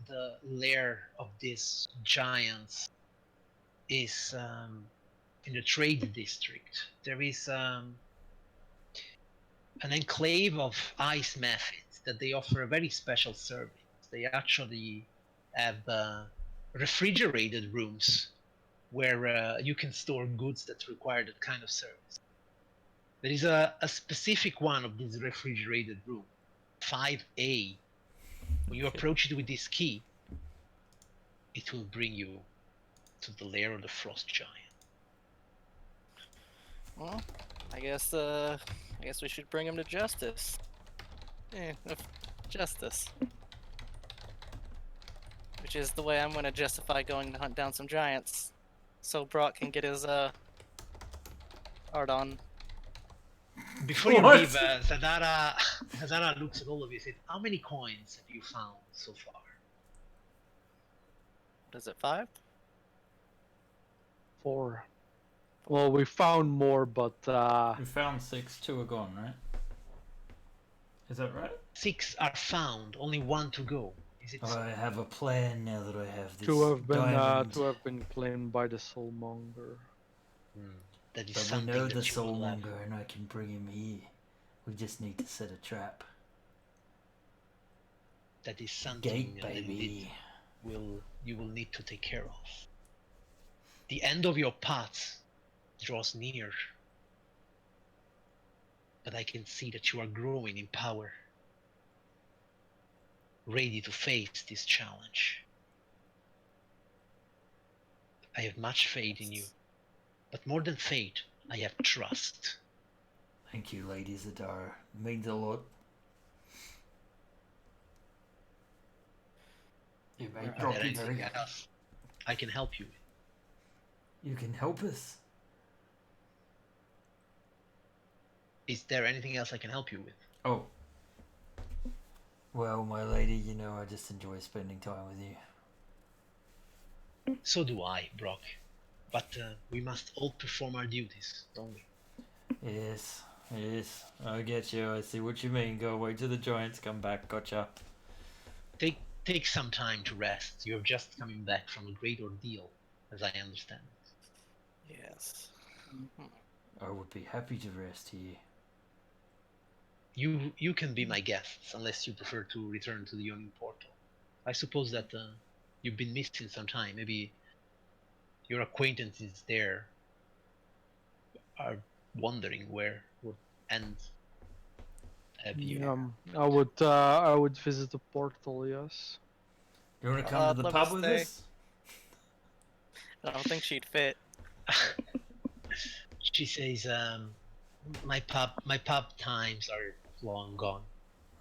the lair of these giants is in the trade district. There is an enclave of ice methods that they offer a very special service. They actually have refrigerated rooms where you can store goods that require that kind of service. There is a specific one of these refrigerated rooms, 5A. When you approach it with this key, it will bring you to the lair of the frost giant. Well, I guess we should bring him to justice. Justice. Which is the way I'm gonna justify going to hunt down some giants, so Brock can get his art on. Before you What? leave, Zadara looks at all of you and says, how many coins have you found so far? What is it, 5? 4. Well, we found more, but We found 6, 2 are gone, right? Is that right? 6 are found, only 1 to go. Is it so? I have a plan now that I have this 2 have been diamond. 2 have been claimed by the soulmonger. That is But we something know that the you will have. soulmonger and I can bring him here. We just need to set a trap. That is something Gate, that baby. you will need to take care of. The end of your path draws near, but I can see that you are growing in power, ready to face this challenge. I have much faith in you, but more than faith, I have trust. Thank you, Lady Zadara. It means a lot. You may Are drop there you anything very... else I can help you with? You can help us. Is there anything else I can help you with? Oh. Well, my lady, you know I just enjoy spending time with you. So do I, Brock. But we must all perform our duties, don't we? Yes, yes. I get you. I see what you mean. Go away to the giants, come back. Gotcha. Take some time to rest. You're just coming back from a great ordeal, as I understand. Yes. I would be happy to rest here. You can be my guests, unless you prefer to return to the Yawning portal. I suppose that you've been missing some time. Maybe your acquaintances there are wondering where would end. Have you? I would visit the portal. Yes. You want to come to the let pub us with stay. us? I don't think she'd fit. She says, my pub times are long gone.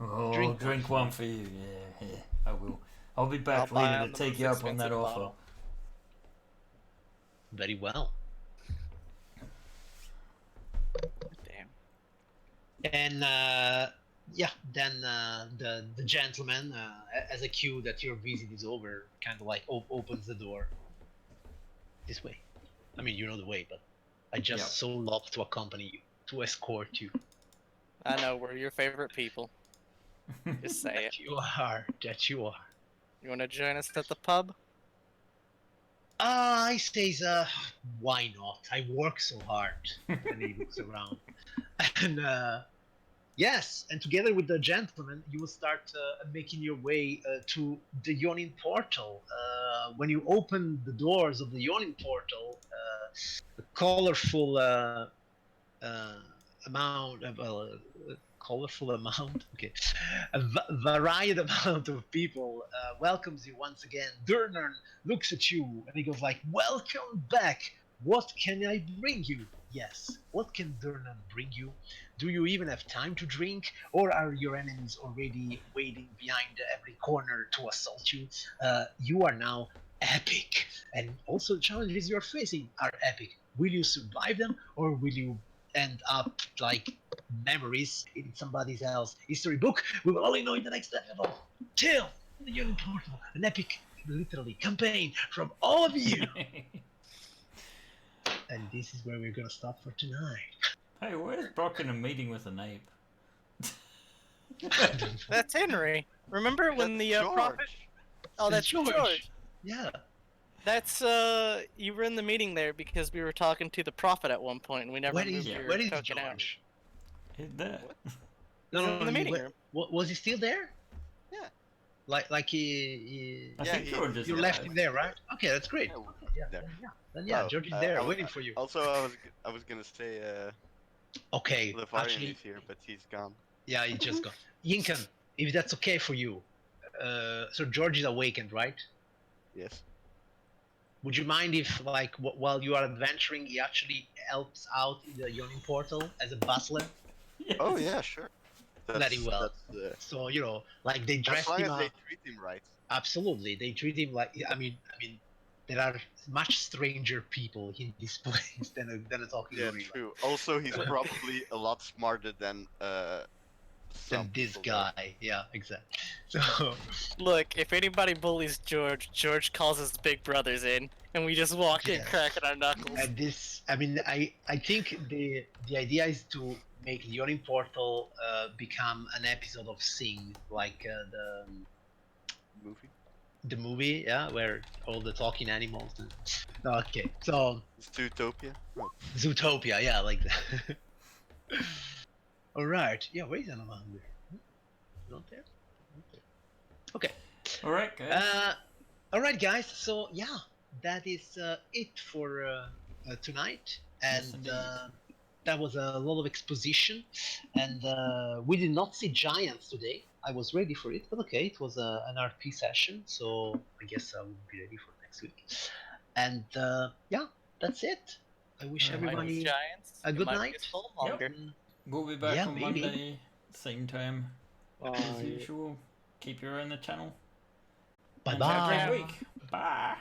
Oh, Drink I'll one drink for one me. for you. Yeah, I will. I'll be back I'll buy later him to the take most you up on that expensive offer. bottle. Very well. Damn. And then the gentleman, as a cue that your visit is over, kind of like opens the door. This way. I mean, you know the way, but I just Yep. so love to accompany you, to escort you. I know, we're your favorite people. Just say it. That you are. That you are. You want to join us at the pub? I says, why not? I work so hard. And he looks around. And yes, and together with the gentleman, you will start making your way to the Yawning portal. When you open the doors of the Yawning portal, the colorful colorful amount, okay, a varied amount of people welcomes you once again. Durnan looks at you and he goes like, "Welcome back. What can I bring you?" Yes, what can Durnan bring you? Do you even have time to drink, or are your enemies already waiting behind every corner to assault you? You are now epic, and also the challenges you're facing are epic. Will you survive them, or will you end up like memories in somebody else's history book? We will only know in the next episode. Till the Yawning Portal, an epic, literally, campaign from all of you. And this is where we're gonna stop for tonight. Hey, where's Brock in a meeting with an ape? That's Henry. Remember when the George. prophet? Oh, that's George. Yeah. That's you were in the meeting there because we were talking to the prophet at one point and we never Where moved is your where is token out. George? Is that? He's in the meeting room. Was he still there? Yeah. Like he I Yeah, think he- George is you alive. left him there, right? Okay, that's great. Yeah, Okay, yeah, there. then yeah, Oh, George is there, I- waiting for you. Also, I was gonna say Okay, Levarian actually, is here, but he's gone. yeah, he just got. Yinkan, if that's okay for you, so George is awakened, right? Yes. Would you mind if, like, while you are adventuring, he actually helps out in the Yawning Portal as a butler? Yes. Oh yeah, sure. Very well. That's, So you know, like they as dress long him as up. they treat him right. Absolutely, they treat him like. I mean, there are much stranger people in this place than a talking Yeah, gorilla. true. Also, he's probably a lot smarter than some Than this people there. guy. Yeah, exactly. So Look, if anybody bullies George, George calls his big brothers in, and we just walk in Yeah. cracking our knuckles. and this, I mean, I think the idea is to make the Yawning Portal become an episode of Sing, like Movie. the movie, yeah, where all the talking animals. Okay, so It's Zootopia. Oh, Zootopia, yeah, like that. All right, yeah, where is Anamander? Not there. Okay. All right, guys. All right, guys. So yeah, that is it for tonight, and Yes, indeed. that was a lot of exposition, and we did not see giants today. I was ready for it, but okay, it was an RP session, so I guess I will be ready for next week. And yeah, that's it. I wish Alright. Might be everybody giants. a it good might night. Be a full Yep. longer. We'll be back yeah, on maybe. Monday, same time as Bye. usual. Keep your eye on the channel. Bye And have a bye. great week. Bye.